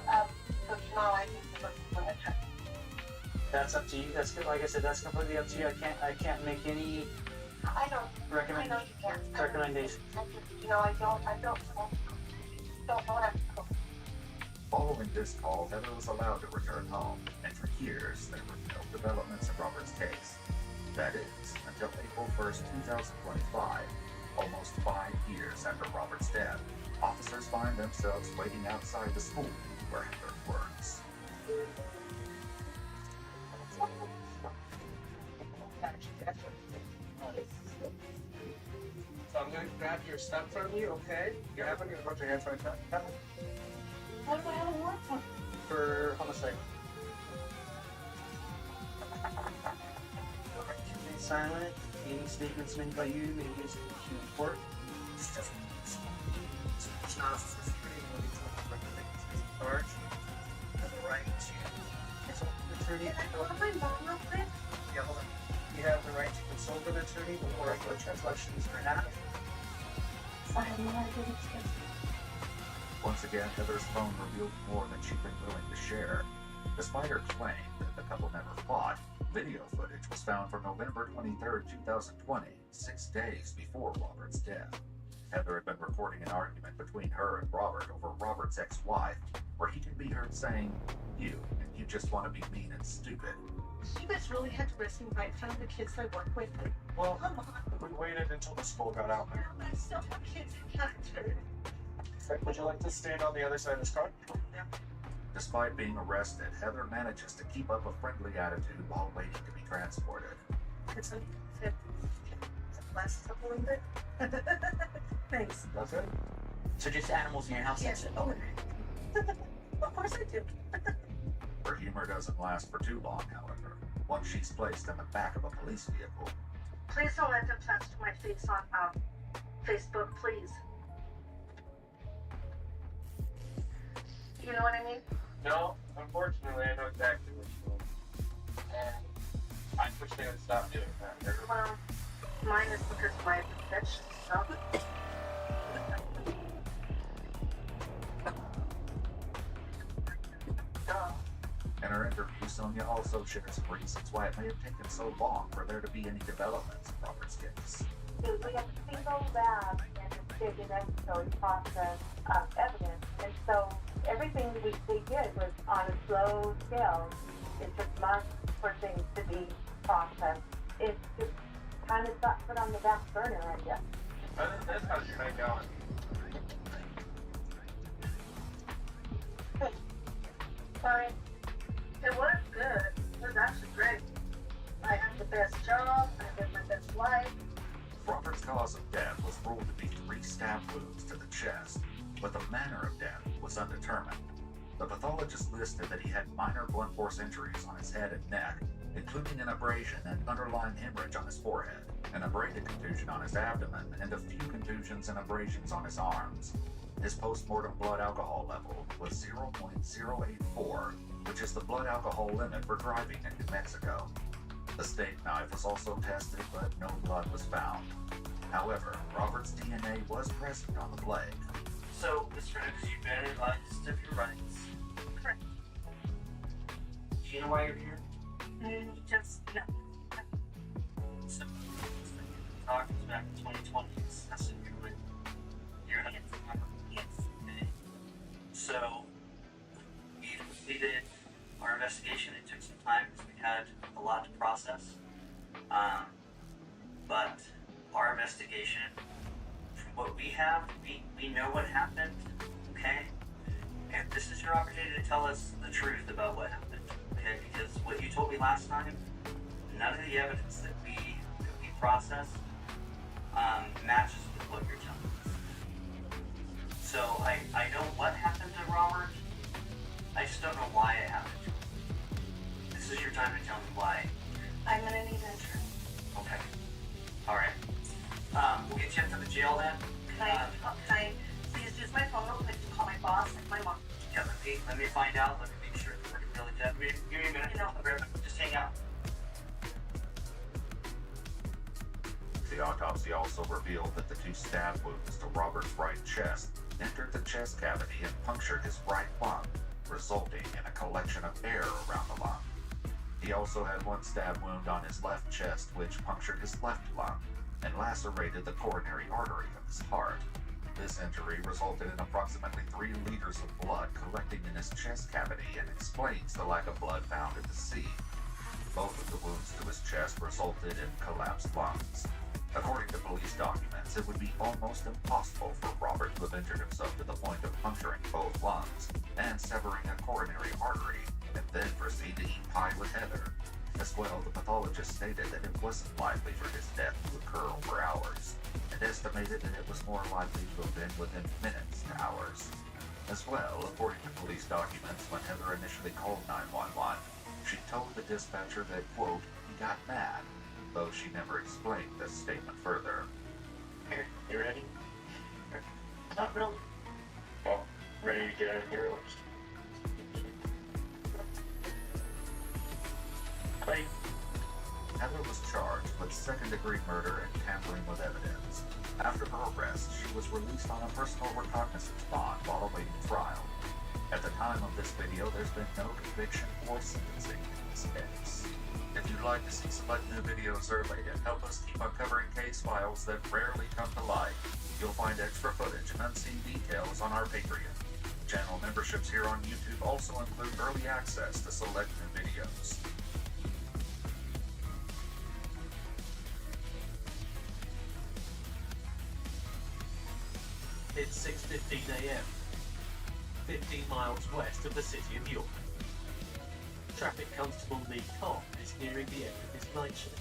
tomorrow I need to look for the check.
That's up to you. That's good. Like I said, that's completely up to you. I can't make any
I know you can't.
recommendations.
I don't know what I'm supposed to do.
Following this call, Heather was allowed to return home, and for years there were no developments in Robert's case. That is, until April 1st, 2025, almost 5 years after Robert's death, officers find themselves waiting outside the school where Heather works.
So I'm going to grab your stuff from you, okay? You're having a bunch of hands right now.
What do I have to work for?
for homicide. Remain silent. Any statements made by you may be used in court. It's not a security charge. You have the right to consult with an attorney.
Can I go to my mom real quick?
Yeah, hold on. You have the right to consult with an attorney before regular transactions are had.
I have no idea what's going on.
Once again, Heather's phone revealed more than she'd been willing to share. Despite her claim that the couple never fought, video footage was found from November 23, 2020, 6 days before Robert's death. Heather had been recording an argument between her and Robert over Robert's ex-wife, where he can be heard saying, "You, and you just want to be mean and stupid."
You guys really had to risk me right in front of the kids I work with.
Well,
come on.
we waited until the school got out.
Yeah, but I still have kids in character.
Would you like to stand on the other side of this car?
Despite being arrested, Heather manages to keep up a friendly attitude while waiting to be transported.
It's a fit. Last up a little bit. Thanks.
That's it?
So just animals in your house?
Yes.
That's it.
Oh, of course I do.
Her humor doesn't last for too long, however, once she's placed in the back of a police vehicle.
Please don't let them touch my face on Facebook, please. You know what I mean?
No, unfortunately, I know exactly what you mean. And I wish they would stop doing that.
Well, mine is because my bitch, so.
In her interview, Sonia also shares some reasons why it may have taken so long for there to be any developments in Robert's case.
We have a single lab and a big inventory process of evidence, and so everything we did was on a slow scale. It took months for things to be processed. It just kind of got put on the back burner, I guess.
That's how your night going.
Fine. It was good. It was actually great. I had the best job. I lived my best life.
Robert's cause of death was ruled to be 3 stab wounds to the chest, but the manner of death was undetermined. The pathologist listed that he had minor blunt force injuries on his head and neck, including an abrasion and underlying hemorrhage on his forehead, an abraded contusion on his abdomen, and a few contusions and abrasions on his arms. His post-mortem blood alcohol level was 0.084, which is the blood alcohol limit for driving in New Mexico. The steak knife was also tested, but no blood was found. However, Robert's DNA was present on the blade.
So, Mr. Hicks, you've been advised of your rights.
Correct.
Do you know why you're here?
Just, no.
So, talk was back in 2020. That's when you were you're not
Yes.
okay. So, we completed our investigation. It took some time because we had a lot to process. But our investigation, from what we have, we know what happened, okay? And this is your opportunity to tell us the truth about what happened, okay? Because what you told me last time, none of the evidence that we processed matches with what you're telling us. So I know what happened to Robert. I just don't know why it happened to him. This is your time to tell me why.
I'm gonna need an attorney.
Okay. All right. We'll get you up to the jail then.
Can I please use my phone real quick to call my boss and my mom?
Yeah, let me find out. Let me make sure that we're really dead. Give me a minute.
No.
I'll grab it. Just hang out.
The autopsy also revealed that the 2 stab wounds to Robert's right chest entered the chest cavity and punctured his right lung, resulting in a collection of air around the lung. He also had 1 stab wound on his left chest, which punctured his left lung and lacerated the coronary artery of his heart. This injury resulted in approximately 3 liters of blood collecting in his chest cavity and explains the lack of blood found at the scene. Both of the wounds to his chest resulted in collapsed lungs. According to police documents, it would be almost impossible for Robert to have injured himself to the point of puncturing both lungs and severing a coronary artery, and then proceed to eat pie with Heather. As well, the pathologist stated that it wasn't likely for his death to occur over hours, and estimated that it was more likely to have been within minutes to hours. As well, according to police documents, when Heather initially called 911, she told the dispatcher that, quote, he got mad, though she never explained this statement further.
Here, you ready? Not really. Well, ready to get out of here? Buddy.
Heather was charged with second-degree murder and tampering with evidence. After her arrest, she was released on a personal recognizance bond while awaiting trial. At the time of this video, there's been no conviction or sentencing in this case. If you'd like to see select new videos early and help us keep uncovering case files that rarely come to light, you'll find extra footage and unseen details on our Patreon. Channel memberships here on YouTube also include early access to select new videos.
It's 6:15 a.m. 15 miles west of the city of York. Traffic Constable Lee Cobb is nearing the end of his night shift.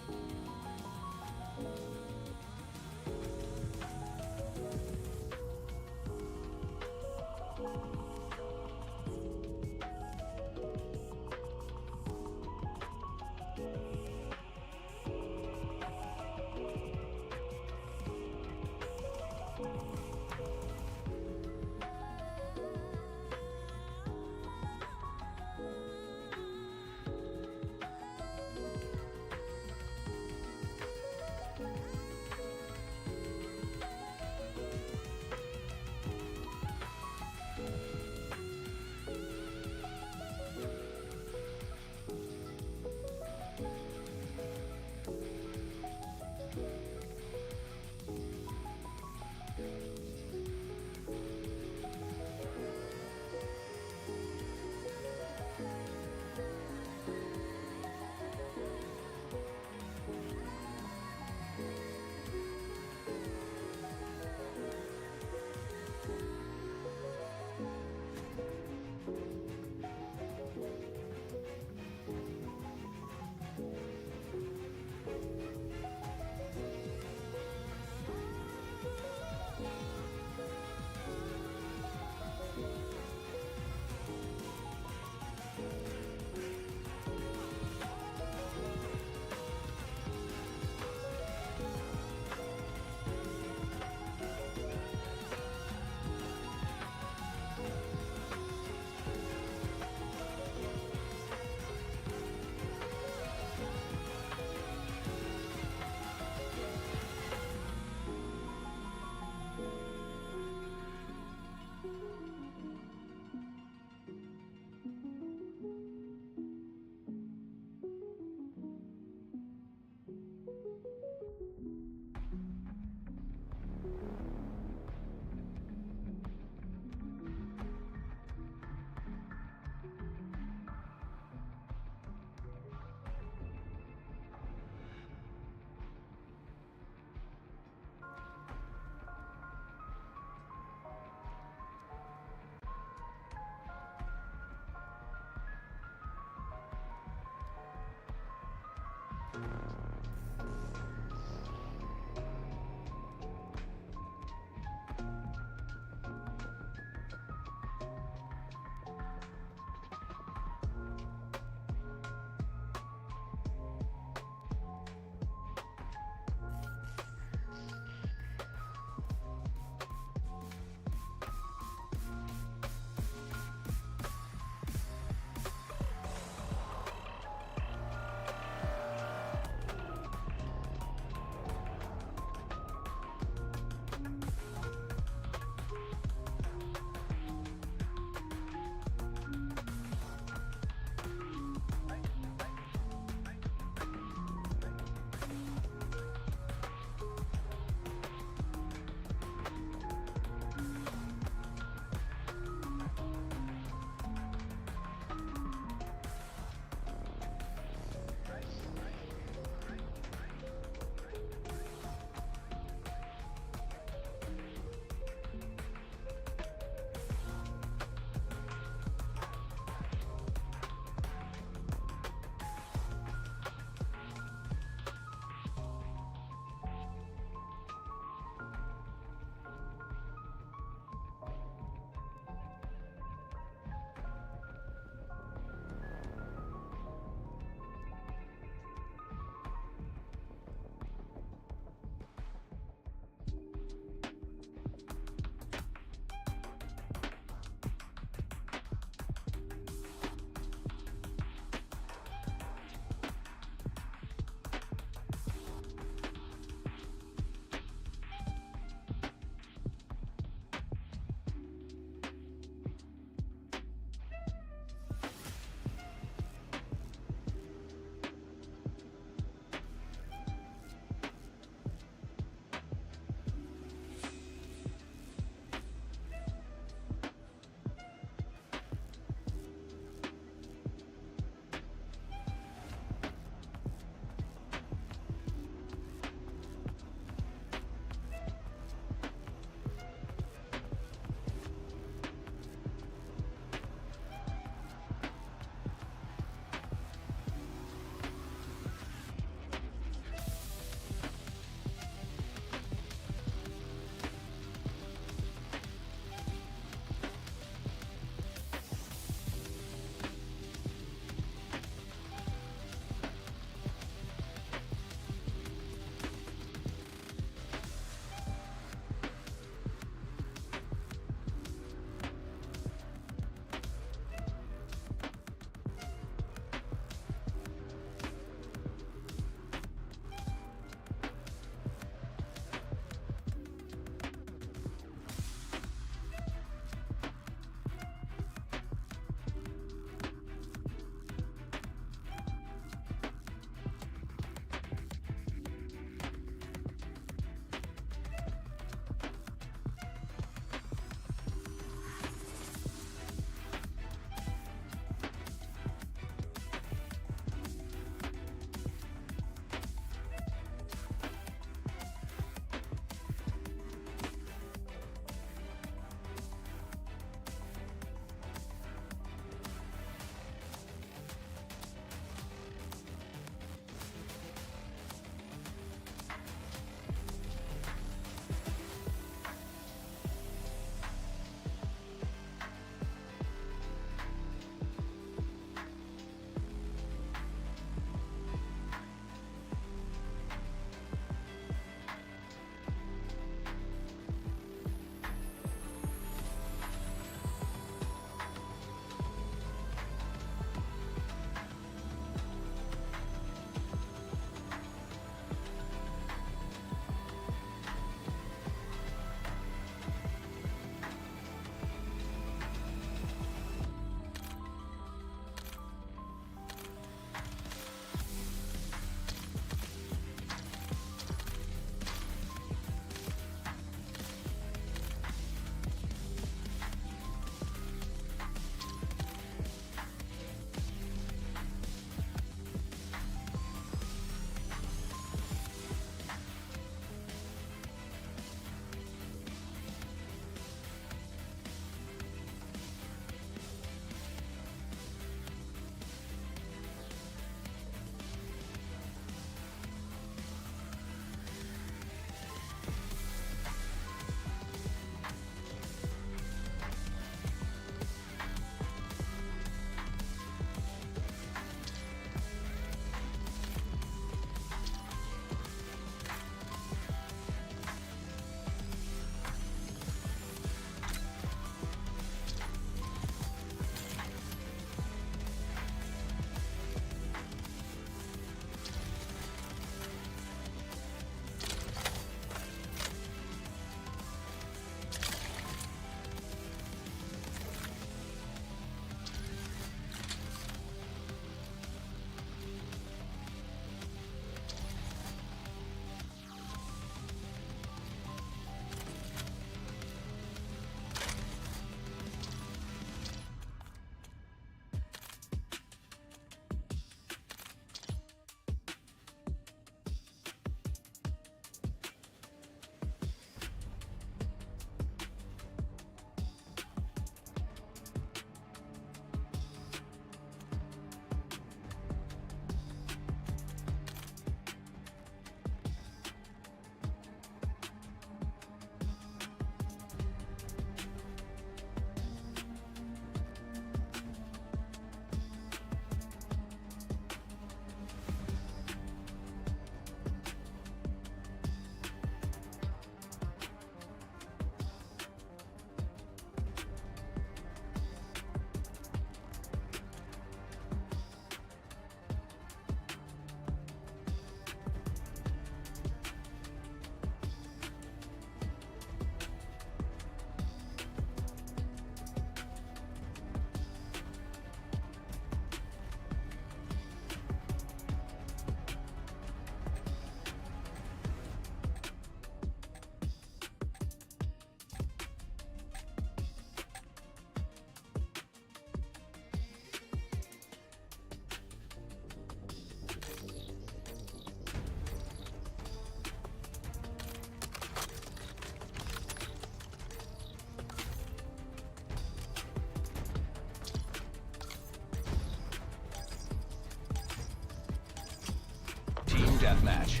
deathmatch.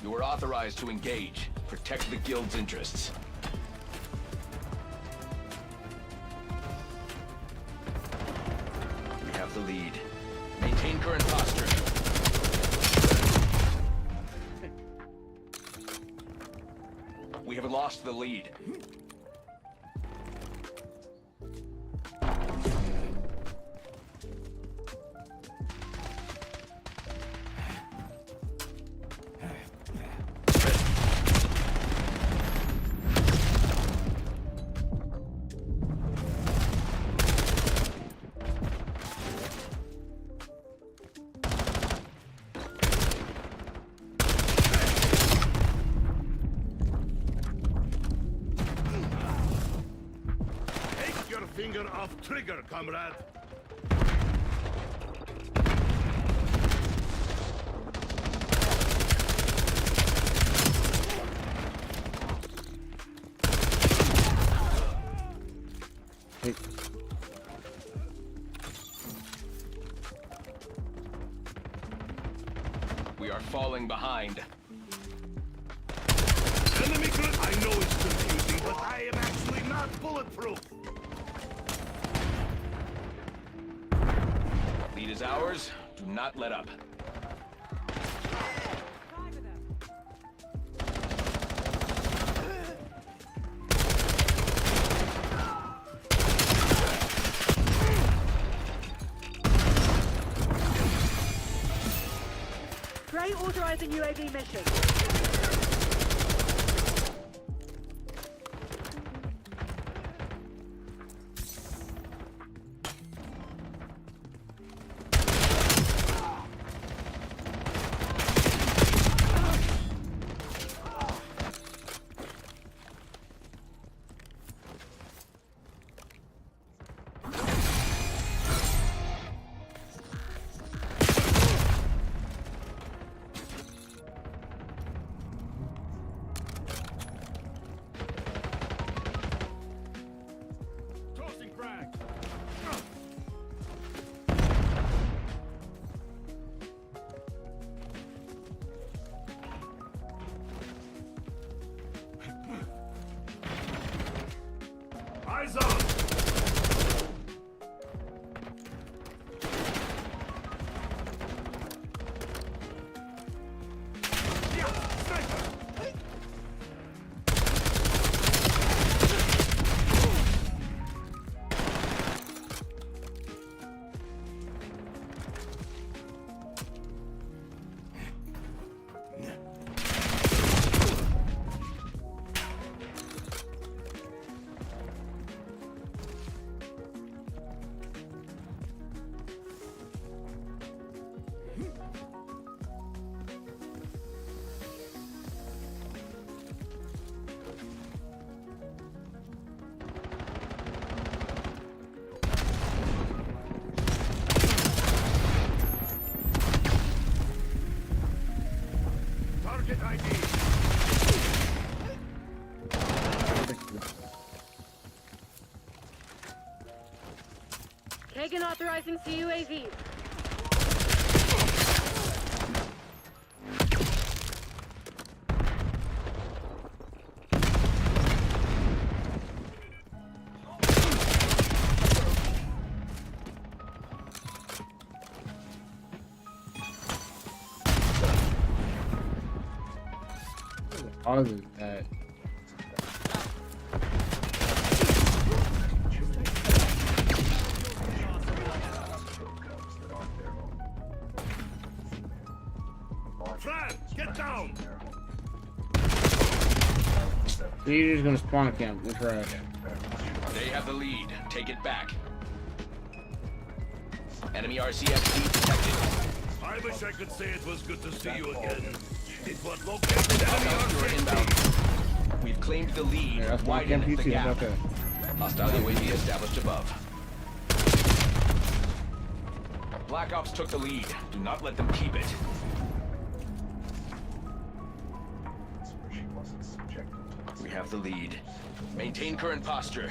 You are authorized to engage. Protect the guild's interests. We have the lead. Maintain current posture. We have lost the lead.
Take your finger off trigger, comrade.
Hey.
We are falling behind.
Enemy grid. I know it's confusing, but I am actually not bulletproof.
Lead is ours. Do not let up.
Gray authorizing UAV mission.
Tossing frag. Eyes on. Target ID.
Kagan authorizing CUAV.
Other that.
Fran, get down.
You're just gonna spawn camp. We're trash.
They have the lead. Take it back. Enemy RCXD detected.
I wish I could say it was good to see you again. It was located enemy
You're
RCXD.
inbound. We've claimed the lead.
Yeah, that's my
Widen
camp
the
PC.
gap.
Okay.
Hostile UAV established above. Black Ops took the lead. Do not let them keep it. We have the lead. Maintain current posture.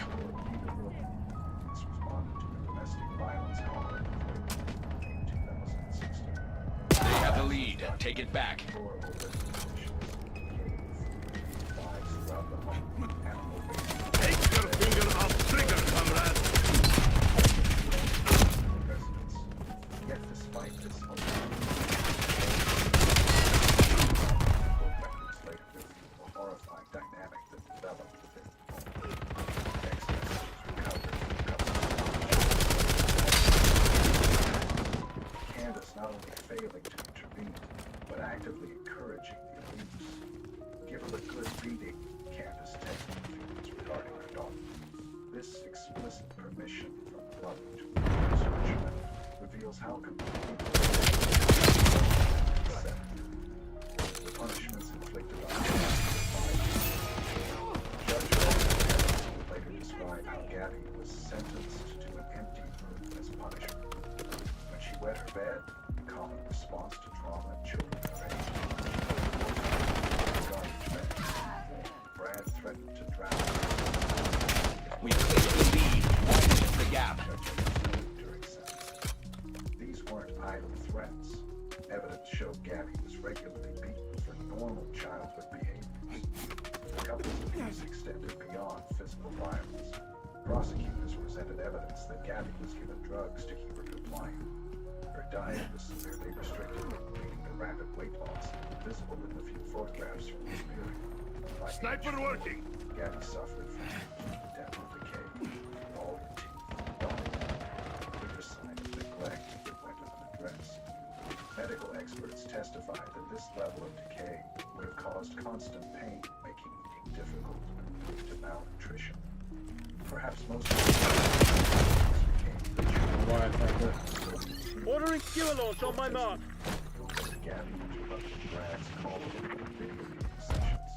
They have the lead. take it back.
Take your finger off trigger, comrade.
Yet despite this hope, later a horrifying dynamic that developed within Candace not only failing to intervene, but actively encouraging the abuse. Give her a good beating, Candace texted feelings regarding her daughter. This explicit permission from the mother to abuse her child reveals how completely the punishments inflicted on her. Judge would later describe how Gabby was sentenced to an empty room as punishment. When she wet her bed, a common response to trauma in children her age, garbage bag. Brad threatened to drown her.
We cleared the lead. Widen the gap.
During sentencing. These weren't idle threats. Evidence showed Gabby was regularly beaten for normal childhood behaviors. The couple's abuse extended beyond physical violence. Prosecutors presented evidence that Gabby was given drugs to keep her compliant. Her diet was severely restricted, leading to rapid weight loss, visible in the few photographs from this period. By
Sniper working.
Gabby suffered from dental decay, all her teeth, gone, clear sign of neglect that went unaddressed. Medical experts testified that this level of decay would have caused constant pain, making eating difficult and leading to malnutrition. Perhaps most
Ordering fuel launch on my mark.
Gabby interrupted Brad's call for video meeting sessions.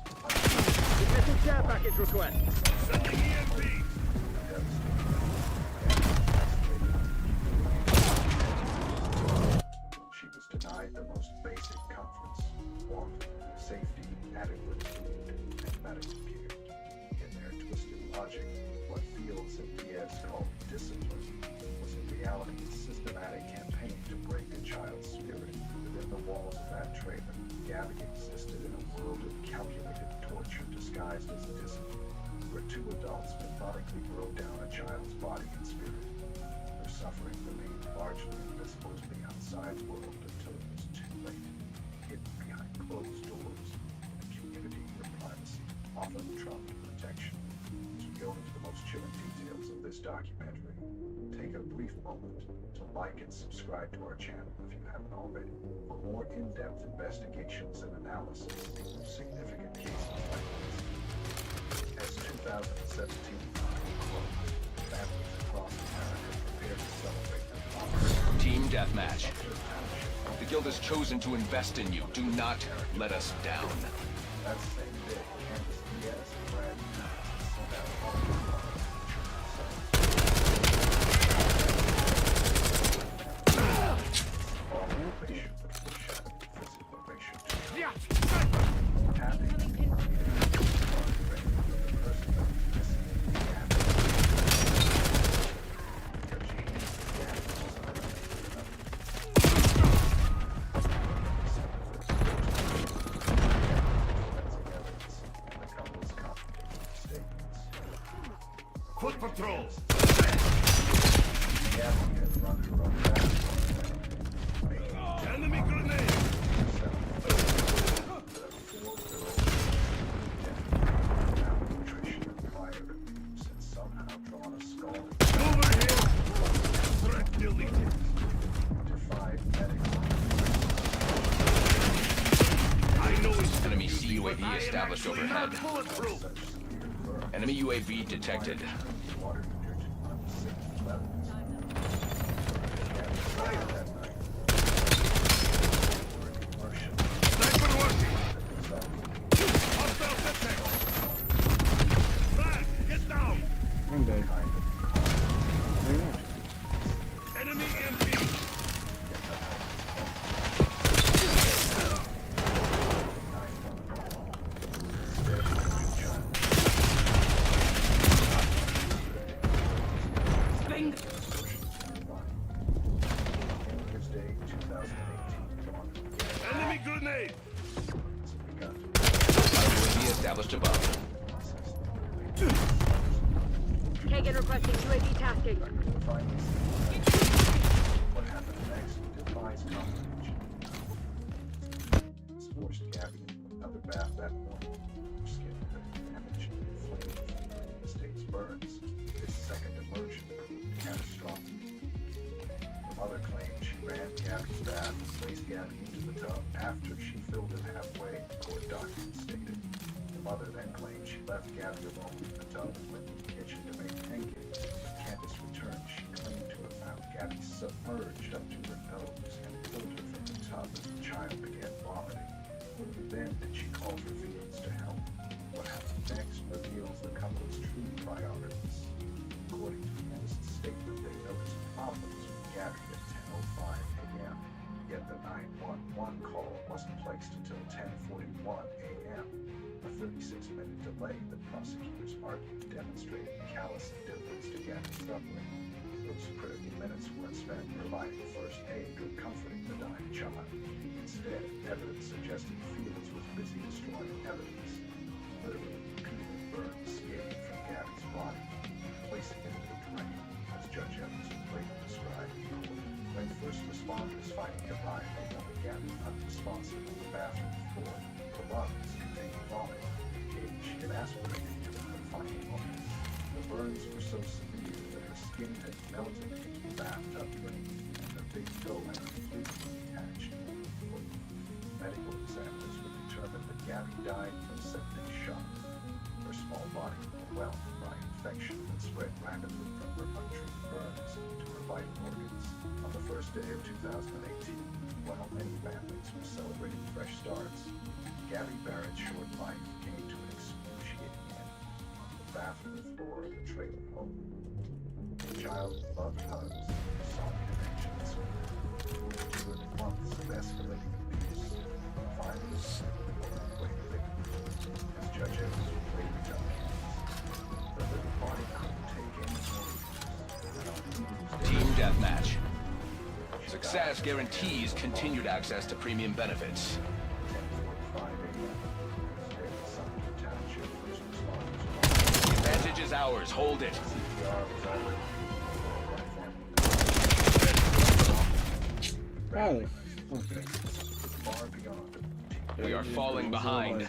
Submitting care package request. Sending EMP.
She was denied the most basic comforts, warmth, safety, adequate food, and medical care. In their twisted logic, what Fields and Diaz called discipline was in reality a systematic campaign to break a child's spirit. Within the walls of that trailer, Gabby existed in a world of calculated torture disguised as discipline, where two adults methodically broke down a child's body and spirit. Her suffering remained largely invisible to the outside world until it was too late, hidden behind closed doors, in a community where privacy often trumped protection. As we go into the most chilling details of this documentary, take a brief moment to like and subscribe to our channel if you haven't already, for more in-depth investigations and analysis of significant cases like this. As 2017 closed, families across America prepare to celebrate their father.
Team deathmatch. The guild has chosen to invest in you. Do not let us down.
That same day, Candace Diaz and Brad sent out all the
Foot patrol. Enemy grenade. Over here. Threat deleted. I know it's
Enemy CUAV established overhead.
bulletproof.
Enemy UAV detected.
Sniper working. Hostile detect. Flag, get down.
I'm dead.
Enemy MP.
established above.
Kagan requesting UAV tasking.
What happened next defies comprehension. It's forced Gabby into another bath that morning. Her skin damaged, inflamed, states burns. This second immersion proved catastrophic. Her mother claimed she ran Gabby's bath and placed Gabby into the tub after she filled it halfway, court documents stated. The mother then claimed she left Gabby alone in the tub and went to the kitchen to make pancakes. When Candace returned, she claimed to have found Gabby submerged up to her nose and pulled her from the tub as the child began vomiting. Only then did she call for Felix to help. What happened next reveals the couple's true priorities. According to Candace's statement, they noticed problems with Gabby at 10:05 a.m. Yet the 911 call wasn't placed until 10:41 a.m. A 36-minute delay that prosecutors argued demonstrated callous indifference to Gabby's suffering. Those critical minutes weren't spent providing first aid or comforting the dying child. Instead, evidence suggested Felix was busy destroying evidence. Literally, repeated burns escaped from Gabby's body, placing it in the drain, as Judge Evans would later describe in court. When first responders finally arrived, they found Gabby unresponsive on the bathroom floor. Her lungs contained vomit, indicating she had aspirated during her final moments. The burns were so severe that her skin had melted into the bathtub drain, and her big toe had completely detached. Medical examiners would determine that Gabby died from septic shock. Her small body overwhelmed by infection that spread rapidly from her untreated burns to her vital organs. On the first day of 2018, while many families were celebrating fresh starts, Gabby Barrett's short life came to an excruciating end on the bathroom floor of the trailer home. The child loved hugs, saw interventions, endured months of escalating abuse, and finally awaited victory. As Judge Evans would later tell Candace, the little body couldn't take any more.
Team deathmatch. Success guarantees continued access to premium benefits. The advantage is ours. Hold it. We are falling behind.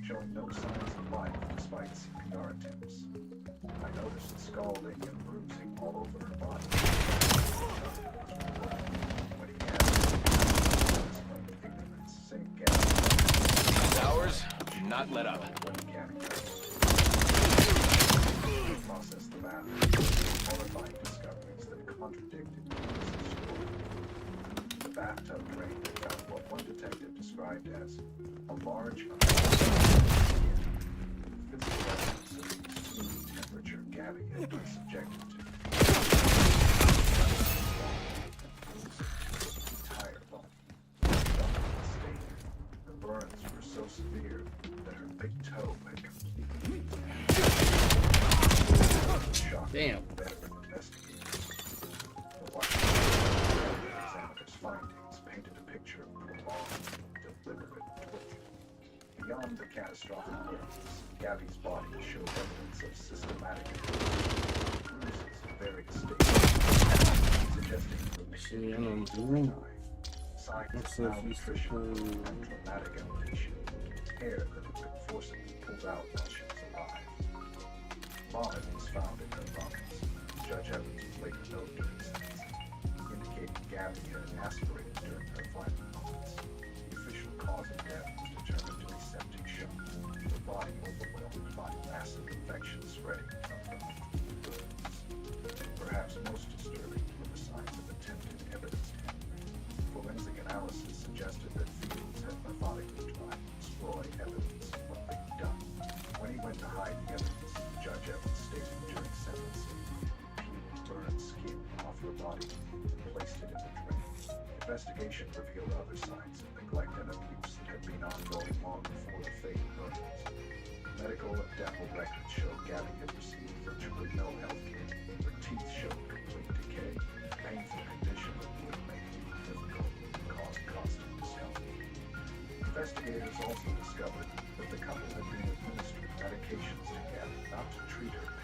Showing no signs of life despite CPR attempts. I noticed scalding and bruising all over her body. When he asked ignorance, saying Gabby.
Ours, do not let up.
Processed the bathroom, horrifying discoveries that contradicted Candace's story. The bathtub drain found what one detective described as a large physical evidence of the extreme temperature Gabby had been subjected to. Entire body. The burns were so severe that her big toe had completely shocked.
Damn.
Veteran investigators. The examiner's findings painted a picture of prolonged, deliberate torture. Beyond the catastrophic injuries, Gabby's body showed evidence of systematic bruises in various stages, suggesting repeated signs of malnutrition and traumatic elevation, hair that had been forcibly pulled out while she was alive. Vomit was found in her lungs. Judge Evans would later note during sentencing, indicating Gabby had aspirated during her final moments. The official cause of death was determined to be septic shock, the body overwhelmed by massive infection spreading from her burns. Perhaps most disturbing were the signs of attempted evidence tampering. Forensic analysis suggested that Fields had methodically tried to destroy evidence of what they'd done. When he went to hide the evidence, Judge Evans stated during sentencing, he peeled burned skin off her body and placed it in the drain. Investigation revealed other signs of neglect and abuse that had been ongoing long before the fatal burns. Medical and dental records showed Gabby had received virtually no help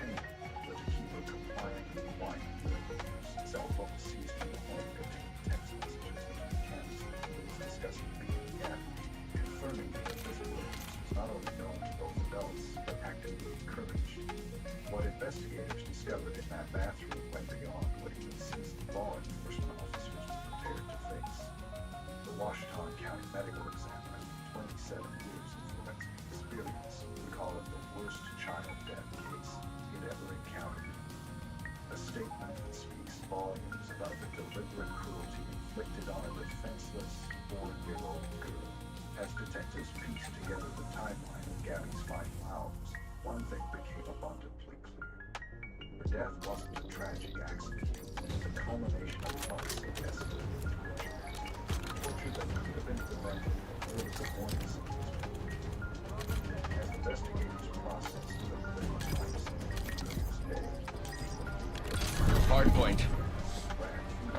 pain, but to keep her compliant with quiet. Cell phone seized from the home contained text messages between Candace and police discussing being Gabby, confirming that the physical abuse was not only known to both adults, but actively encouraged. What investigators discovered in that bathroom went beyond what even seasoned law enforcement officers were prepared to face. The Washington County medical examiner, 27 years of forensic experience, would call it the worst child death case he'd ever encountered. A statement that speaks volumes about the deliberate cruelty inflicted on a defenseless 4-year-old girl. As detectives pieced together the timeline of Gabby's final hours, one thing became abundantly clear. Her death wasn't a tragic accident. It was a culmination of months of escalating torture. Torture that could have been prevented if the warning signs were clear. As investigators processed the living lives of the next day,
Hard point.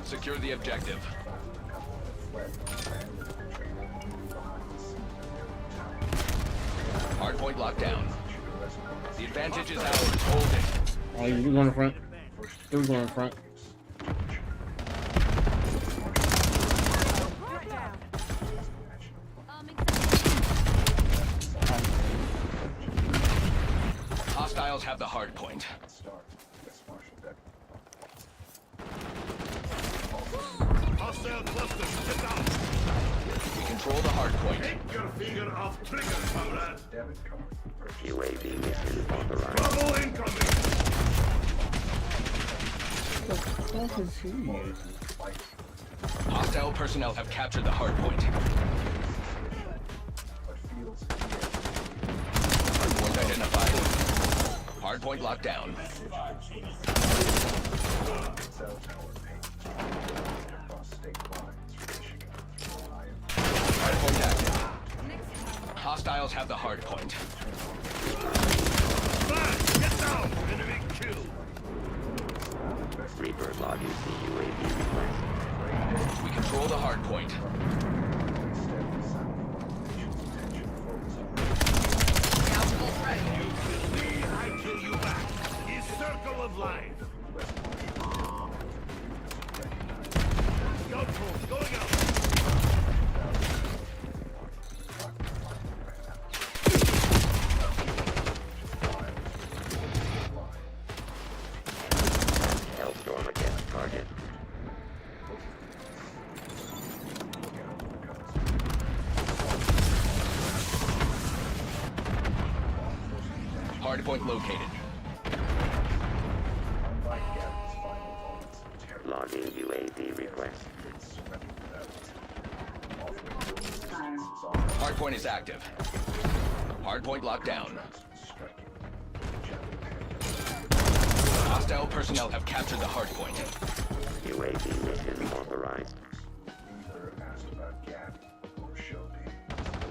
Secure the objective. Hard point locked down. The advantage is ours. Hold it.
Oh, you going in front? Here we going in front.
Hostiles have the hard point.
Hostile cluster, get down.
We control the hard point.
Take your finger off trigger, comrade.
UAV mission authorized.
Bravo incoming.
What the fuck is he?
Hostile personnel have captured the hard point. Hard point identified. Hard point locked down. Hard point active. Hostiles have the hard point.
Flash, get down. Enemy kill.
Reaper logging the UAV request.
We control the hard point.
You kill me, I kill you back. Is circle of life. Scout force going out.
Hellstorm against target.
Hard point located.
Logging UAV request.
Hard point is active. Hard point locked down. Hostile personnel have captured the hard point.
UAV mission authorized.
Neither asked about Gabby or showed any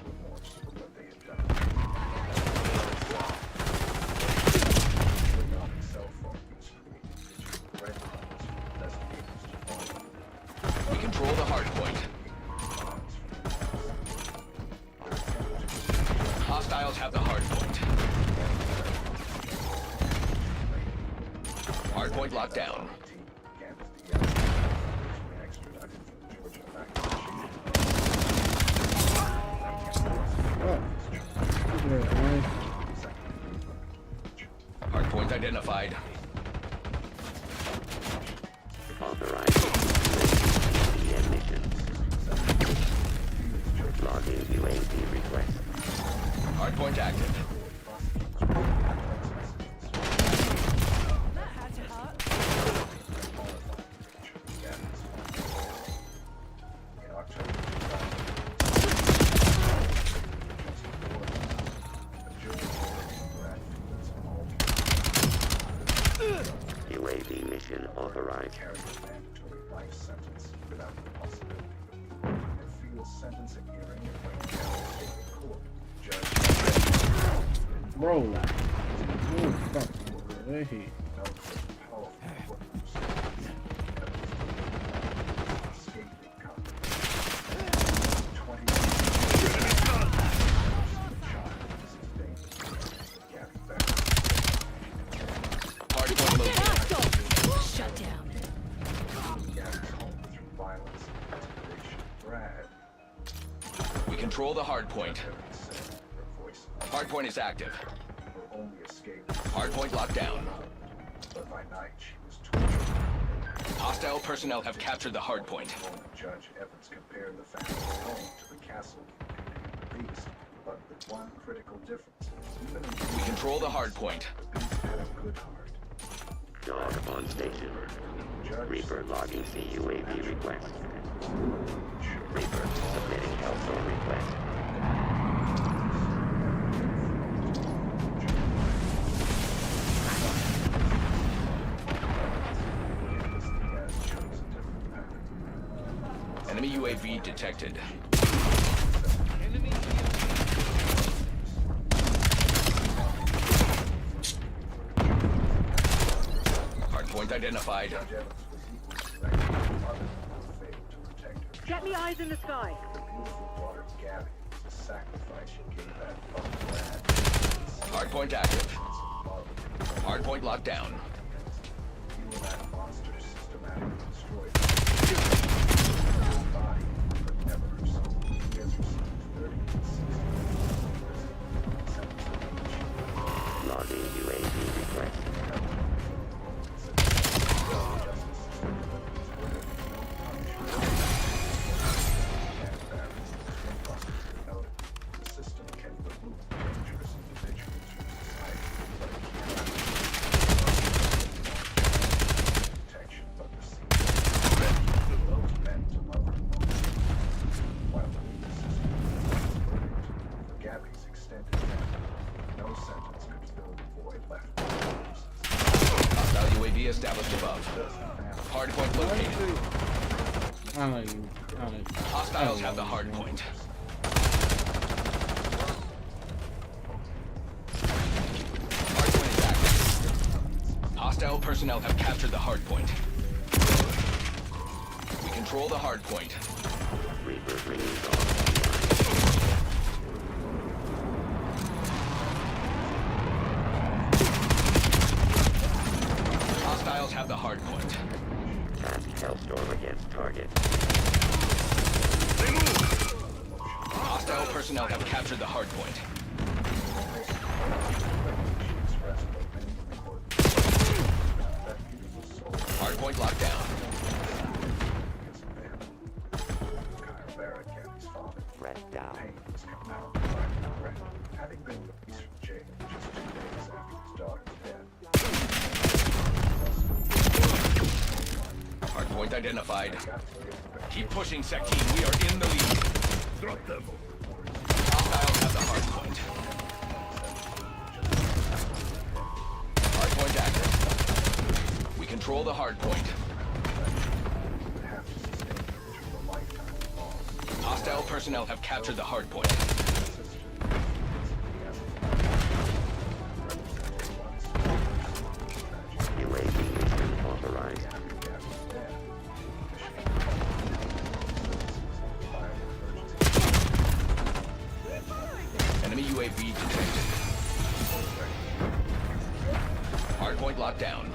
remorse for what they had done. Cell phone was created red lines for investigators to follow.
We control the hard point. Hostiles have the hard point. Hard point locked down. Hard point identified.
Authorized. Mission. Logging UAV request.
Hard point active.
UAV mission authorized.
Mandatory life sentence without the possibility of a field sentencing hearing in state court. Judge
Bro. Oh, fuck. Hey.
control the hard point. Hard point is active.
Her only escape.
Hard point locked down.
But by night she was tortured.
Hostile personnel have captured the hard point.
Judge Evans compared the family's home to the castle the beast, but with one critical difference. Even in
We control the hard point.
the beast had a good heart.
Dog on station. Reaper logging CUAV request. Reaper submitting Hellstorm request.
Enemy UAV detected. Hardpoint identified.
Get me eyes in the sky.
Hardpoint active. Hardpoint locked down.
Logging UAV request.
Hostile UAV established above. Hardpoint located.
I don't even.
Hostiles have the hardpoint. Hardpoint is active. Hostile personnel have captured the hardpoint. We control the hardpoint.
Reaper bringing dog online.
Hostiles have the hardpoint.
Task Hellstorm against target.
Hostile personnel have captured the hardpoint. Hardpoint locked down.
Threat down.
Having been released from jail just 2 days after his daughter's death.
Hardpoint identified. Keep pushing, Sec Team. We are in the lead.
Drop them.
Hostiles have the hardpoint. Hardpoint active. We control the hardpoint. Hostile personnel have captured the hardpoint.
UAV mission authorized.
Enemy UAV detected. Hardpoint locked down.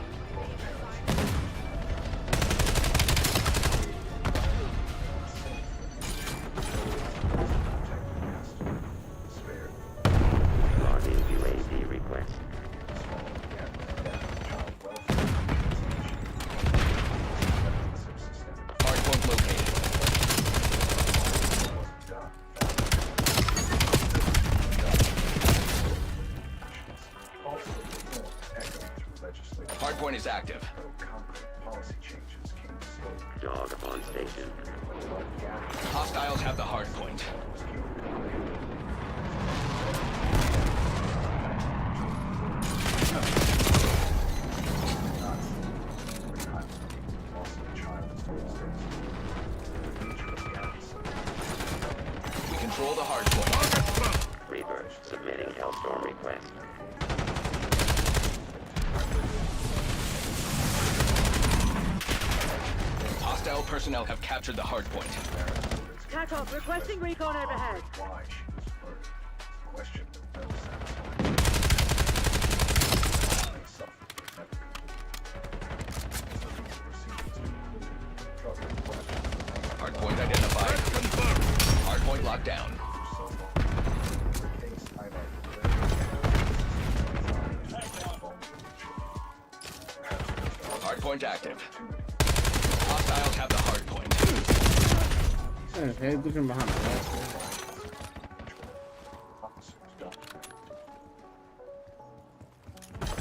Logging UAV request.
Hardpoint located. Hardpoint is active.
Dog on station.
Hostiles have the hardpoint. We control the hardpoint.
Reaper submitting Hellstorm request.
Hostile personnel have captured the hardpoint.
Tatos requesting recon overhead.
Hardpoint identified. Hardpoint locked down. Hardpoint active. Hostiles have the hardpoint.
Hey, looking behind the wall.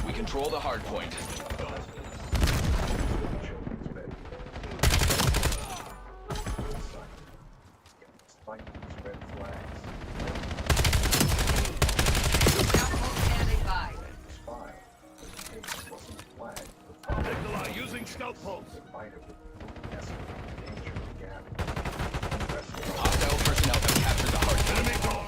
We control the hardpoint.
Nikolai using scout pulse.
Hostile personnel have captured the hardpoint.
Enemy gone.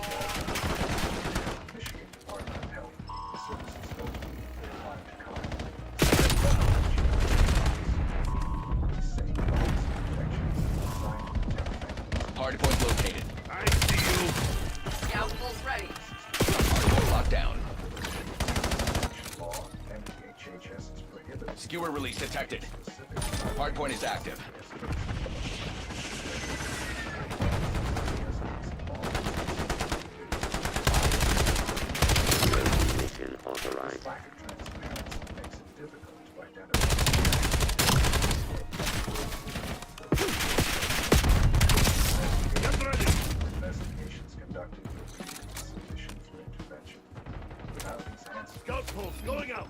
Hardpoint located.
I see you.
Scout pulse ready.
Hardpoint locked down. Skewer release detected. Hardpoint is active.
Mission authorized.
Get ready.
Investigations conducted will be sufficient for intervention. Without these answers,
Scout pulse going out.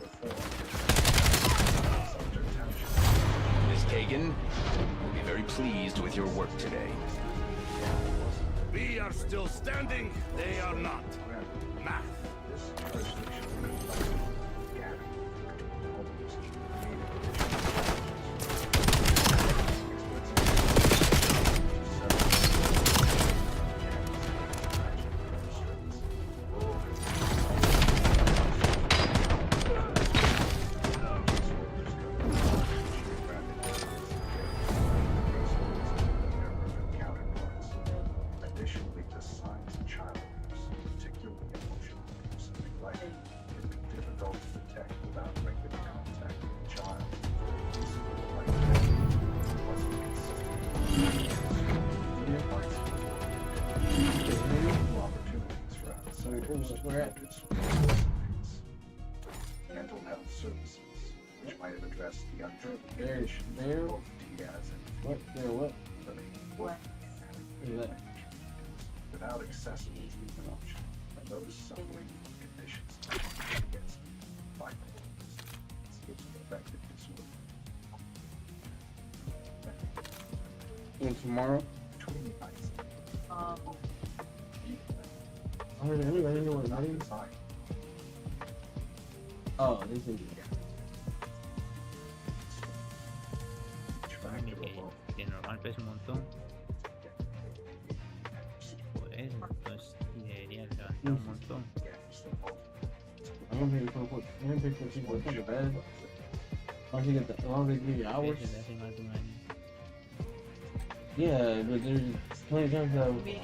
Miss Kagan will be very pleased with your work today.
We are still standing. They are not. Math.
Additionally, the signs of child abuse, particularly emotional abuse and neglect, can be difficult to detect without regular contact with the child. Like that, wasn't opportunities for outsiders to focus mental health services, which might have addressed the untreated conditions of both Diaz and
What? What?
What?
Is that?
Without accessible treatment options, and those suffering from conditions against bipolar schizoaffective disorder.
And tomorrow?
I heard everybody knew what it means. Oh, this is.
Que normal pesa un montón. Pues entonces debería levantar un montón.
I'm gonna pay for what? I'm gonna pay for cheap. It's not the bad. As long as you get the, as long as they give you hours. Yeah, but there's plenty of times that.
Yo me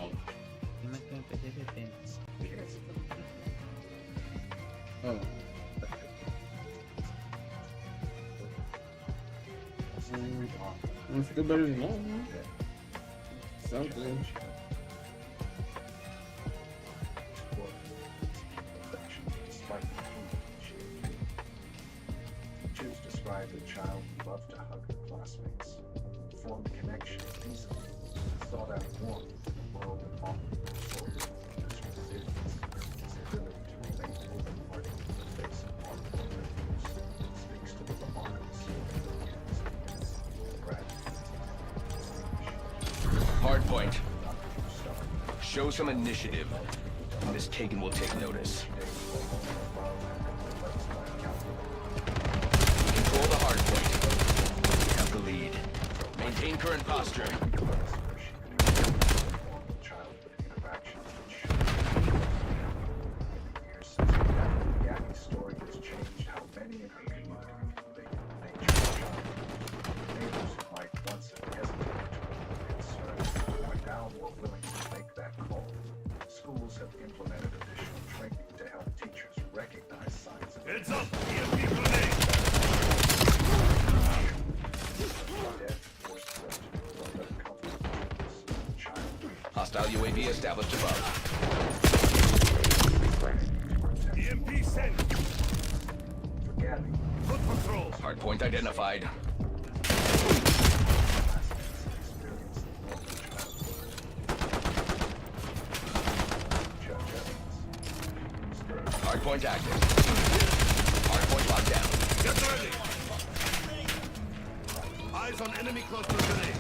quedo en PC 70.
Oh. It's still better than that, man. Something.
Teachers described a child who loved to hug her classmates, formed connections easily, and sought out warmth in a world that often absorbed his resilience, his ability to remain open-hearted in the face of harmful abuse, speaks to the remarkable
Hardpoint. Show some initiative. Miss Kagan will take notice. Control the hardpoint. We have the lead. Maintain current posture.
Gabby's story has changed how many in her community relate to the nature of child. Neighbors who might once have hesitated to concern are now more willing to make that call. Schools have implemented additional training to help teachers recognize signs of
Heads up! EMP grenade!
Hostile UAV established above.
EMP sent!
For Gabby,
Foot patrol!
Hardpoint identified. Hardpoint active. Hardpoint locked down.
Get ready! Eyes on enemy close proximity.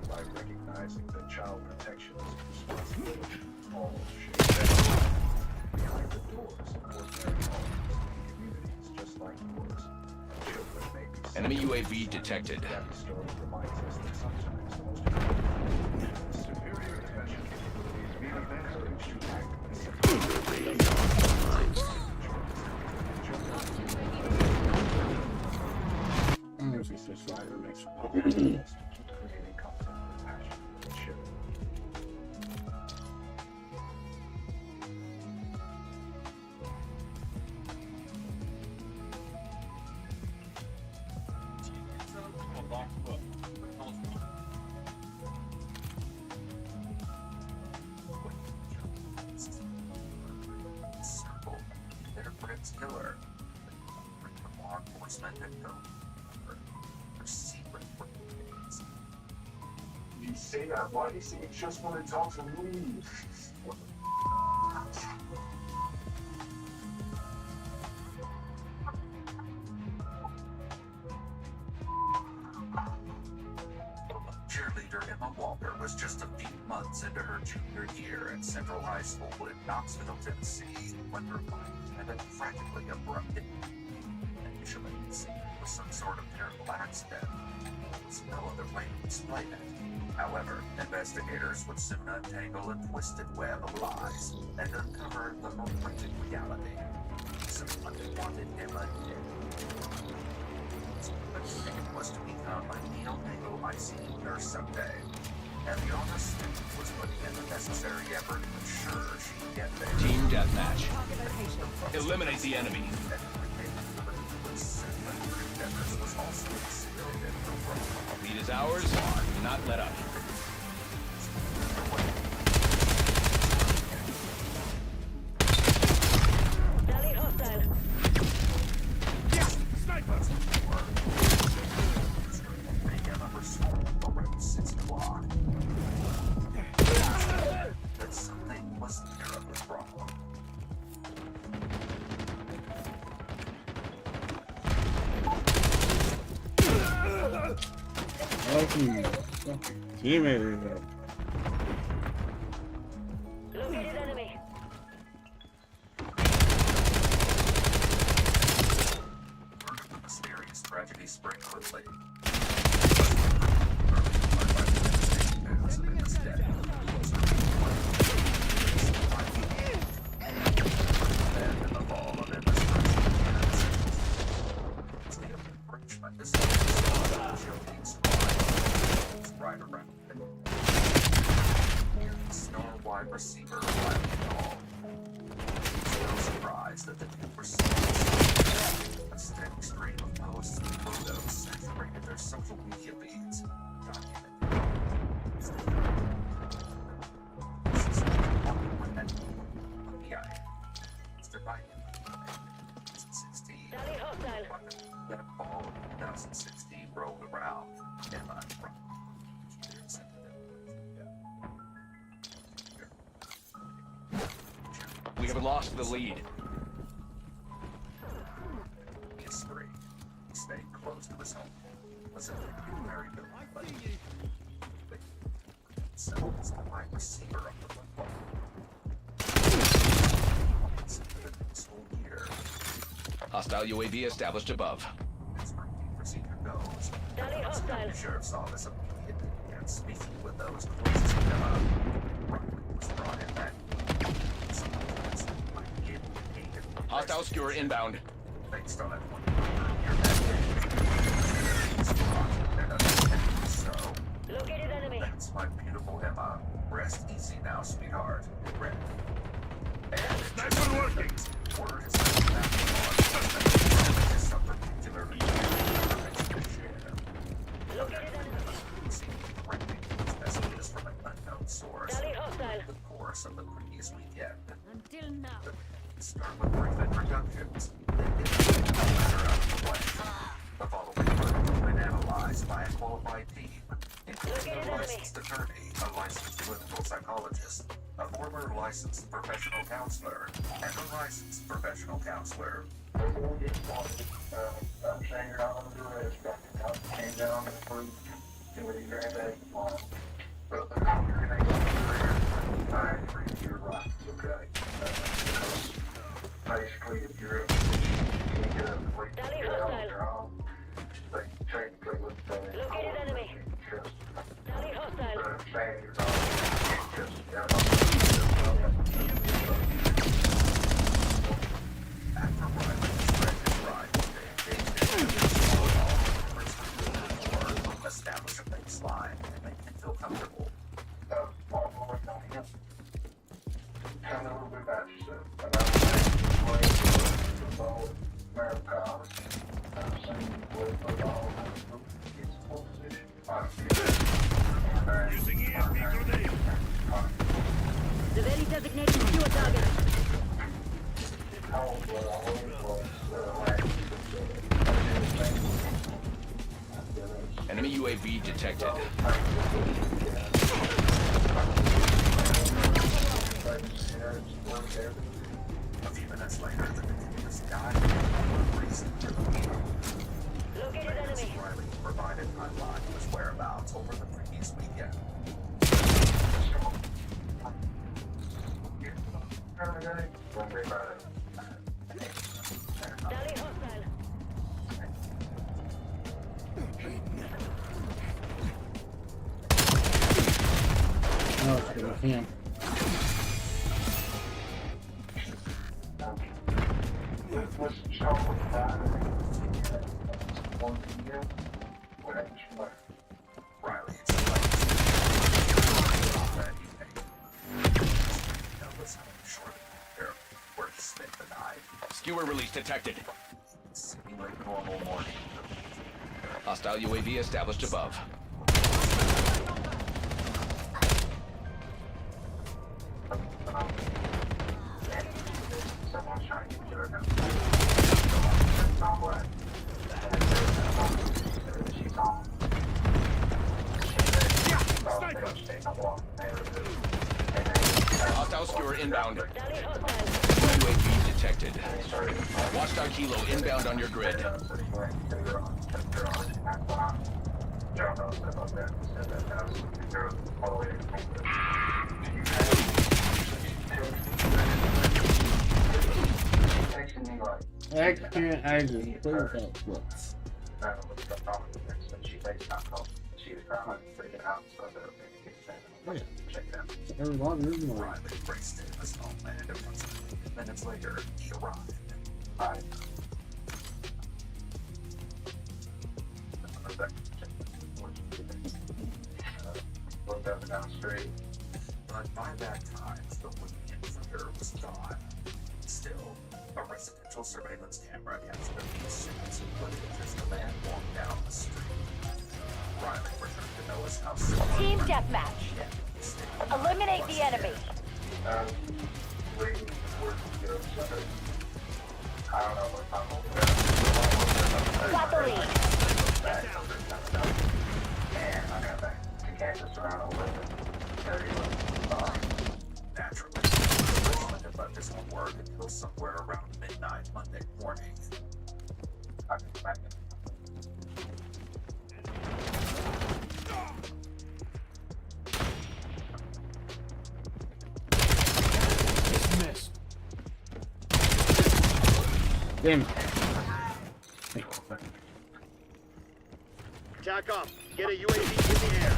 By recognizing that child protection is responsibility of all shapes. Behind the doors of ordinary homes, communities just like yours, children may be
Enemy UAV detected.
That story reminds us that sometimes the most important superior defension capabilities mean advantage to creating content with passion and ship.
Simple. Their friend's killer. From law enforcement and go for secret workings.
You say that, why do you say you just want to talk to me?
Cheerleader Emma Walker was just a few months into her junior year at Central High School in Knoxville, Tennessee, when her mind had been frantically abrupted. Initially conceived was some sort of terrible accident. There was no other way to explain it. However, investigators would soon untangle a twisted web of lies and uncover the horrific reality. Someone wanted Emma dead. But Emma was to become a neonatal ICU nurse someday, and the honest student was putting in the necessary effort to ensure she would get there.
Team deathmatch. Eliminate the enemy.
Was also considered
Lead is ours. Do not let up.
Dally hostile.
Yeah, sniper.
Around 6 o'clock. That something was terribly wrong.
Fucking teammates.
Located enemy.
The mysterious tragedy spread quickly. Right around it. Star wide receiver arrived at all. No surprise that the two were seen. A steady stream of posts and photos saturated their social media feeds. This is one women. FBI. It's divided. 2016. That fall of 2016 rolled around. Emma
We have lost the lead.
History. He stayed close to his home. Was a very good buddy. So was the wide receiver of the football. It's been this whole year.
Hostile UAV established above.
As my procedure goes, the sheriff's office immediately began speaking with those closest to Emma. Rockland was brought in that.
Hostile skewer inbound.
Based on it. So,
located enemy.
That's my beautiful Emma. Rest easy now, sweetheart. Red. And
Sniper working.
Word is that some particularly
located enemy.
messages from an unknown source.
Dally hostile.
The course of the previous weekend.
Until now.
Start with brief introductions. Then get the matter out of the way. The following work has been analyzed by a qualified team, including a licensed attorney, a licensed clinical psychologist, a former licensed professional counselor, and a licensed professional counselor.
Basically, if you're
Located enemy. Tally hostile.
Establish a baseline and make him feel comfortable.
Tell me a little bit about yourself. About football, America, I've seen you play football, it's a full position.
Using EMP grenade.
The very designated you a target.
Enemy UAV detected.
A few minutes later, the continuous dive for reason for the meeting.
Located enemy.
Riley provided timeline of his whereabouts over the previous weekend.
Tally hostile.
No, it's good with him.
Riley where he spent the night.
Skewer release detected.
Seeming like normal morning.
Hostile UAV established above. Hostile skewer inbound. UAV detected. Watchdog Kilo inbound on your grid.
Excellent, I just put it out. What? Every lot is more.
Riley raced in his homeland and minutes later, he arrived.
Looked up and down the street.
But by that time, the weekend thunder was gone. Still, a residential surveillance camera captured a piece of footage as the man walked down the street. Riley returned to Noah's house.
Team deathmatch. Eliminate the enemy. Got the lead.
And I got back to Kansas around 11:30.
Naturally, Riley had left his home work until somewhere around midnight Monday morning.
I came back in.
Dismissed.
Damn it.
Attack up. Get a UAV in the air.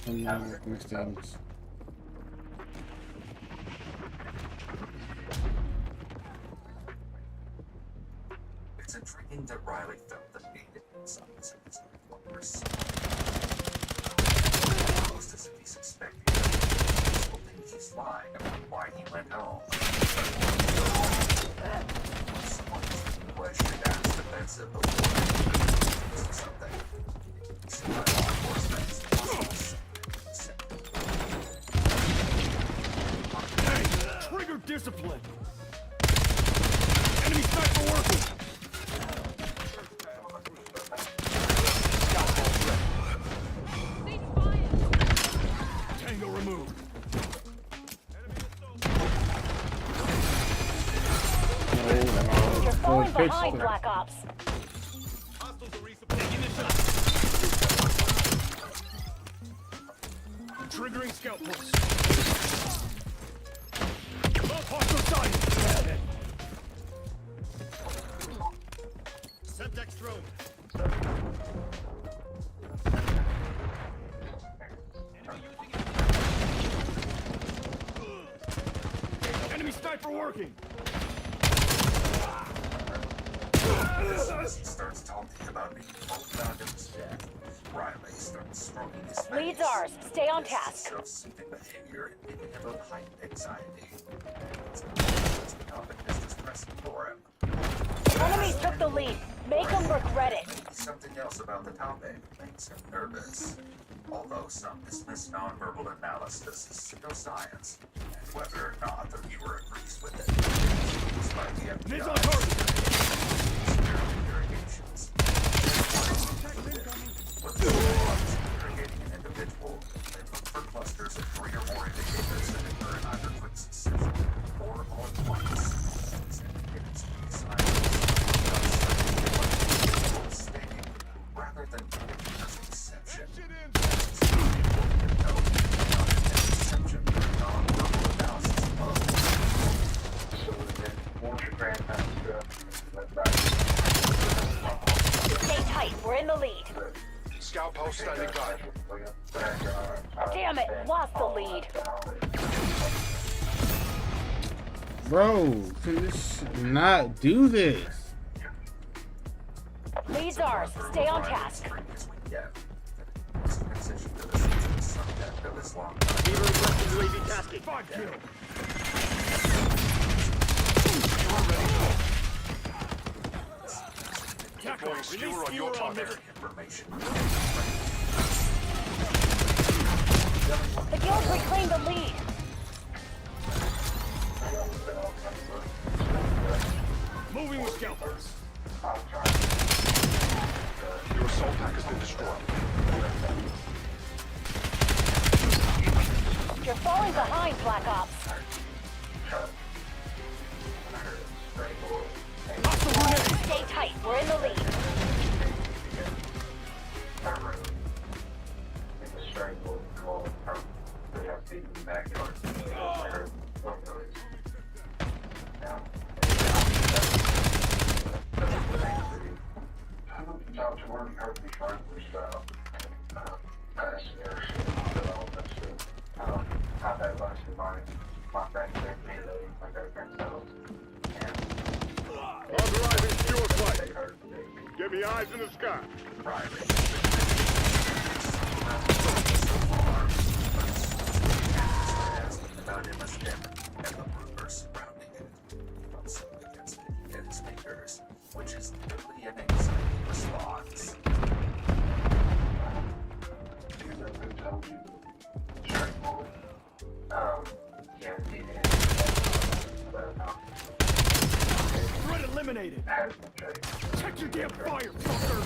I'm not working with things.
It's intriguing that Riley felt the need inside his numbers. Almost as if he's expecting it. Hoping he's lying about why he went home. Someone's question asked defensive before something. Law enforcement.
discipline. Enemy sniper working. Tango removed.
You're falling behind, Black Ops.
Triggering scout pulse. Hostile sight. Semtex thrown. Enemy sniper working.
As he starts talking about being pulled out of his bed, Riley starts stroking his face.
Lead's ours. Stay on task.
Self-seeking behavior and giving him a heightened anxiety. It's topic is distressing for him.
Enemies took the lead. Make them regret it.
Maybe something else about the topic makes him nervous. Although some dismiss nonverbal analysis as pseudoscience, and whether or not the viewer agrees with it, it's by the FBI. Interrogations. When interrogating an individual, they look for clusters of 3 or more indicators that occur in either quick succession or all at once. These indicators can be signs of stating rather than indicators of deception. Deception, non-verbal analysis of.
So then, once your grandparents
Stay tight. We're in the lead.
Scout post standing by.
Damn it. Lost the lead.
Bro, can this not do this?
Lead's ours. Stay on task.
UAV tasking. 5 kill.
Deploying skewer on your target.
The guild reclaimed the lead.
Moving with scalpers.
Your assault pack has been destroyed.
You're falling behind, Black Ops. Stay tight. We're in the lead.
Authorizing pure flight. Give me eyes in the sky.
About him as him and the rumors surrounding it. Also against it and his fingers, which is literally an anxiety response.
Threat eliminated. Check your damn fire, fucker.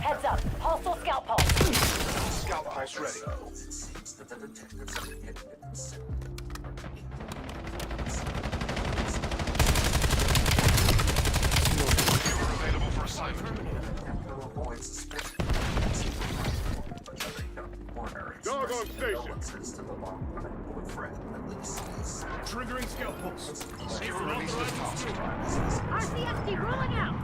Heads up. Hostile scout pulse.
Scout pulse ready.
It seems that the detectives are beginning to consider
You're available for assignment.
to avoid suspicion.
Dog on station.
To the long-time boyfriend, at least he's
Triggering scout pulse.
Skewer release this top.
RCXD rolling out.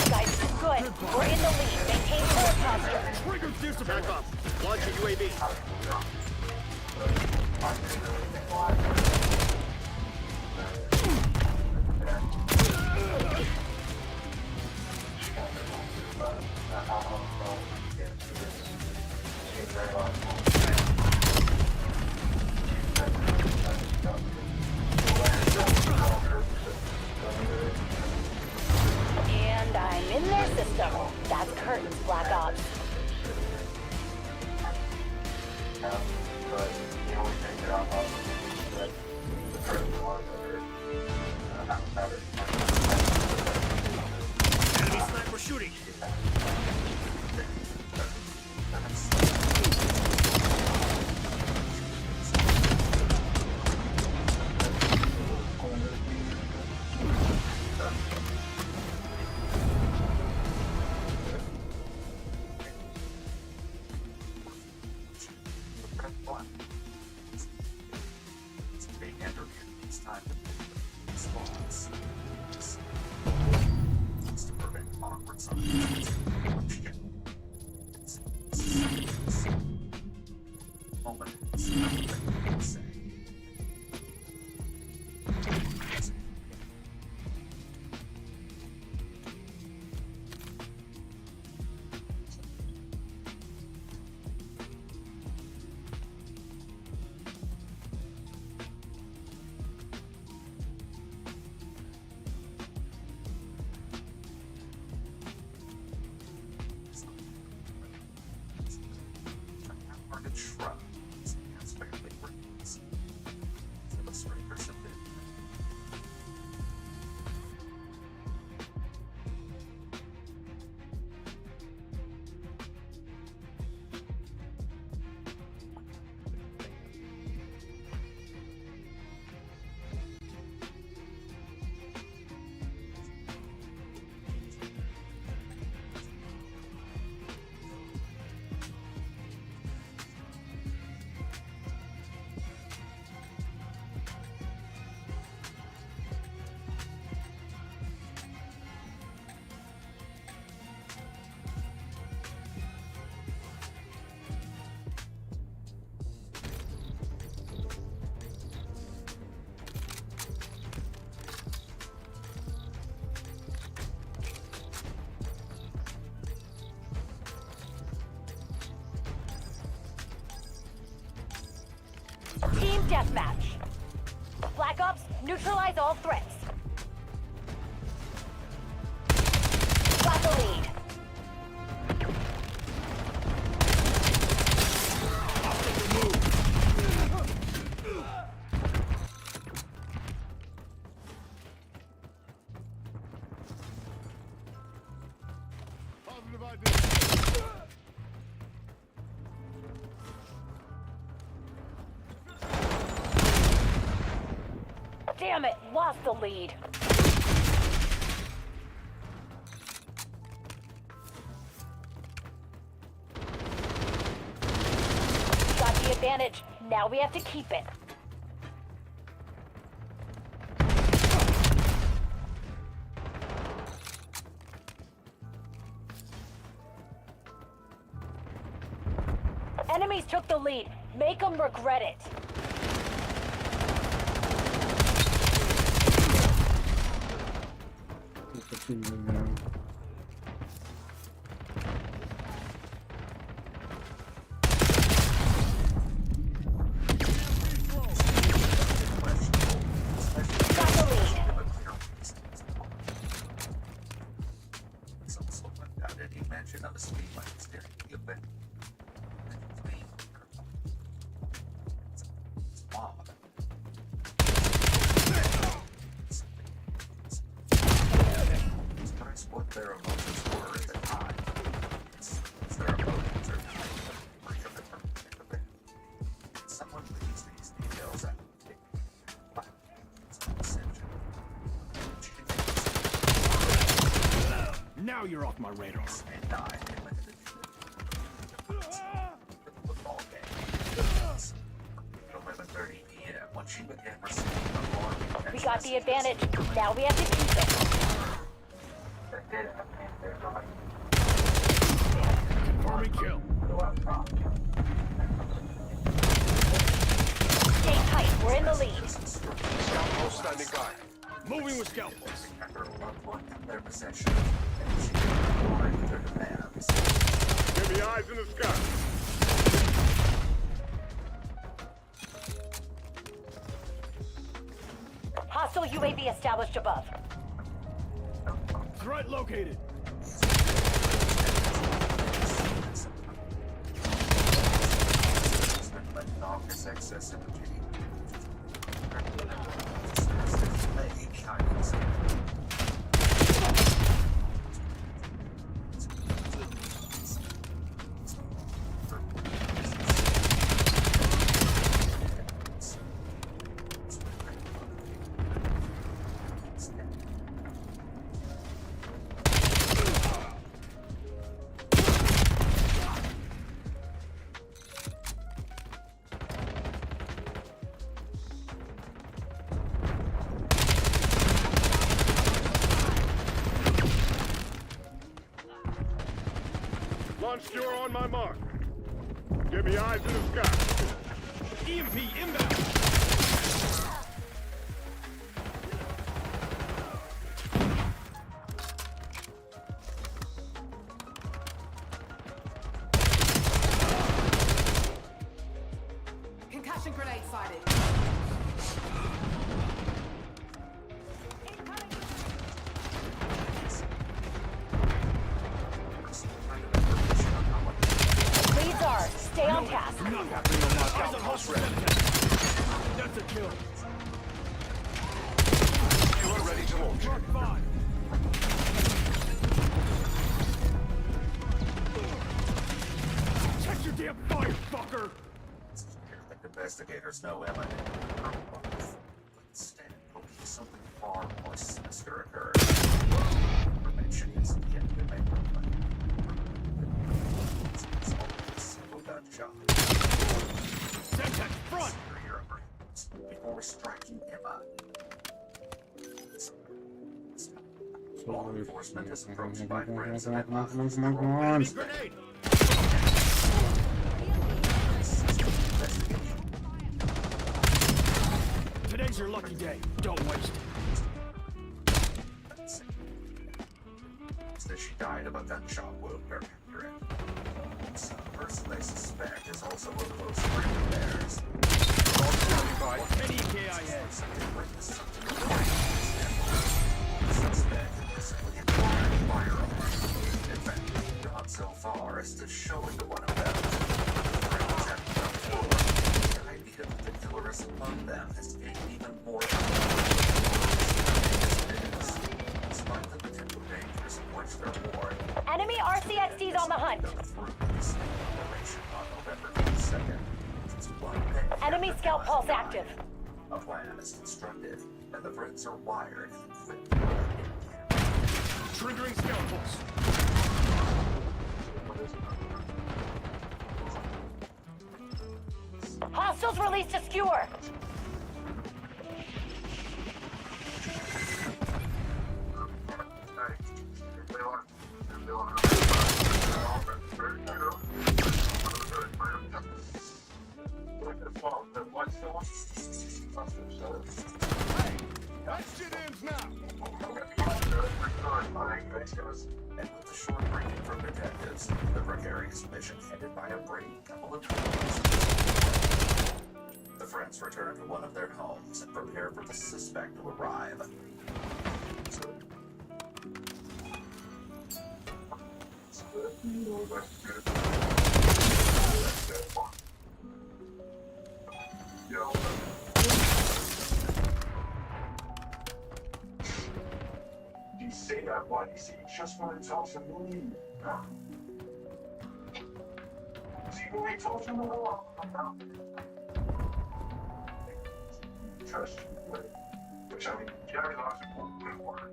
Guys, this is good. We're in the lead. Maintain current posture.
Trigger discipline. Back up. Launch a UAV.
system. That's Curtin's Black Ops.
But the only thing that I'm up is that the first ones that are
Enemy sniper shooting.
Team deathmatch. Black Ops, neutralize all threats. Got the lead.
Positive idea.
Damn it, lost the lead. Got the advantage. Now we have to keep it. Enemies took the lead. Make them regret it.
Their emotions were at the time. It's their emotions are free of the perspective. Someone leaves these details out.
Now you're off my radar.
And died in limited football game. 11:30 p.m. Once you began receiving alarming
We got the advantage. Now we have to keep it.
Army kill.
Stay tight. We're in the lead.
Scalpel standing by. Moving with scalpels.
Their possession.
Give me eyes in the sky.
Hostile UAV established above.
Threat located. Launch skewer on my mark. Give me eyes in the sky. EMP inbound.
Concussion grenade sighted.
Leads are. Stay on task.
That's a kill.
You are ready to launch.
Check your damn fire, fucker!
The investigators know Ellen. Instead, something far more sinister occurred. Information is yet to be made public. It's only a single gunshot.
Semtex, front!
Before striking Emma.
Law
enforcement is approached by friends of
Come
Emma.
on.
Grenade! Today's your lucky day. Don't waste it.
That she died of a gunshot wound or accurate. Some person they suspect is also a close friend of theirs.
Any KIA.
Suspect recently acquired a firearm. In fact, gone so far as to show it to one of them. Friends have come forward. The idea of the killers among them has gained even more despite the potential dangers in which they're warned.
Enemy RCXD's on the hunt. Enemy scout pulse active.
A plan is constructed, and the friends are wired and equipped.
Triggering scout pulse.
Hostiles released a skewer.
That shit ends now.
And with a short briefing from detectives, the precarious mission headed by a brave couple of twins. The friends return to one of their homes and prepare for the suspect to arrive.
Do you say that? Why do you say just when it's also me? See who we told you about? Trust you, which I mean, Jerry's also good work.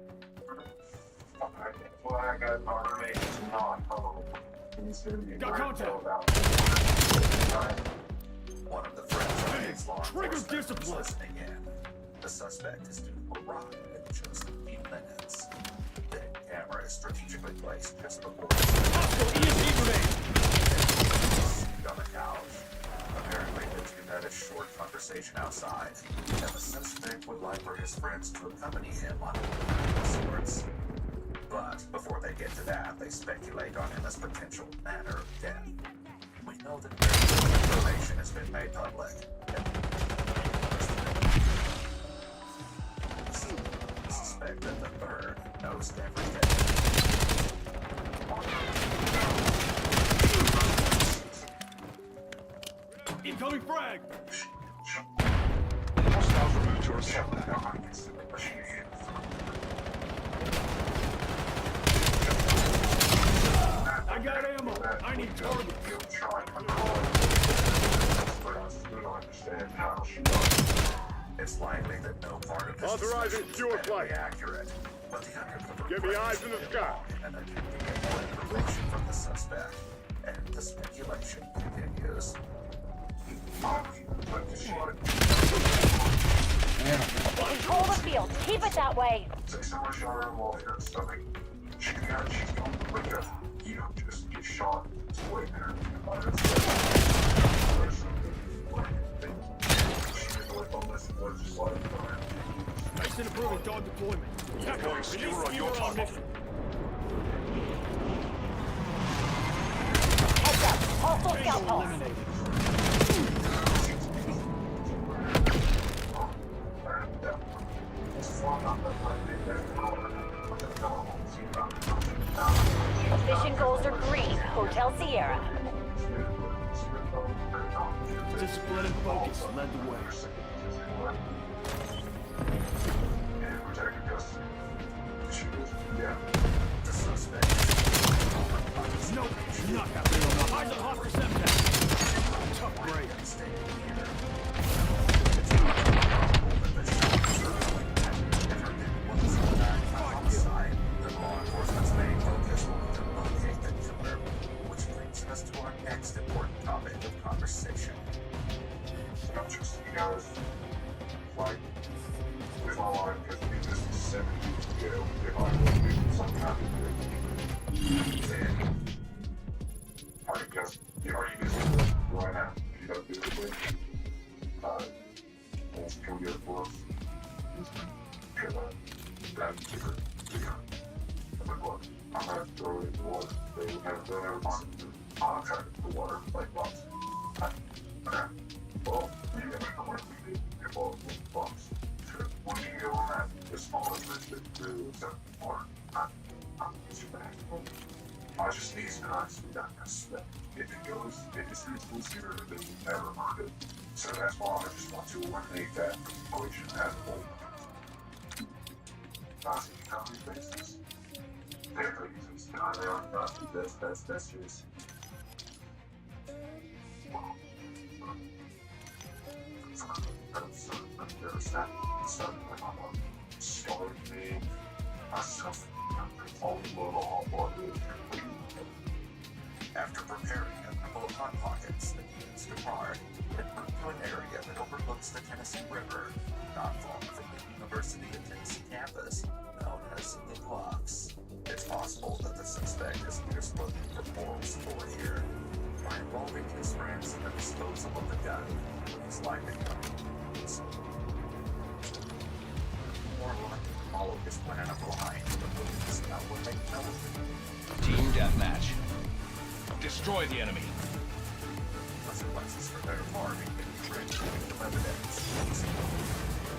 Why I got my roommate is not probable.
Got contact.
One of the friends remains law
Trigger
enforcement
discipline.
listening in. The suspect is due to arrive in just a few minutes. The camera is strategically placed just before on the couch. Apparently, the two had a short conversation outside, and the suspect would like for his friends to accompany him on of sorts. But before they get to that, they speculate on him as potential manner of death. We know that very little information has been made public. We suspect that the bird knows everything.
Incoming frag!
Hostiles removed to our scout.
I got ammo. I need targets.
It's likely that no part of this
Authorizing skewer flight.
accurate, but the undercover
Give me eyes in the sky.
and attempting to get more information from the suspect, and the speculation continues.
Control the field. Keep it that way.
She's going to break up. You don't just get shot.
Nice and approving dog deployment.
Deploying skewer on your target.
Heads up. Hostile scout pulse. Mission goals are green. Hotel Sierra.
Discipline and focus led the way. Nope, not happening on the eyes of hostile septet. Tough break.
To our next important topic of conversation. Not just you guys, like, if I wanted to do this 7 years ago, if I would do some kind of then I guess, you know, you just right now, you don't do it with, let's come here for us. Because that's different. But look, I'm gonna throw it in the water. They never mind. I'll try to get the water like box. Okay. Well, you never know what we did involve with the box. Sure. When you go on that, the smaller bridge that really accept water. I'm too bad. I just need to not see that mess. If it goes, if it's easier, then you never mind it. So that's why I just want to eliminate that equation as a whole. Nazi economy basis. They're reasons. I know I'm not the best, that's just. After preparing a couple of hot pockets, the units depart and move to an area that overlooks the Tennessee River, not far from the University of Tennessee campus, known as the Bluffs. It's possible that the suspect is just looking for moral support here. By involving his friends in the disposal of the gun, he's likely to more likely to follow his plan blind to the police about what they know of him.
Team deathmatch. Destroy the enemy.
Consequences for their farming can be rich with evidence.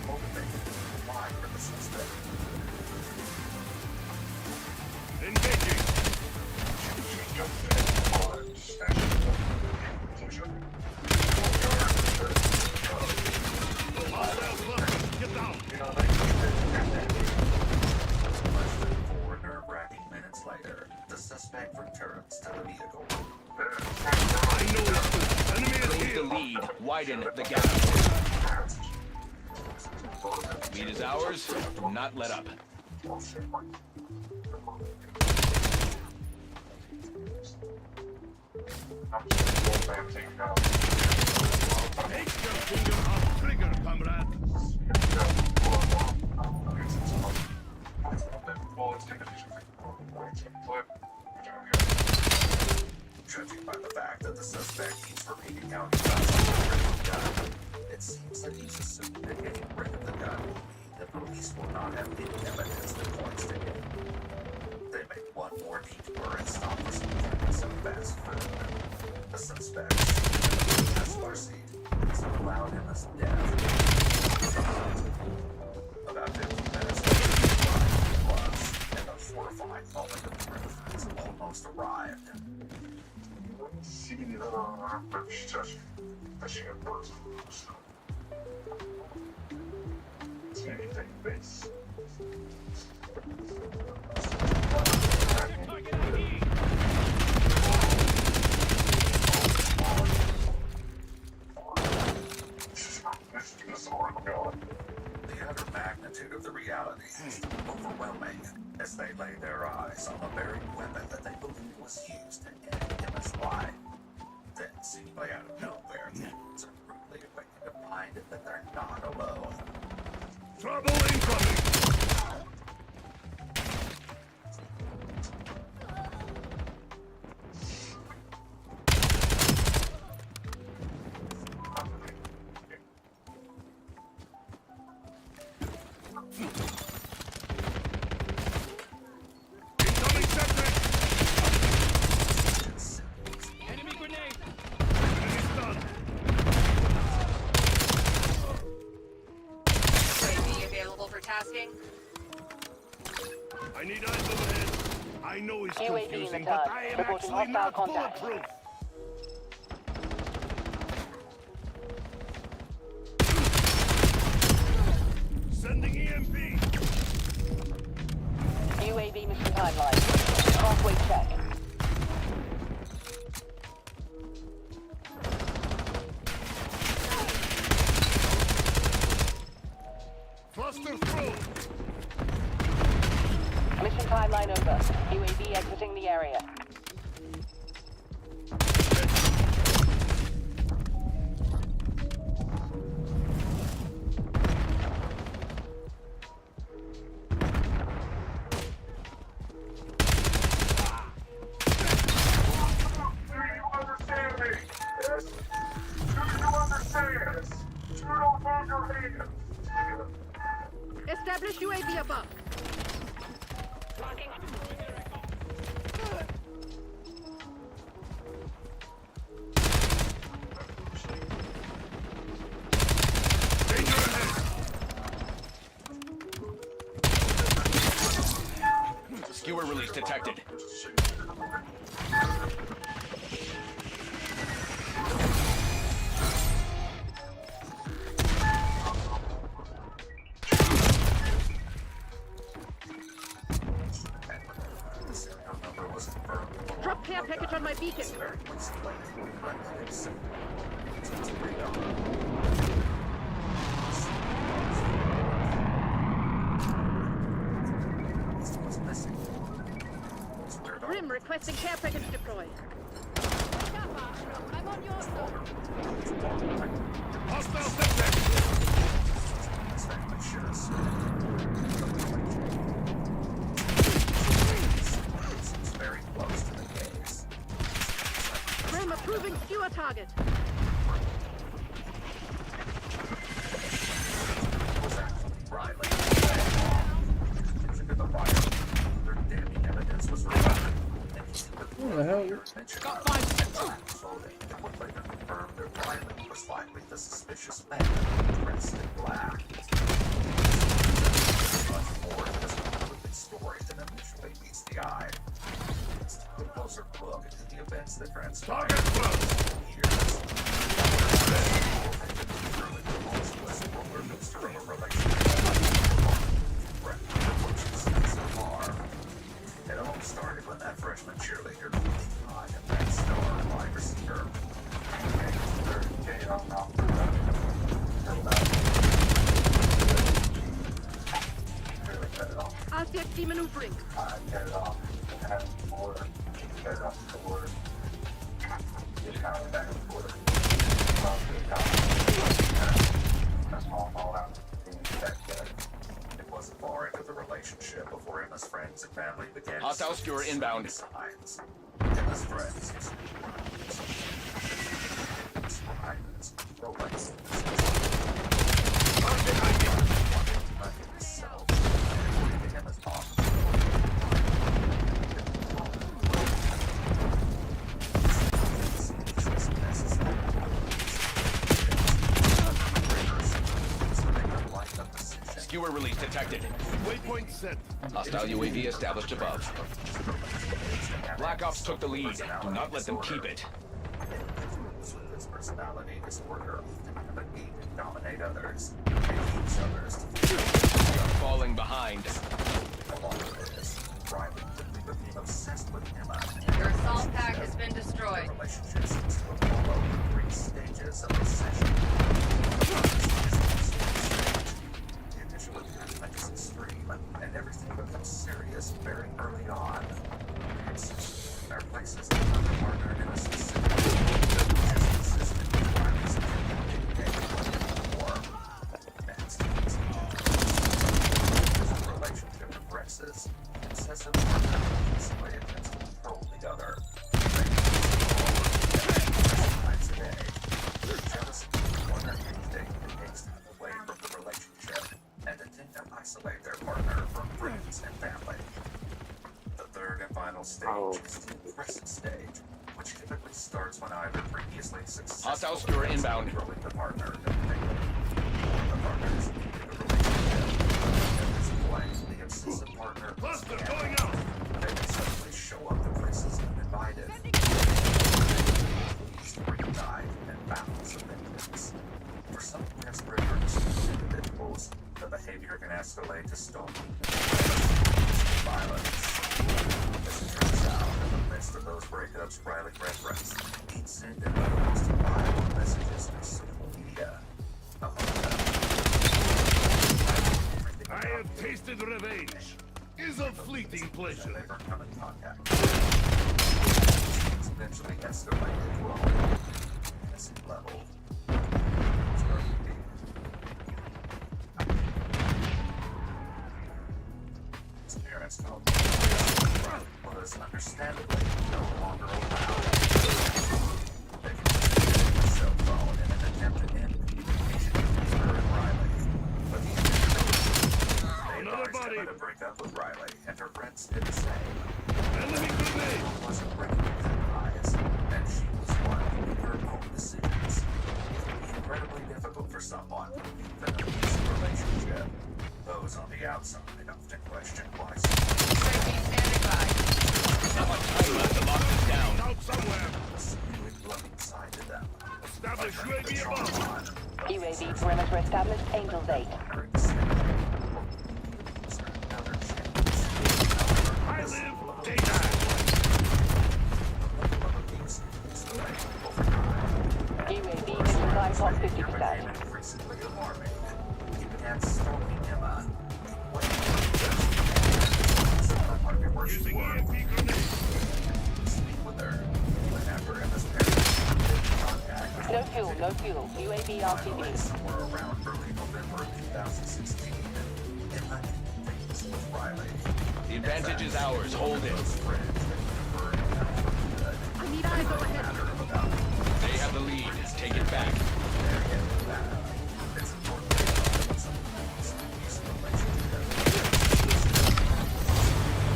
Motivated to lie for the suspect.
Engaging. Get down.
Less than 4 nerve-wracking minutes later, the suspect returns to the vehicle.
I know it's good. Enemy is
Close
here.
the lead. Widen the gap. Lead is ours. Do not let up.
Take your finger off trigger, comrade.
Judging by the fact that the suspect keeps repeating how he got the gun, it seems that he's assuming that getting rid of the gun, the police will not have any evidence that points to him. They make one more detour and stop for some fast food. The suspect, as Larcy, is allowed him as death. About 15 minutes later, plus, and the horrifying moment of truth has almost arrived. The utter magnitude of the reality is overwhelming as they lay their eyes on the very weapon that they believe was used to end Emma's life. Then, seemingly out of nowhere, the humans are brutally awakened to find that they're not alone.
Trouble incoming.
UAV in the turn. Reporting hostile contact.
Sending EMP.
UAV mission timeline. Halfway check.
Cluster through.
Mission timeline over. UAV exiting the area.
Establish UAV above.
Skewer release detected.
Drop care package on my beacon. Grim requesting care package deployed. I'm on your side.
Hostile detected.
Very close to the case.
Grim approving skewer target.
What the hell?
Got 5 seconds.
Confirmed their Riley was likely the suspicious man dressed in black. Much more just completely stories than initially meets the eye. Let's take a closer look into the events that transpired. It all started when that freshman cheerleader behind and that star wide receiver.
RCXD maneuvering.
Get it off. Have more. Get it off the board. Just kind of back and forth. That's all fallout.
It wasn't far into the relationship before Emma's friends and family began.
Hostile skewer inbound.
Signs. Emma's friends.
Skewer release detected.
Waypoint set.
Hostile UAV established above. Black Ops took the lead. Do not let them keep it.
With his personality disorder, but he can dominate others. And keeps others.
We are falling behind.
Along with this, Riley quickly became obsessed with Emma.
Your assault pack has been destroyed.
The relationship seems to have followed 3 stages of obsession. The initial attachment is extreme, and everything becomes serious very early on. Their places another partner in a specific consistent with Riley's war. Next, as the relationship progresses, incessant partner easily attempts to control the other. Times a day. Jealousy or anything that takes them away from the relationship and attempt to isolate their partner from friends and family. The third and final stage is the impressive stage, which typically starts when either previously successful
Hostile skewer inbound.
controlling the partner the partners in the relationship. At this point, the obsessive partner
Cluster going out.
they can suddenly show up to Riley to stop violence. As it turns out, in the midst of those breakups Riley referenced, he'd sent in the most violent messages through social media.
I have tasted revenge. Is a fleeting pleasure.
Eventually escalated to a innocent level. His parents felt was understandably no longer allowed. They confiscated his cell phone in an attempt to end communication between her and Riley. But the they advised him to break up with Riley, and her friends did the same. It wasn't breaking her eyes, and she was one to make her own decisions. It can be incredibly difficult for someone who leaves an abusive relationship. Those on the outside often question why
Not much time left to lock this down.
Out somewhere.
inside to them.
Establish UAV above.
UAV perimeter established. Angels 8.
I live daytime.
UAV mission time top 50%.
Increasingly alarming. He began stalking Emma.
Using EMP grenades.
Speak with her. But after Emma's parents contact.
No fuel, no fuel. UAV RTB.
Somewhere around early November 2016. Emma thinks with Riley.
The advantage is ours. Hold it.
I need eyes overhead.
They have the lead. Take it back.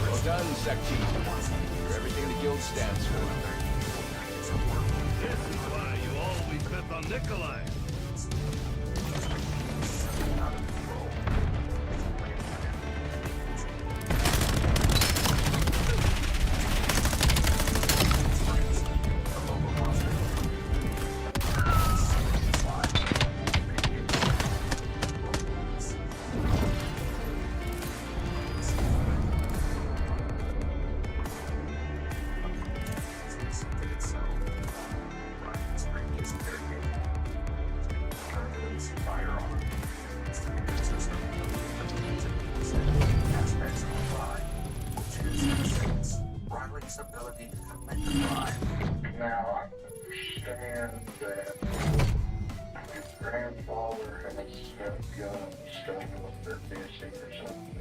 Well done, Sec Team. You're everything the guild stands for.
This is why you always bet on Nikolai.
Riley's ability to commit the crime.
Now, I understand that his grandfather has a gun stuck with their fishing or something.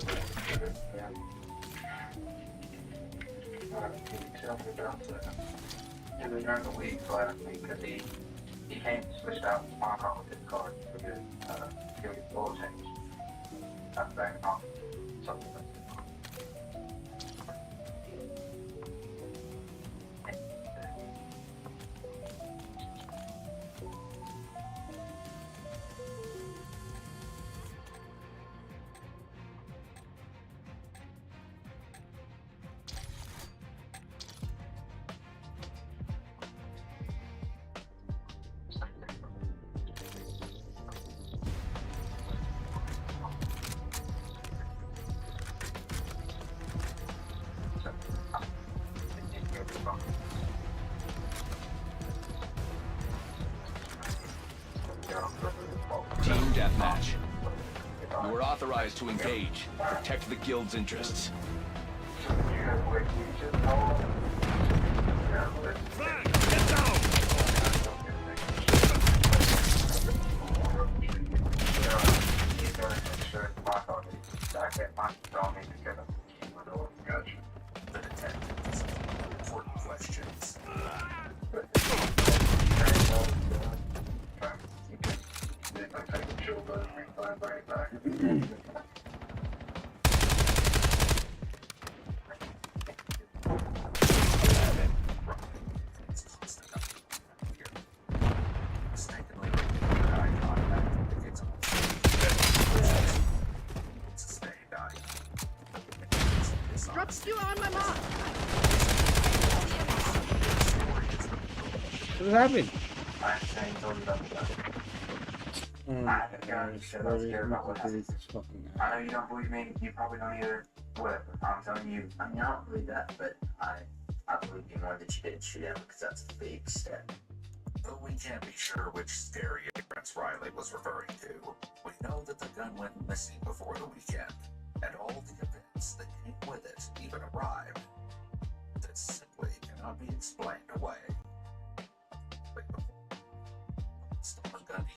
Can you tell me about that?
It was during the week last week because he came and switched out his mom with his card for his oil change. That's back on something.
Team deathmatch. You are authorized to engage. Protect the guild's interests.
Flag, get down!
Gotcha. The detective is important questions.
Drop stew on my mark.
What happened?
I don't care about what happens. I know you don't believe me. You probably don't either. Whatever. I'm telling you.
I mean, I don't believe that, but I believe you more that you didn't shoot him because that's a big step.
Though we can't be sure which scary Prince Riley was referring to, we know that the gun went missing before the weekend, and all the events that came with it even arrived. That simply cannot be explained away.